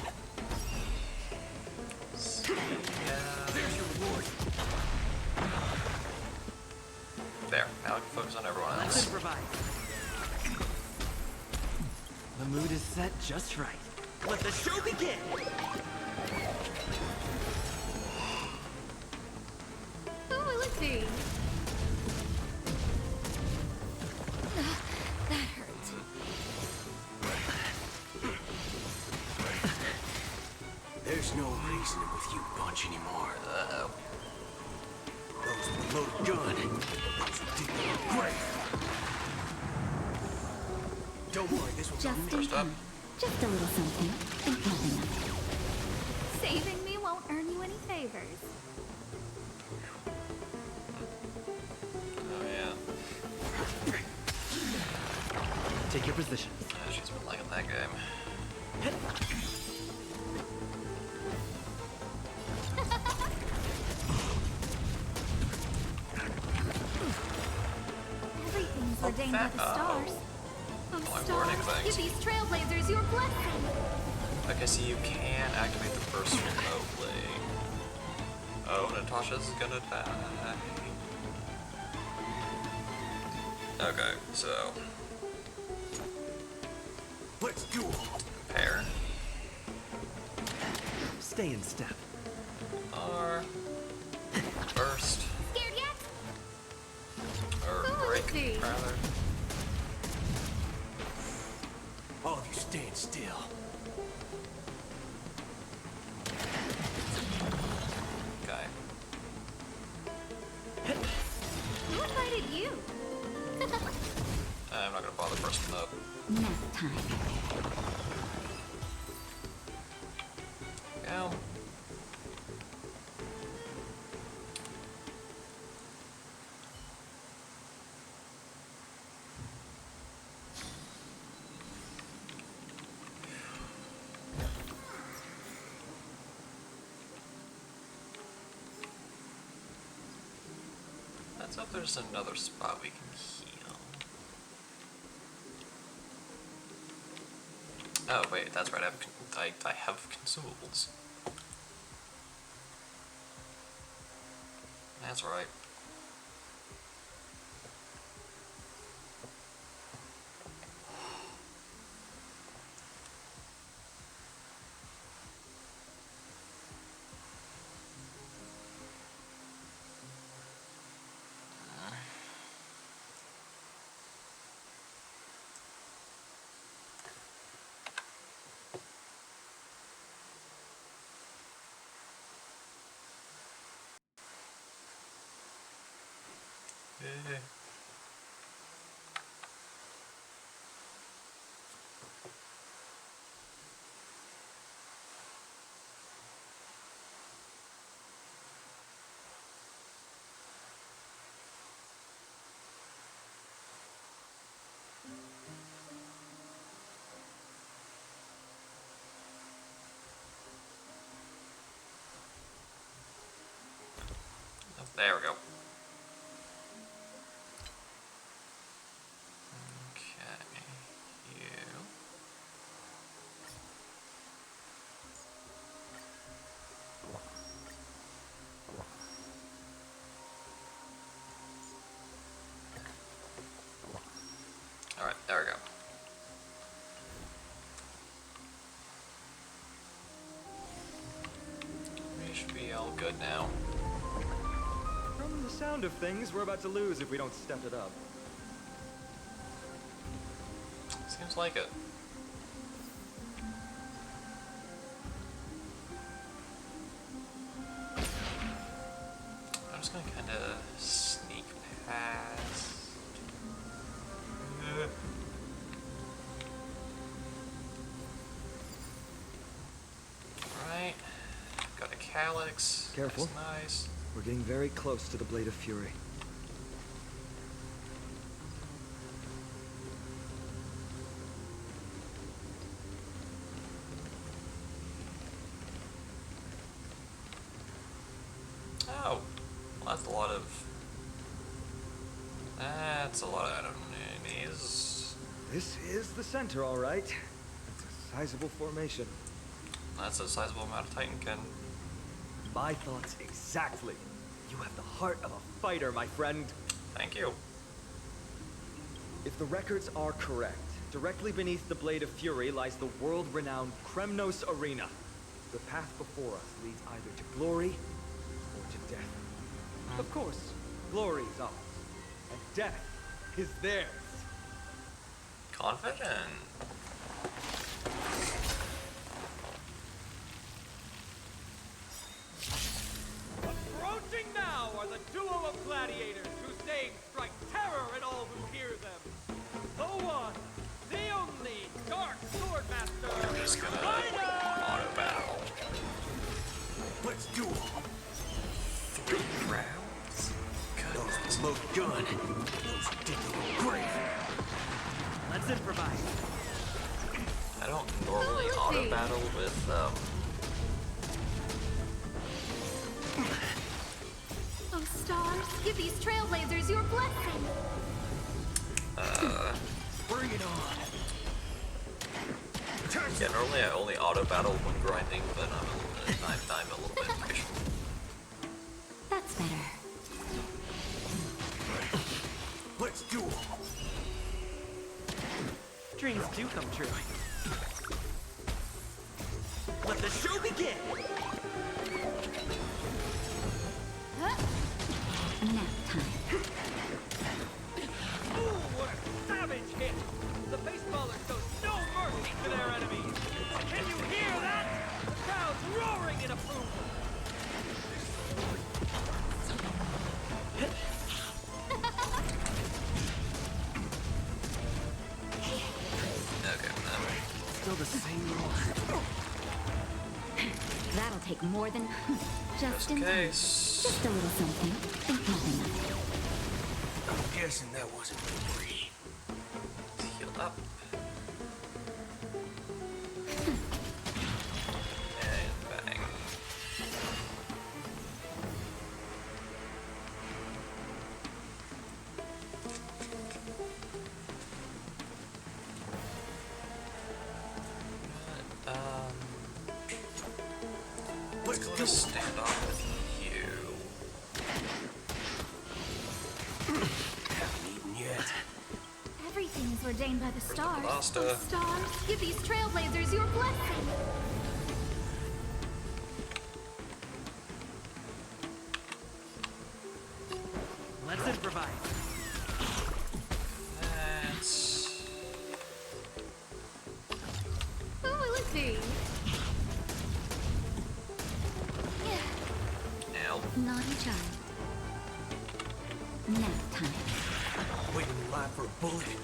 There's your reward. There. Now we can focus on everyone Let's else. improvise. The mood is set just right. Let the show begin! Who will it be? That hurts. There's no reasoning with you bunch anymore. Uh-oh. Those with the loaded gun. Great. Don't worry, this one's Just in First up. time. Just a little something. Think nothing of it. Saving me won't earn you any favors. Oh yeah. Take your position. Yeah, she's been liking that game. Everything's ordained by the stars. Oh, Like stars, warning things. give these trailblazers your blessing. Okay, so you can activate the burst remotely. Oh, Natasha's gonna die. Okay, so let's do it. Pair. Stay in step. Or burst. Scared yet? Or break, rather. All of you stand still. Okay. Who invited you? I'm not gonna bother bursting up. Nap time. Go. Let's hope there's another spot we can heal. Oh wait, that's right. I have consumables. That's right. There we go. Okay, you. All right, there we go. We should be all good now. From the sound of things, we're about to lose if we don't step it up. Seems like it. I'm just gonna kind of sneak past. Right. Got a calyx. Careful. That's nice. We're getting very close to the Blade of Fury. Oh, well, that's a lot of. That's a lot of enemies. This is the center, all right. It's a sizable formation. That's a sizable amount of Titankin. My thoughts exactly. You have the heart of a fighter, my friend. Thank you. If the records are correct, directly beneath the Blade of Fury lies the world-renowned Kremnos Arena. The path before us leads either to glory or to death. Of course, glory is ours, and death is theirs. Confident. Approaching now are the duo of gladiators whose names strike terror in all who hear them. The one, the only Dark Swordmaster. I'm just gonna auto battle. Let's do it. 3 rounds. Those load gun. Those dig a grave. Let's improvise. I don't normally auto battle with Oh, stars, give these trailblazers your blessing. Bring it on. Turn Yeah, normally I only auto battle when grinding, but I'm a little bit impatient. That's better. Let's do it. Dreams do come true. Let the show begin! Nap time. Ooh, what a savage hit! The baseballers show no mercy to their enemies! Can you hear that? The crowd's roaring in approval! Okay, Still the same one. That'll take more than just in in time. case. Just a little something. Think nothing of it. I'm guessing that wasn't free. Heal up. And bang. Let's go to stand off with you. Haven't eaten yet. Everything is ordained by the stars. pasta. Oh, stars, give these trailblazers your blessing. Let's improvise. That's... Who will it be? Ow. Naughty child. Nap time. Waiting in line for a bullet.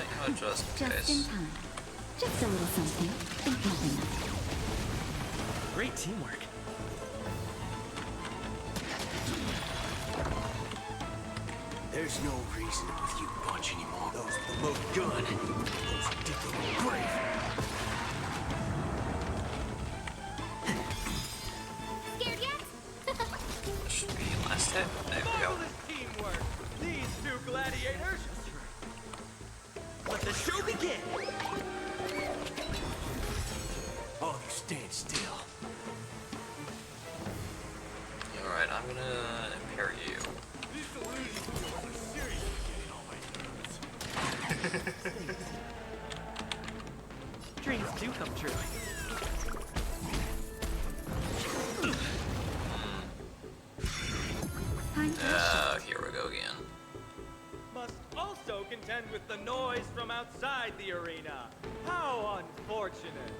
You know, just in Just case. in time. Just a little something. Think nothing of it. Great teamwork. There's no reason with you punch anymore. Those with the loaded gun. Those who dig their own grave. Scared yet? This should be last hit. There we go. Marvelous teamwork! These two gladiators! Let the show begin! Oh, you stand still. Alright, I'm gonna impair you. Dreams do come true. Here we go again. Must also contend with the noise from outside the arena. How unfortunate.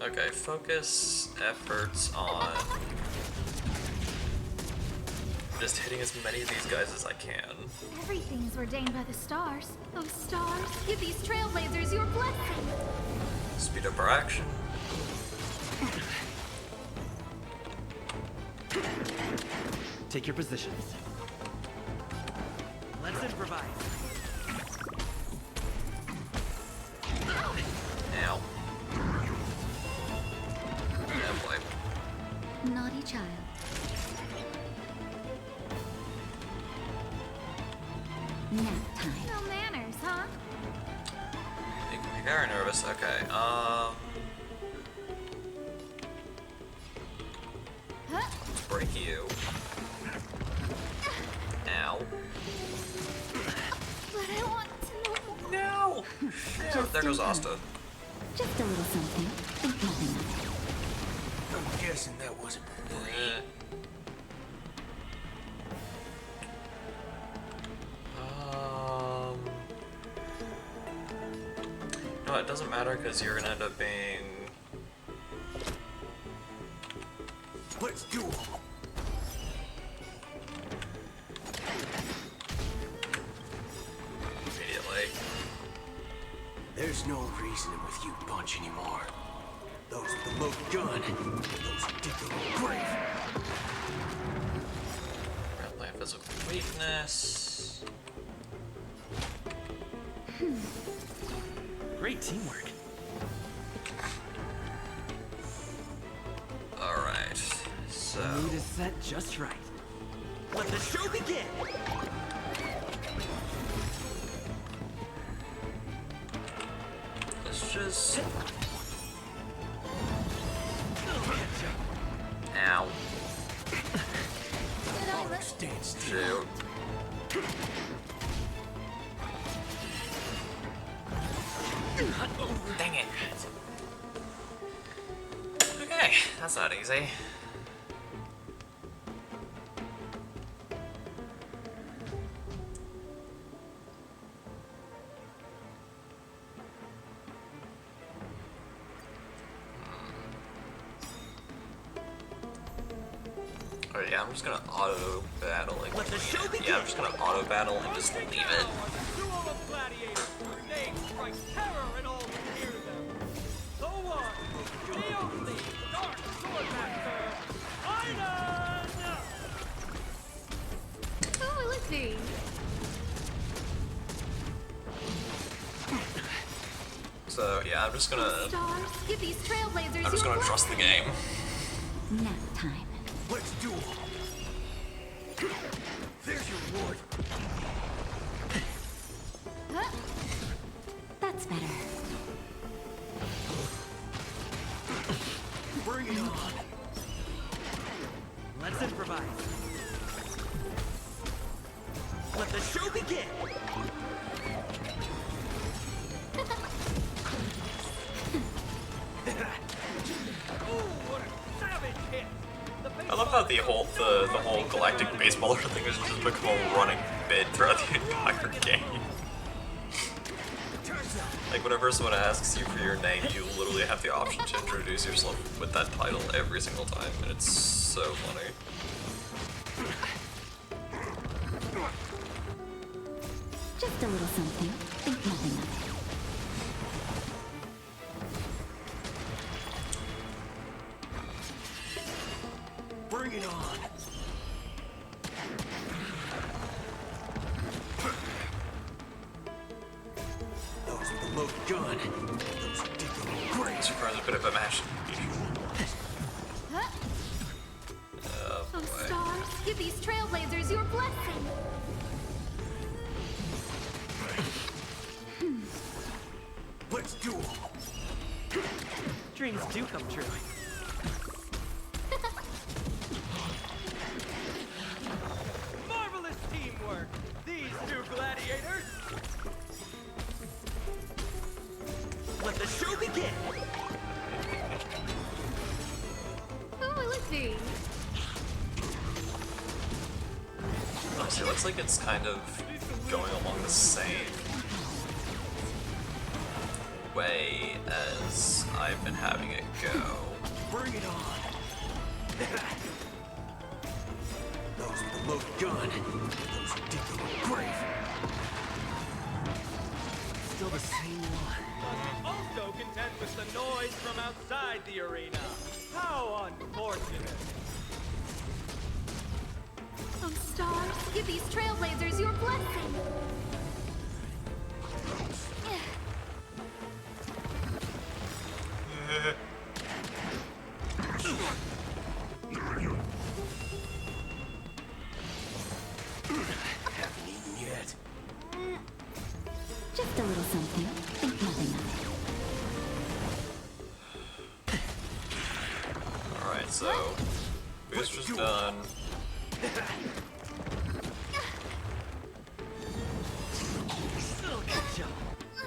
Okay, focus efforts on just hitting as many of these guys as I can. Everything is ordained by the stars. Oh, stars, give these trailblazers your blessing. Speed up our action. Take your positions. Let's improvise. Ow. Yeah, boy. Naughty child. Nap time. No manners, huh? Making me very nervous. Okay, let's break you. Ow. But I want to know more. No! Just There goes in time. Asta. Just a little something. Think nothing of it. I'm guessing that wasn't free. No, it doesn't matter because you're gonna end up being. Let's do it. Immediately. There's no reason with you punch anymore. Those with the loaded gun. Those who dig their own grave. Red lamp physical weakness. Great teamwork. Alright, so. Mood is set just right. Let the show begin! dodges. Ow. Stand still. Shoot. Dang it. Okay, that's not easy. Oh yeah, I'm just gonna auto battle and yeah, I'm just gonna auto battle and just leave it. Duo of gladiators whose names strike terror in all who hear them. The one, the only Dark Swordmaster, Iden! Who will it be? So yeah, I'm just gonna Stars, give these trailblazers I'm just your gonna trust the game. Nap time. Let's do it. There's your reward. Huh? That's better. Bring it on. Let's improvise. Let the show begin! Ooh, what a savage hit! I love how the whole galactic baseballer thing has just become a running bit throughout the entire game. Like whenever someone asks you for your name, you literally have the option to introduce yourself with that title every single time, and it's so funny. Just a little something. Think nothing of it. Bring it on. Those with the load gun. Those who dig their own graves. Surprised a bit of a mash. Huh? Oh, stars, give these trailblazers your blessing. Let's do it. Dreams do come true. Marvelous teamwork, these two gladiators. Let the show begin. Who will it be? Honestly, it looks like it's kind of going along the same way as I've been having it go. Bring it on. Those with the load gun. Those who dig their own grave. Still the same one. Also contend with the noise from outside the arena. How unfortunate. Oh, stars, give these trailblazers your blessing. Haven't eaten yet. Just a little something. Think nothing of it. Alright, so booster's done.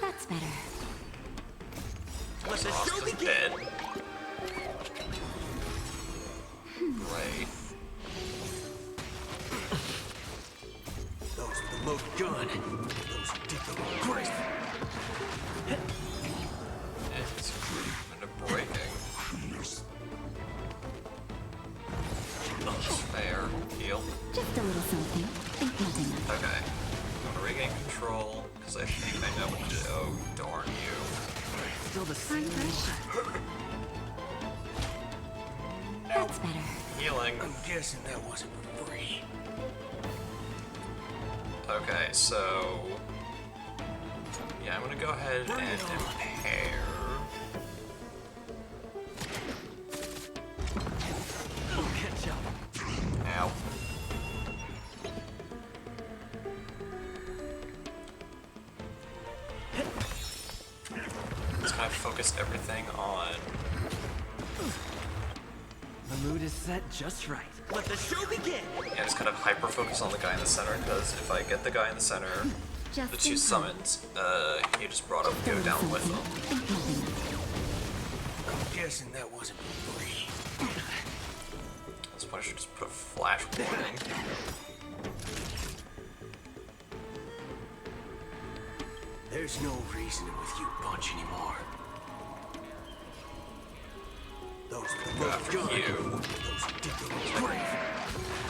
That's better. Let the show Austin's begin. dead. Great. Those with the load gun. Those who dig their own grave. It's kind of breaking. That's fair. Heal. Just a little something. Think nothing of it. Okay. I'm gonna regain control, because I think I know what to do. Oh, darn you. Still the same one. That's better. Healing. I'm guessing that wasn't for free. Okay, so... yeah, I'm gonna go ahead and impair. Catch up. Ow. Just kind of focus everything on... The mood is set just right. Let the show begin! Yeah, just kind of hyper-focus on the guy in the center, because if I get the guy in the center, the two summons, he just brought up go down with them. I'm guessing that wasn't free. That's why I should just put a flash warning. There's no reasoning with you bunch anymore. Those with the most gun, those who dig the most grave.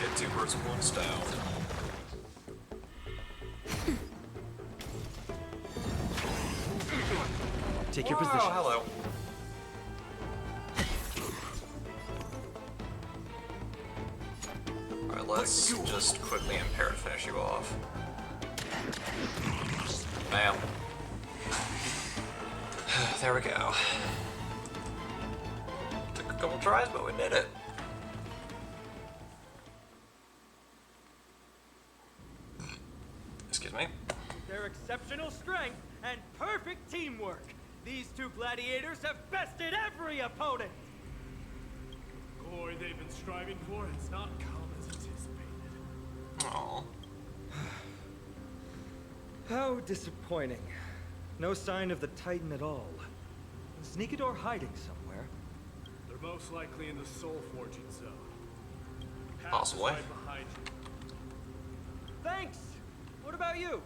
Get 2 birds with 1 stone. Take your position. Oh, hello. Alright, let's just quickly impair to finish you off. Bam. There we go. Took a couple tries, but we did it. Excuse me. Their exceptional strength and perfect teamwork. These 2 gladiators have bested every opponent. Glory they've been striving for, it's not come as anticipated. Aww. How disappointing. No sign of the Titan at all. Is Nikador hiding somewhere? They're most likely in the soul forging zone. Path Possibly. is right behind you. Thanks! What about you?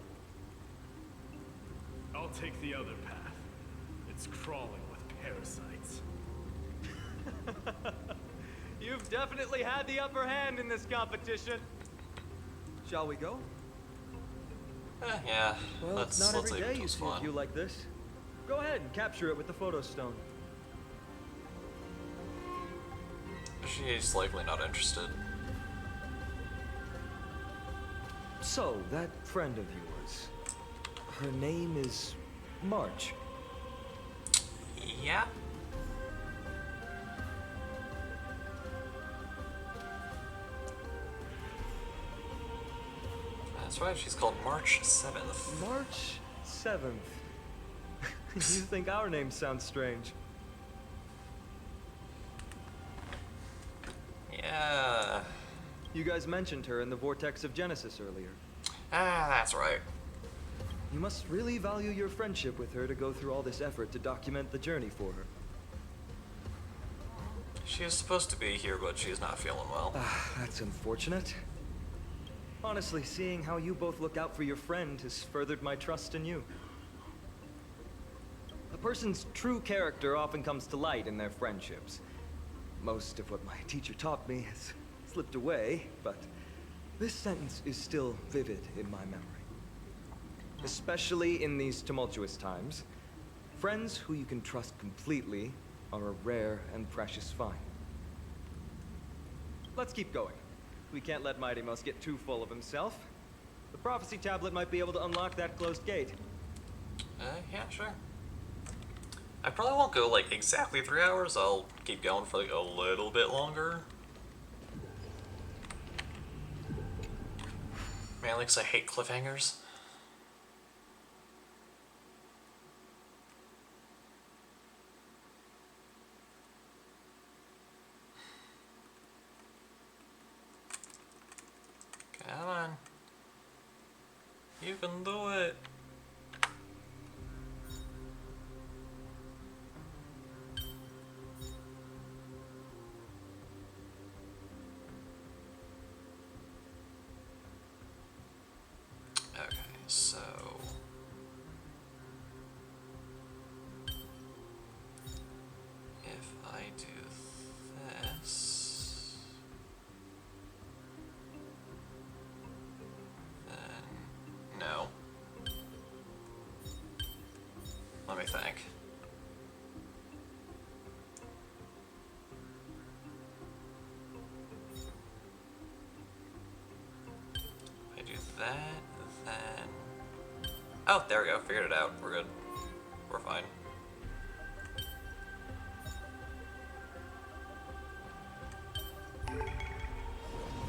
I'll take the other path. It's crawling with parasites. You've definitely had the upper hand in this competition. Shall we go? Yeah. Well, let's it's not every leave day it you to see a fun. view like this. Go ahead and capture it with the photo stone. She's likely not interested. So, that friend of yours, her name is March. Yeah. That's right, she's called March 7th. March 7th. You think our name sounds strange? Yeah. You guys mentioned her in the Vortex of Genesis earlier. Ah, that's right. You must really value your friendship with her to go through all this effort to document the journey for her. She is supposed to be here, but she's not feeling well. That's unfortunate. Honestly, seeing how you both look out for your friend has furthered my trust in you. A person's true character often comes to light in their friendships. Most of what my teacher taught me has slipped away, but this sentence is still vivid in my memory. Especially in these tumultuous times, friends who you can trust completely are a rare and precious find. Let's keep going. We can't let Mighty Mouse get too full of himself. The prophecy tablet might be able to unlock that closed gate. Yeah, sure. I probably won't go like exactly 3 hours. I'll keep going for like a little bit longer. Mainly because I hate cliffhangers. Come on. You can do it. Okay, so if I do this, then no. Let me think. I do that, then... Oh, there we go. Figured it out. We're good. We're fine.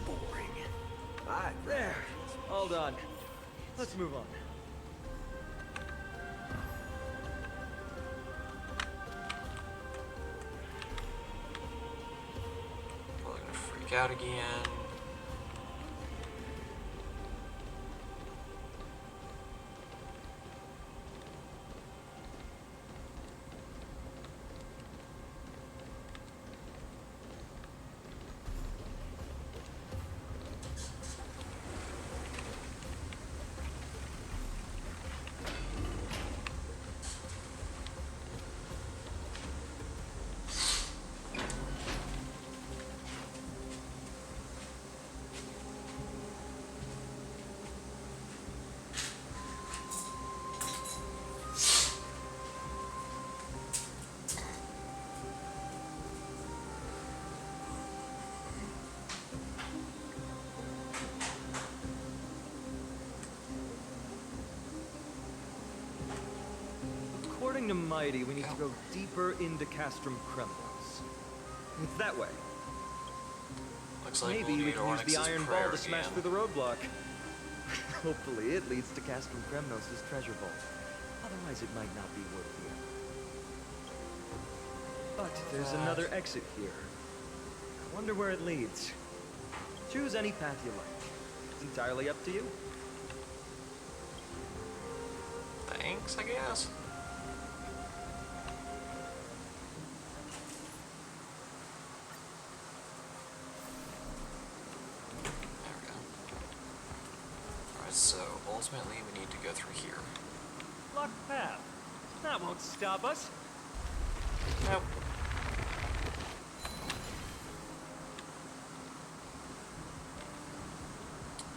Boring. There. All done. Let's move on. Freak out again. According to Mighty, we need to go deeper into Castrum Kremnos. It's that way. Looks like Maybe we'll we can use the Onyx's iron prayer ball to smash again. through the roadblock. Hopefully it leads to Castrum Kremnos' treasure vault. Otherwise it might not be worth the effort. But there's another exit here. I wonder where it leads. Choose any path you like. It's entirely up to you. Thanks, I guess. There we go. Alright, so ultimately we need to go through here. Locked path. That won't stop us. Nope.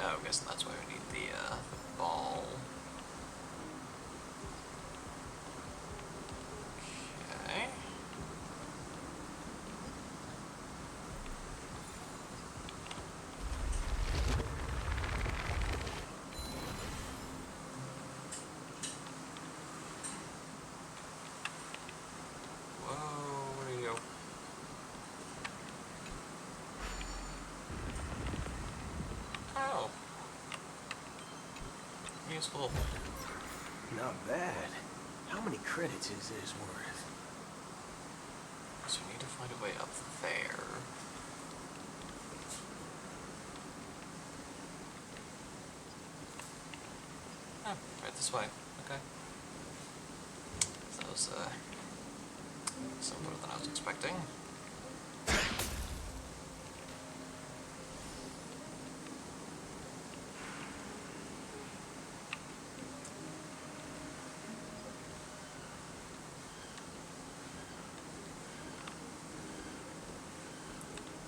Oh, I guess that's why we need the ball. Okay. Whoa, where do you go? Oh. Useful. Not bad. How many credits is this worth? So we need to find a way up there. Oh, right this way. Okay. That was simpler than I was expecting.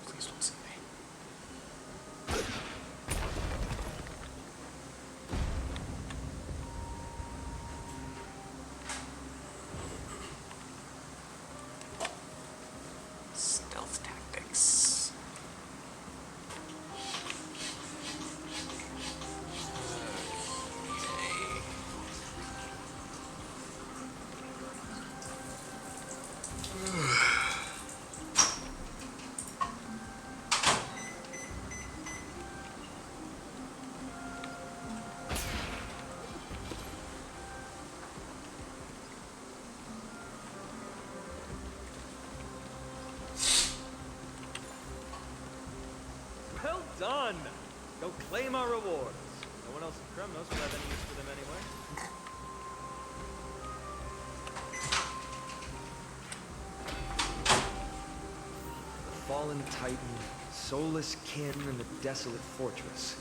Please don't see me. Stealth tactics. Okay. Well done! Go claim our rewards. No one else in Kremnos will have any use for them anyway. The fallen titan, soulless kin, and the desolate fortress.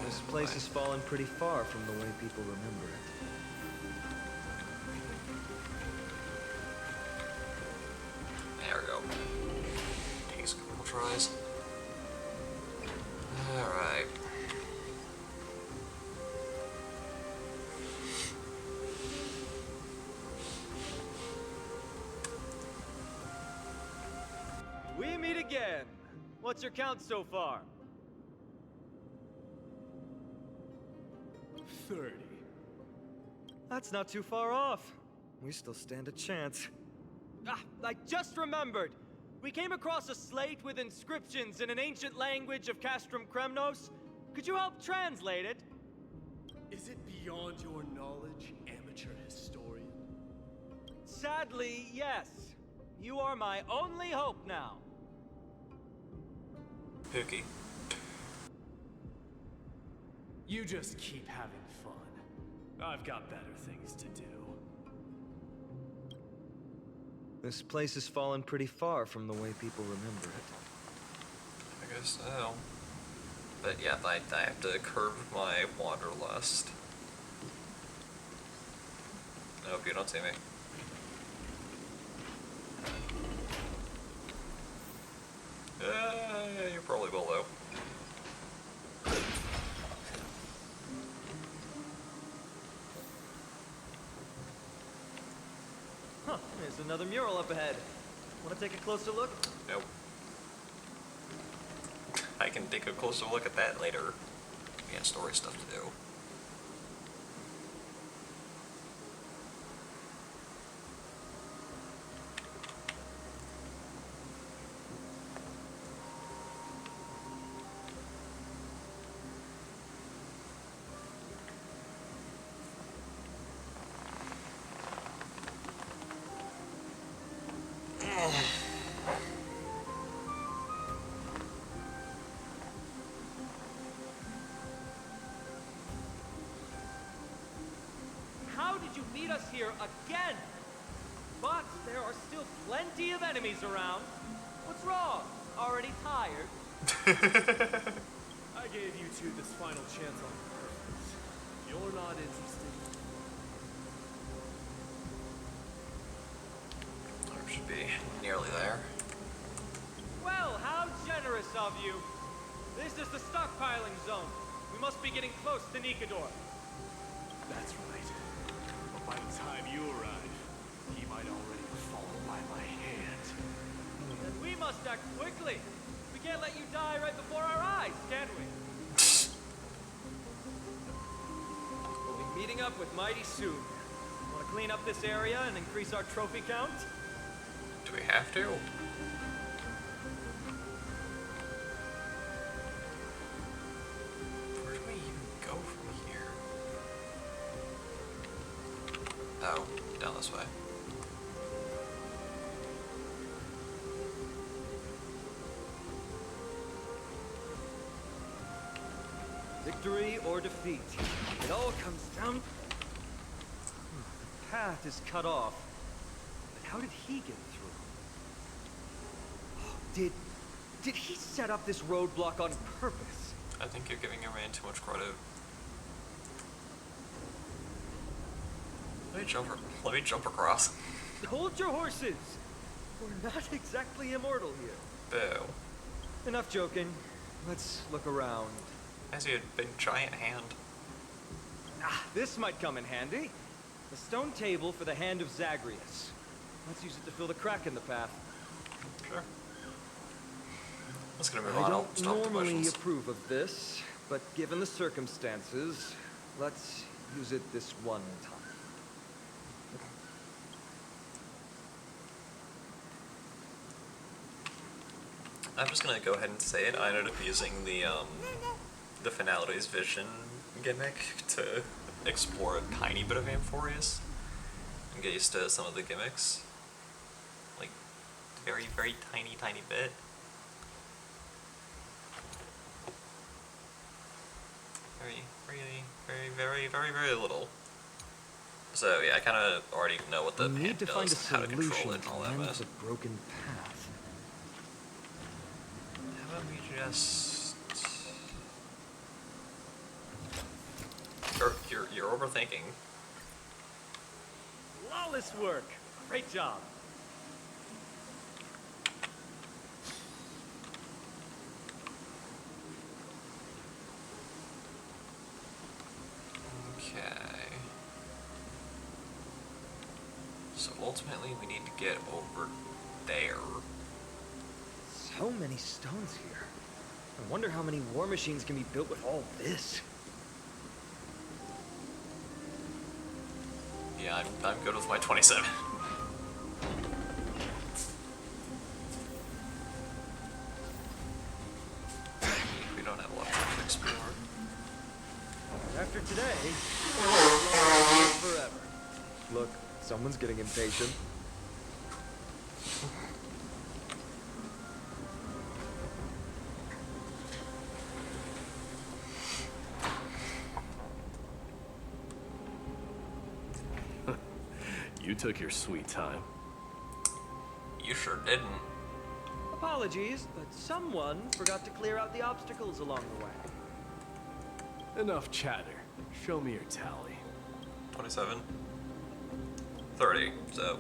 This place has fallen pretty far from the way people remember it. There we go. Takes a couple tries. Alright. We meet again. What's your count so far? 30. That's not too far off. We still stand a chance. Ah, I just remembered. We came across a slate with inscriptions in an ancient language of Castrum Kremnos. Could you help translate it? Is it beyond your knowledge, amateur historian? Sadly, yes. You are my only hope now. Pookie. You just keep having fun. I've got better things to do. This place has fallen pretty far from the way people remember it. I guess so. But yeah, I have to curb my wanderlust. I hope you don't see me. You probably will though. Huh, there's another mural up ahead. Want to take a closer look? Nope. I can take a closer look at that later. We have story stuff to do. How did you meet us here again? But there are still plenty of enemies around. What's wrong? Already tired? I gave you two this final chance on purpose. You're not interested. I should be nearly there. Well, how generous of you. This is the stockpiling zone. We must be getting close to Nikador. That's right. But by the time you arrive, he might already have fallen by my hand. Then we must act quickly. We can't let you die right before our eyes, can we? We'll be meeting up with Mighty soon. Want to clean up this area and increase our trophy count? Do we have to? Where do we even go from here? Oh, down this way. Victory or defeat. It all comes down... The path is cut off. But how did he get through? Did he set up this roadblock on purpose? I think you're giving your man too much credit. Let me jump across. Hold your horses! We're not exactly immortal here. Boo. Enough joking. Let's look around. I see a big giant hand. This might come in handy. The stone table for the Hand of Zagreus. Let's use it to fill the crack in the path. Sure. Let's gonna move I on. don't normally approve of this, but given the circumstances, let's use it this one time. I'm just gonna go ahead and say it. I ended up using the Finality's Vision gimmick to explore a tiny bit of Amphorius and get used to some of the gimmicks. Like, very, very tiny bit. Very little. So yeah, I kind of already know what the hand does and how to control it and all that mess. The broken path. How about we just... You're overthinking. Flawless work. Great job. Okay. So ultimately we need to get over there. So many stones here. I wonder how many war machines can be built with all this. Yeah, I'm good with my 27. We don't have a lot of time to explore. After today, we'll forever. Look, someone's getting impatient. You took your sweet time. You sure didn't. Apologies, but someone forgot to clear out the obstacles along the way. Enough chatter. Show me your tally. 27. 30, so.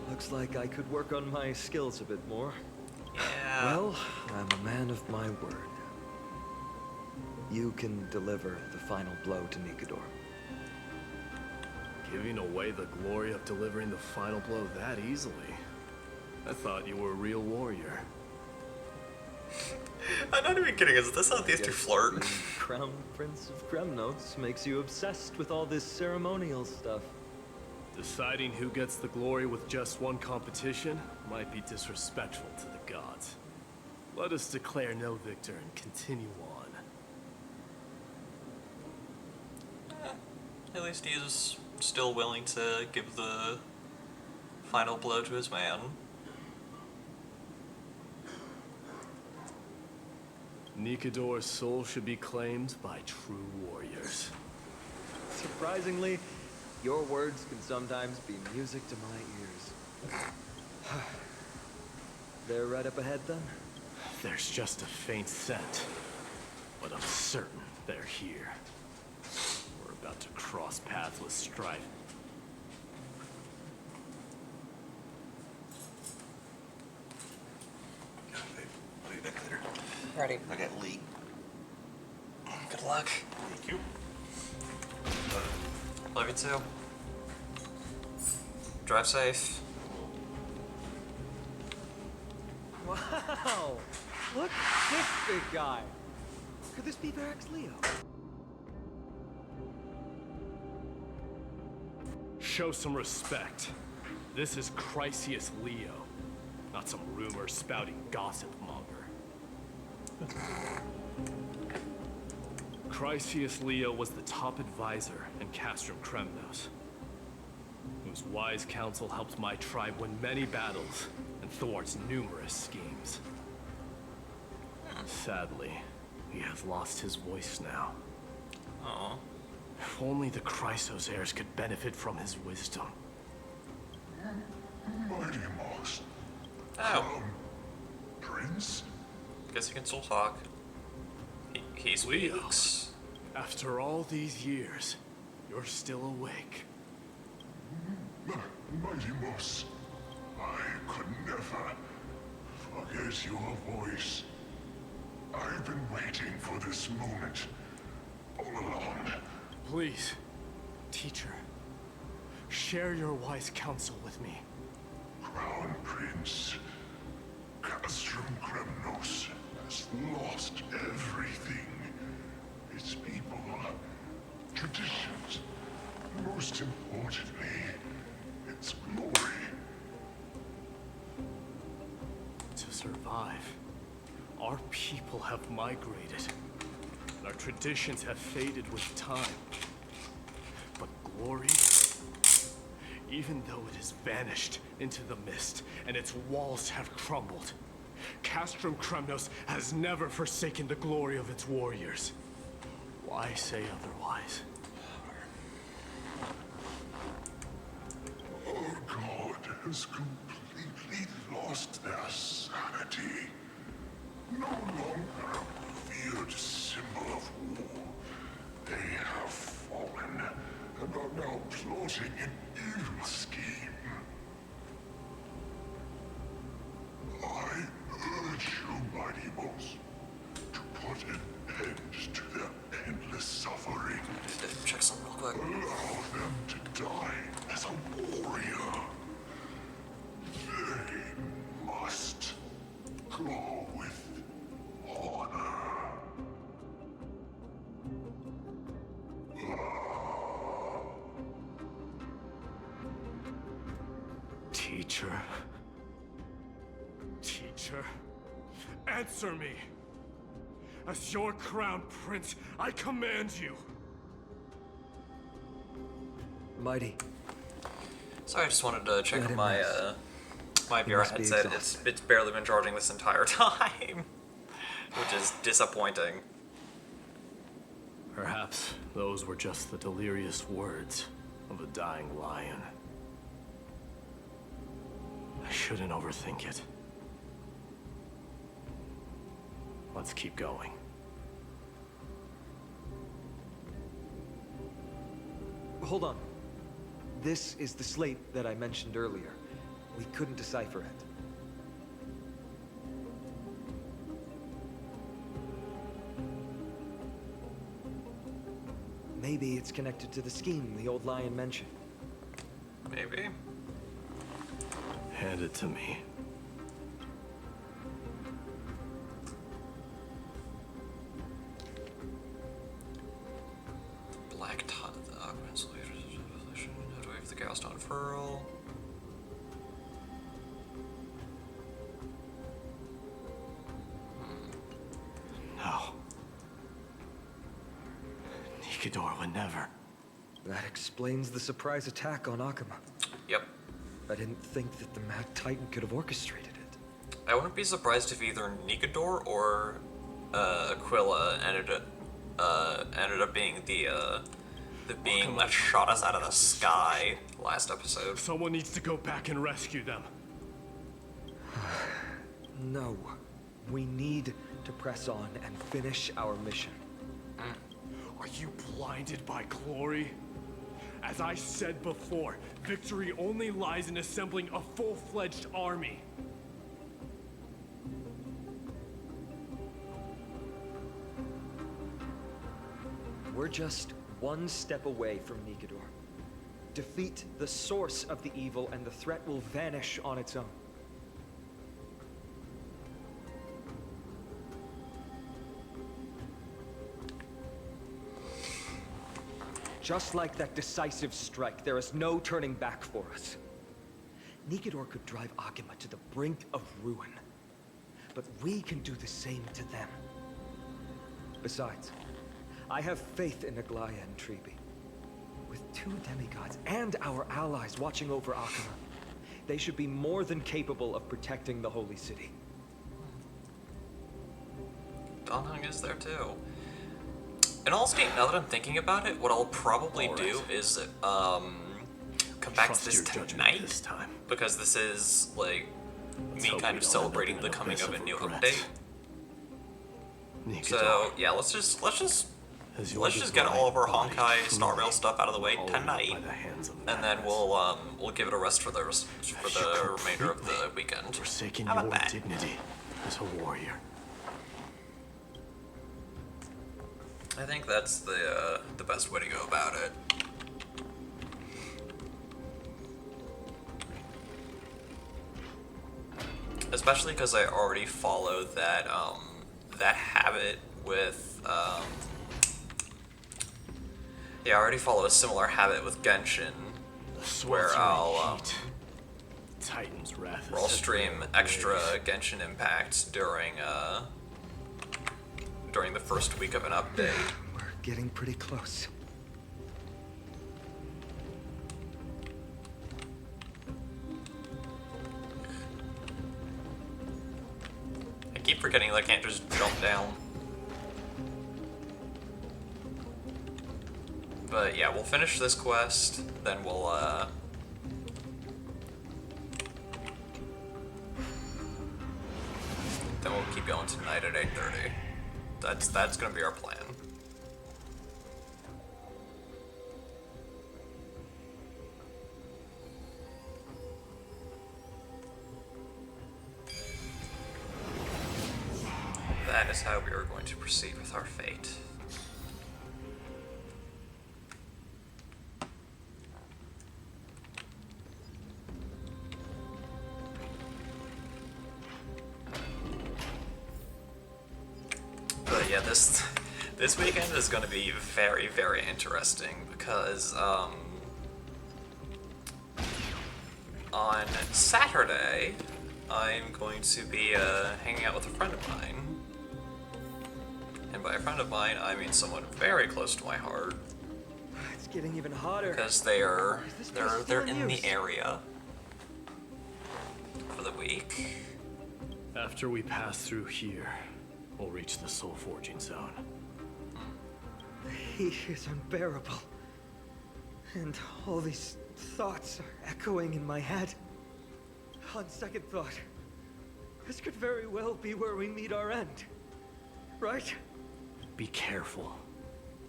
Looks like I could work on my skills a bit more. Yeah. Well, I'm a man of my word. You can deliver the final blow to Nikador. Giving away the glory of delivering the final blow that easily? I thought you were a real warrior. I'm not even kidding. Is this how these two flirt? The Crown Prince of Kremnos makes you obsessed with all this ceremonial stuff. Deciding who gets the glory with just one competition might be disrespectful to the gods. Let us declare no victor and continue on. At least he's still willing to give the final blow to his man. Nikador's soul should be claimed by true warriors. Surprisingly, your words can sometimes be music to my ears. They're right up ahead, then? There's just a faint scent, but I'm certain they're here. We're about to cross paths with strife. Ready. I got Lee. Good luck. Thank you. Love you too. Drive safe. Wow! Look at this big guy! Could this be Varric's Leo? Show some respect. This is Chrysius Leo, not some rumor-spouting gossip monger. Chrysius Leo was the top advisor in Castrum Kremnos, whose wise counsel helped my tribe win many battles and thwarts numerous schemes. Sadly, he has lost his voice now. Aww. If only the Chrysos heirs could benefit from his wisdom. Mighty Moss. Oh. Prince? Guess he can still talk. He speaks. After all these years, you're still awake. Mighty Moss, I could never forget your voice. I've been waiting for this moment all along. Please, teacher, share your wise counsel with me. Crown Prince, Castrum Kremnos has lost everything. Its people, traditions, most importantly, its glory. To survive, our people have migrated. Our traditions have faded with time. But glory, even though it has vanished into the mist and its walls have crumbled, Castrum Kremnos has never forsaken the glory of its warriors. Why say otherwise? Our god has completely lost their sanity. No longer a revered symbol of war. They have fallen and are now plotting an evil scheme. I urge you, Mighty Moss, to put an end to their endless suffering. Check something real quick. Allow them to die as a warrior. They must go with honor. Teacher. Teacher, answer me. As your crown prince, I command you. Mighty. Sorry, I just wanted to check Let him my rest. my He VR must be headset. exhausted. It's barely been charging this entire time, which is disappointing. Perhaps those were just the delirious words of a dying lion. I shouldn't overthink it. Let's keep going. Hold on. This is the slate that I mentioned earlier. We couldn't decipher it. Maybe it's connected to the scheme the old lion mentioned. Maybe. Hand it to me. Black Tot of the Augment's position. How do we have the Chaos Dawn Furl? No. Nikador would never. That explains the surprise attack on Akama. Yep. I didn't think that the Mad Titan could have orchestrated it. I wouldn't be surprised if either Nikador or Aquila ended up being the being that shot us out of the sky last episode. Someone needs to go back and rescue them. No. We need to press on and finish our mission. Are you blinded by glory? As I said before, victory only lies in assembling a full-fledged army. We're just one step away from Nikador. Defeat the source of the evil and the threat will vanish on its own. Just like that decisive strike, there is no turning back for us. Nikador could drive Akama to the brink of ruin, but we can do the same to them. Besides, I have faith in Aglaya and Treeby. With two demigods and our allies watching over Akama, they should be more than capable of protecting the Holy City. Donhung is there too. In all honesty, now that I'm thinking about it, what I'll probably do is come back to this tonight, because this is like me kind of celebrating the coming of a new update. So yeah, let's just get all of our Honkai Star Rail stuff out of the way tonight, and then we'll give it a rest for the remainder of the weekend. Forsaking How about your that? dignity as a warrior. I think that's the best way to go about it. Especially because I already follow that that habit with yeah, I already follow a similar habit with Genshin, where I'll Titan's wrath. I'll stream extra Genshin Impact during the first week of an update. We're getting pretty close. I keep forgetting that I can't just jump down. But yeah, we'll finish this quest, then we'll keep going tonight at 8:30. That's gonna be our plan. That is how we are going to proceed with our fate. But yeah, this weekend is going to be very, very interesting because on Saturday I'm going to be hanging out with a friend of mine, by a friend of mine, I mean someone very close to my heart. It's getting even hotter. Because they're in in use? the area for the week. After we pass through here, we'll reach the soul forging zone. The heat is unbearable. And all these thoughts are echoing in my head. On second thought, this could very well be where we meet our end. Right? Be careful.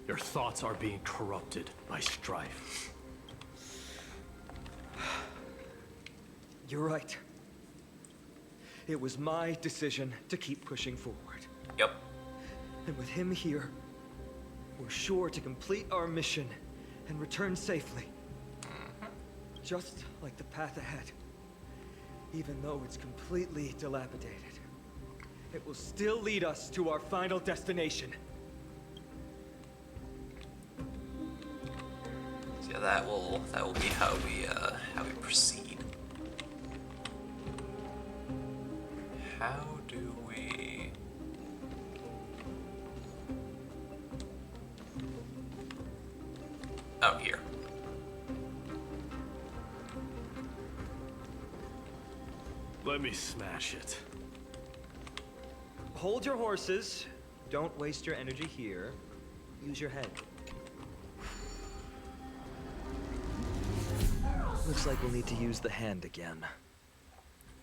Your thoughts are being corrupted by strife. You're right. It was my decision to keep pushing forward. Yep. And with him here, we're sure to complete our mission and return safely. Just like the path ahead. Even though it's completely dilapidated, it will still lead us to our final destination. So yeah, that will be how we proceed. How do we? Oh, here. Let me smash it. Hold your horses. Don't waste your energy here. Use your head. Looks like we'll need to use the hand again.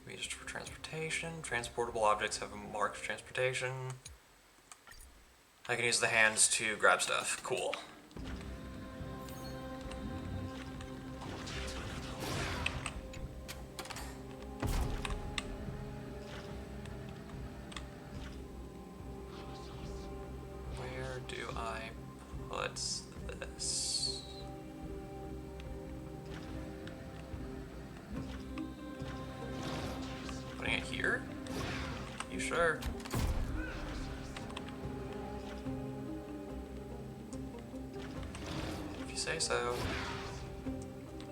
Used for transportation. Transportable objects have a marked transportation. I can use the hands to grab stuff. Cool. Where do I put this? Putting it here? You sure? If you say so.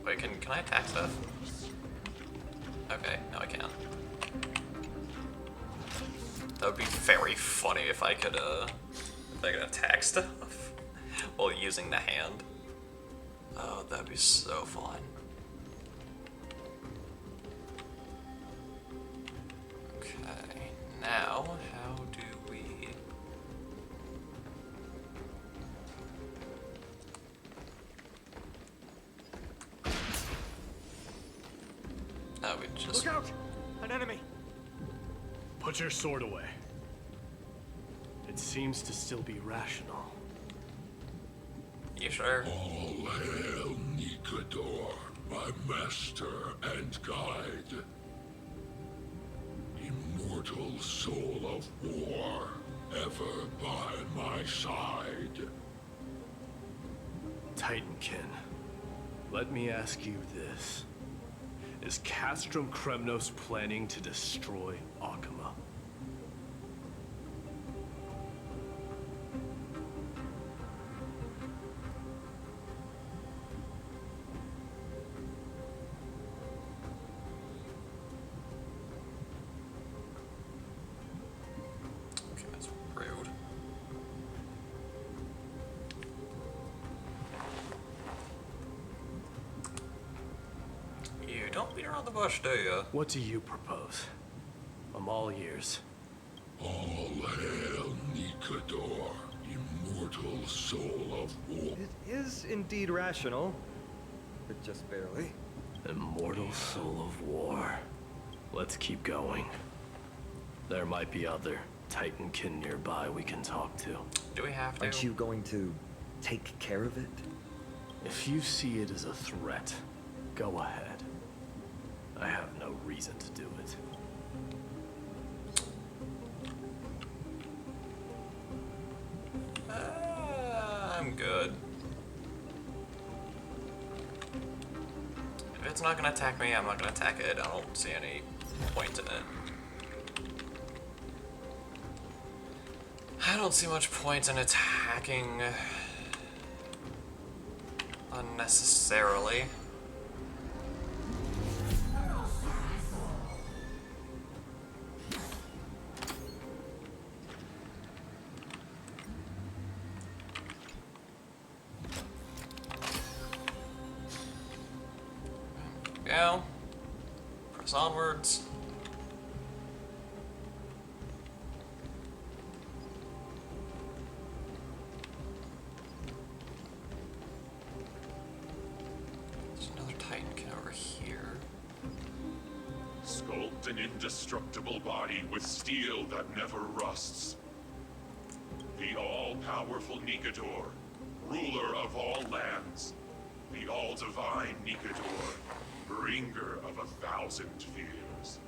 Wait, can I attack stuff? Okay, no I can't. That would be very funny if I could attack stuff while using the hand. Oh, that'd be so fun. Okay, now how do we? Oh, we just. Look out! An enemy! Put your sword away. It seems to still be rational. You sure? All hail Nikador, my master and guide. Immortal soul of war, ever by my side. Titankin, let me ask you this. Is Castrum Kremnos planning to destroy Akama? Okay, that's rude. You don't beat around the bush, do you? What do you propose? I'm all ears. All hail Nikador, immortal soul of war. It is indeed rational, but just barely. Immortal soul of war. Let's keep going. There might be other Titankin nearby we can talk to. Do we have to? Aren't you going to take care of it? If you see it as a threat, go ahead. I have no reason to do it. I'm good. If it's not gonna attack me, I'm not gonna attack it. I don't see any point in it. I don't see much point in attacking unnecessarily. go. Press onwards. There's another Titankin over here. Sculpt an indestructible body with steel that never rusts. The all-powerful Nikador, ruler of all lands. The all-divine Nikador, bringer of 1,000 fears.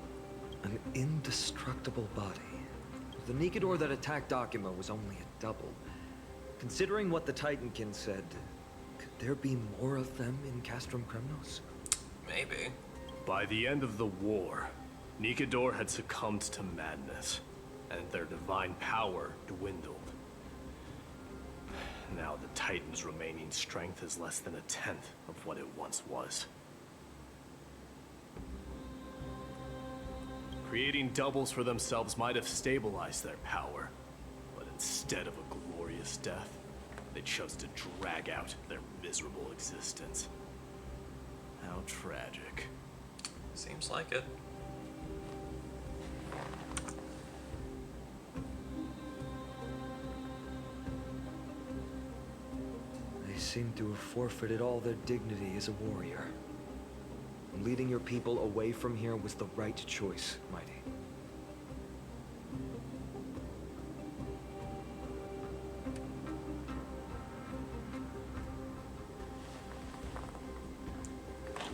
An indestructible body. The Nikador that attacked Akuma was only a double. Considering what the Titankin said, could there be more of them in Castrum Kremnos? Maybe. By the end of the war, Nikador had succumbed to madness, and their divine power dwindled. Now the Titan's remaining strength is less than 1/10 of what it once was. Creating doubles for themselves might have stabilized their power, but instead of a glorious death, they chose to drag out their miserable existence. How tragic. Seems like it. They seem to have forfeited all their dignity as a warrior. Leading your people away from here was the right choice, Mighty.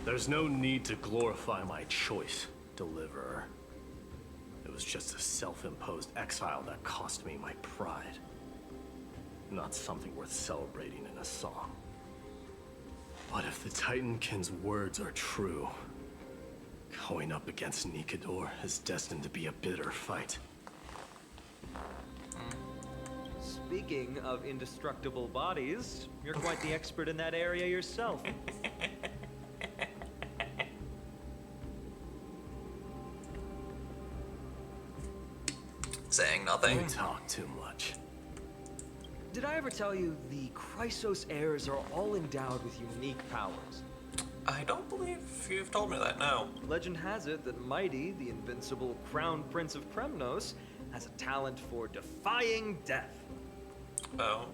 There's no need to glorify my choice, Deliverer. It was just a self-imposed exile that cost me my pride. Not something worth celebrating in a song. But if the Titankin's words are true, going up against Nikador is destined to be a bitter fight. Speaking of indestructible bodies, you're quite the expert in that area yourself. Saying nothing. You talk too much. Did I ever tell you the Chrysos heirs are all endowed with unique powers? I don't believe you've told me that, no. Legend has it that Mighty, the invincible crown prince of Kremnos, has a talent for defying death. Oh.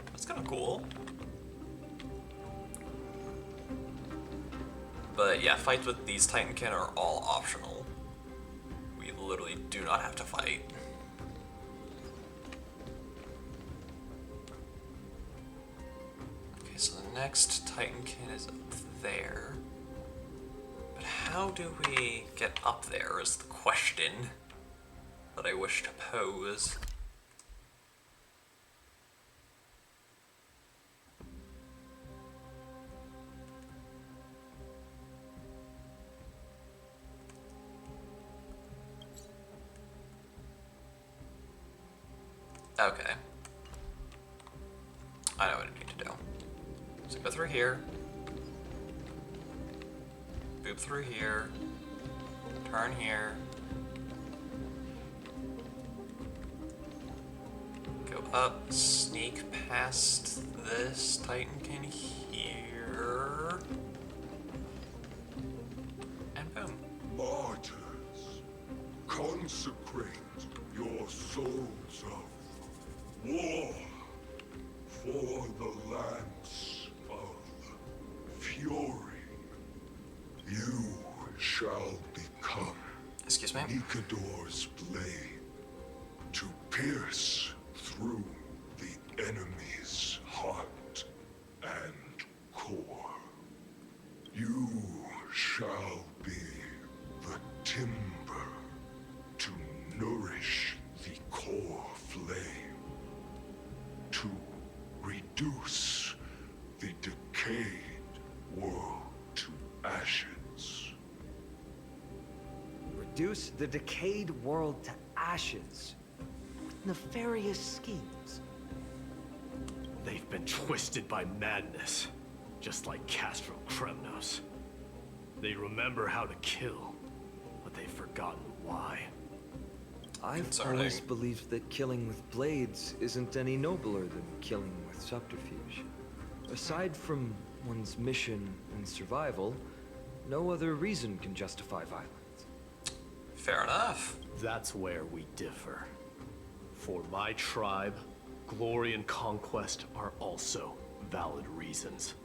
That's kind of cool. But yeah, fights with these Titankin are all optional. We literally do not have to fight. Okay, so the next Titankin is up there. But how do we get up there is the question that I wish to pose. Okay. I know what I need to do. So go through here. Boop through here. Turn here. Go up, sneak past this Titankin here. And boom. Martyrs, consecrate your souls of war for the lance of fury. You shall become Excuse me? Nikador's blade to pierce through the enemy's heart and core. You shall be the timber to nourish the core flame, to reduce the decayed world to ashes. Reduce the decayed world to ashes with nefarious schemes. They've been twisted by madness, just like Castro Kremnos. They remember how to kill, but they've forgotten why. I've always believed that killing with blades isn't any nobler than killing with subterfuge. Aside from one's mission and survival, No other reason can justify violence. Fair enough. That's where we differ. For my tribe, glory and conquest are also valid reasons.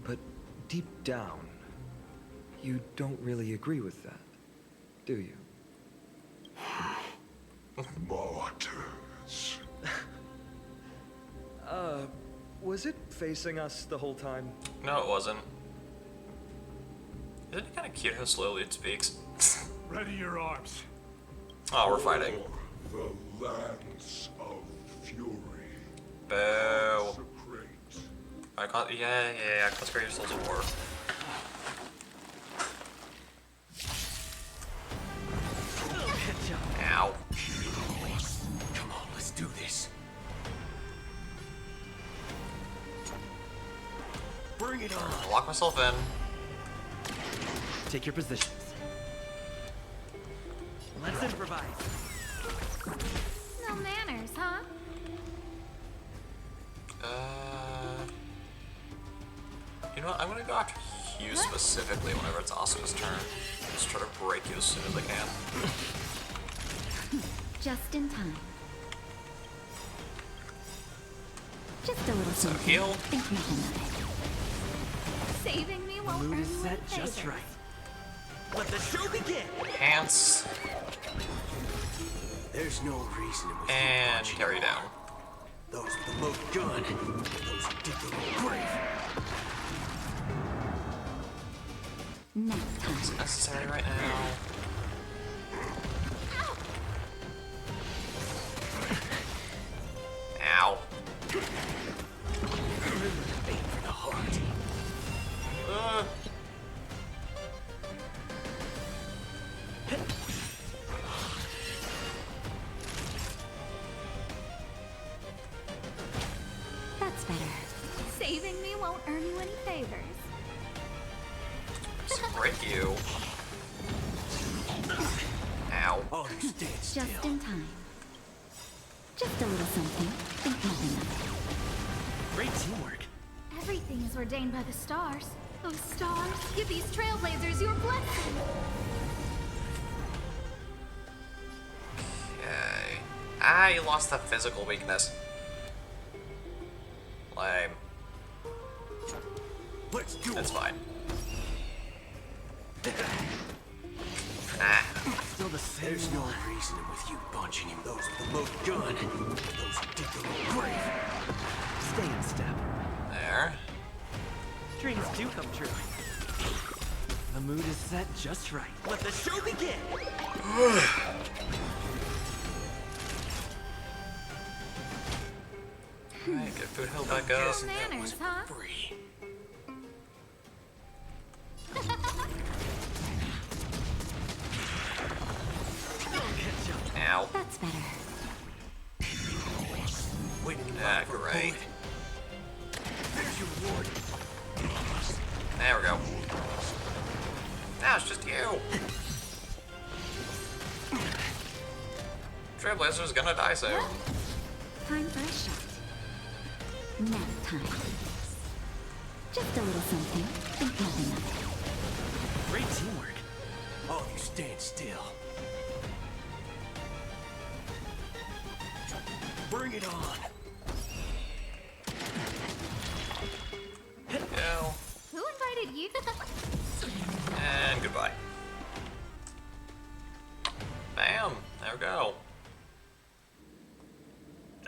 But deep down, you don't really agree with that, do you? Martyrs. Was it facing us the whole time? No, it wasn't. Isn't it kind of cute how slowly it speaks? Ready your arms. Oh, we're fighting. The lands of fury. Boo. Consecrate. Yeah. Consecrate your souls of war. Ow. Come on, let's do this. Bring it on. I'll lock myself in. Take your positions. Let's improvise. No manners, huh? You know what? I'm gonna go after you specifically whenever it's Asuka's turn. Just try to break you as soon as I can. Just in time. Just a little So something. healed. Think nothing of it. Saving me won't Mood earn is you set any just favors. right. Let the show begin. Pants. There's no reason in which you And punch carry anymore. down. Those with the load gun, those who dig their own grave. Nap time. It's necessary right now. Ow. Aim for the heart. That's better. Saving me won't earn you any favors. Just break you. Ow. Oh, you stand still. Just in time. Just a little something. Think nothing of Great teamwork. Everything is ordained by the stars. Those stars give these trailblazers your blessing. Okay. Ah, you lost that physical weakness. Lame. Let's do That's it. fine. Ah. Still the same. There's no reason in with you punching him. Those with the load gun, those who dig their own grave. Stay in step. There. Dreams do come true. The mood is set just right. Let the show begin. Alright, get food health back up. No manners, huh? Free. Ow. That's better. Yeah, great. There's your reward. There we go. Now it's just you. Trailblazer's gonna die soon. Time for a shot. Nap time. Just a little something. Think nothing of it. Great teamwork. Oh, you stand still. Bring it on. Go. Who invited you? And goodbye. Bam. There we go.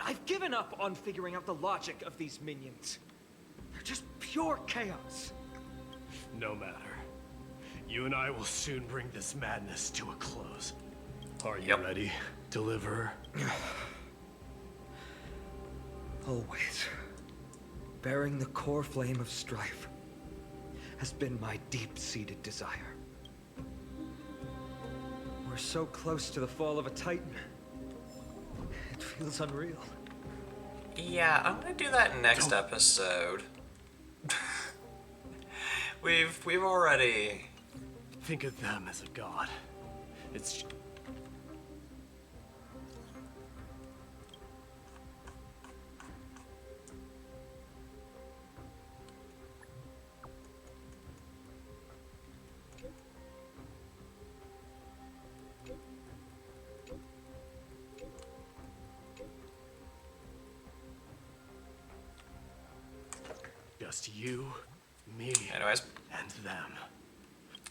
I've given up on figuring out the logic of these minions. They're just pure chaos. No matter. You and I will soon bring this madness to a close. Are you ready, Deliverer? Always. Bearing the core flame of strife has been my deep-seated desire. We're so close to the fall of a Titan. It feels unreal. Yeah, I'm gonna do that next episode. We've already... Think of them as a god. It's... Just you, me, anyways, and them.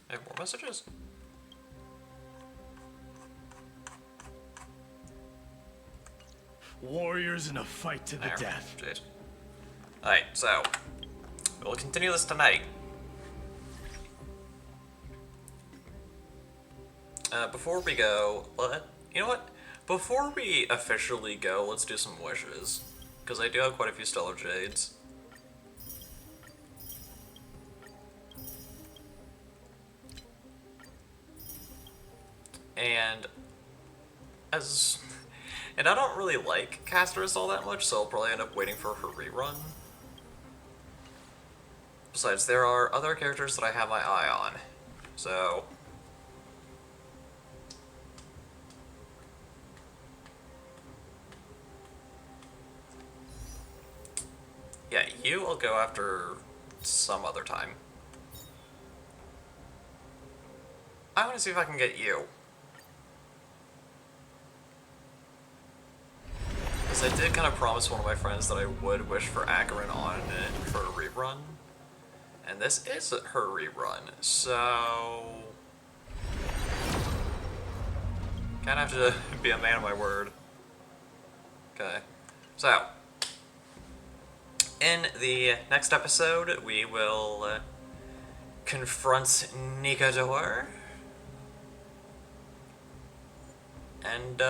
I have more messages. Warriors in a fight to the death. Jeez. Alright, so we'll continue this tonight. Before we go, you know what? Before we officially go, let's do some wishes. Because I do have quite a few Stellar Jades. And I don't really like Casterus all that much, so I'll probably end up waiting for her rerun. Besides, there are other characters that I have my eye on, so... yeah, you I'll go after some other time. I want to see if I can get you. Because I did kind of promise one of my friends that I would wish for Acheron on it for a rerun. And this is her rerun, so... kind of have to be a man of my word. Okay, so... in the next episode, we will confront Nikador. And,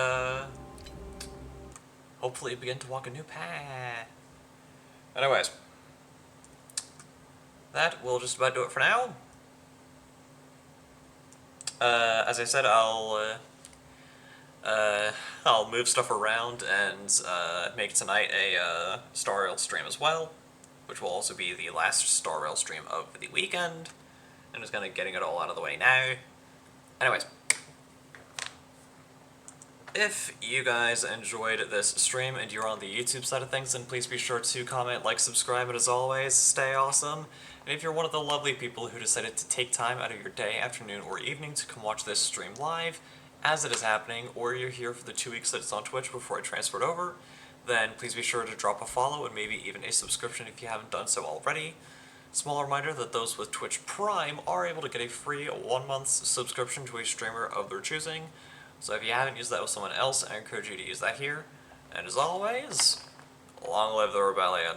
hopefully begin to walk a new path. Anyways, that will just about do it for now. As I said, I'll move stuff around and make tonight a Star Rail stream as well, which will also be the last Star Rail stream of the weekend. I'm just kind of getting it all out of the way now. Anyways, if you guys enjoyed this stream and you're on the YouTube side of things, then please be sure to comment, like, subscribe, and as always, stay awesome. And if you're one of the lovely people who decided to take time out of your day, afternoon, or evening to come watch this stream live as it is happening, or you're here for the 2 weeks that it's on Twitch before I transferred over, then please be sure to drop a follow and maybe even a subscription if you haven't done so already. Small reminder that those with Twitch Prime are able to get a free 1-month subscription to a streamer of their choosing. So if you haven't used that with someone else, I encourage you to use that here. And as always, long live the rebellion.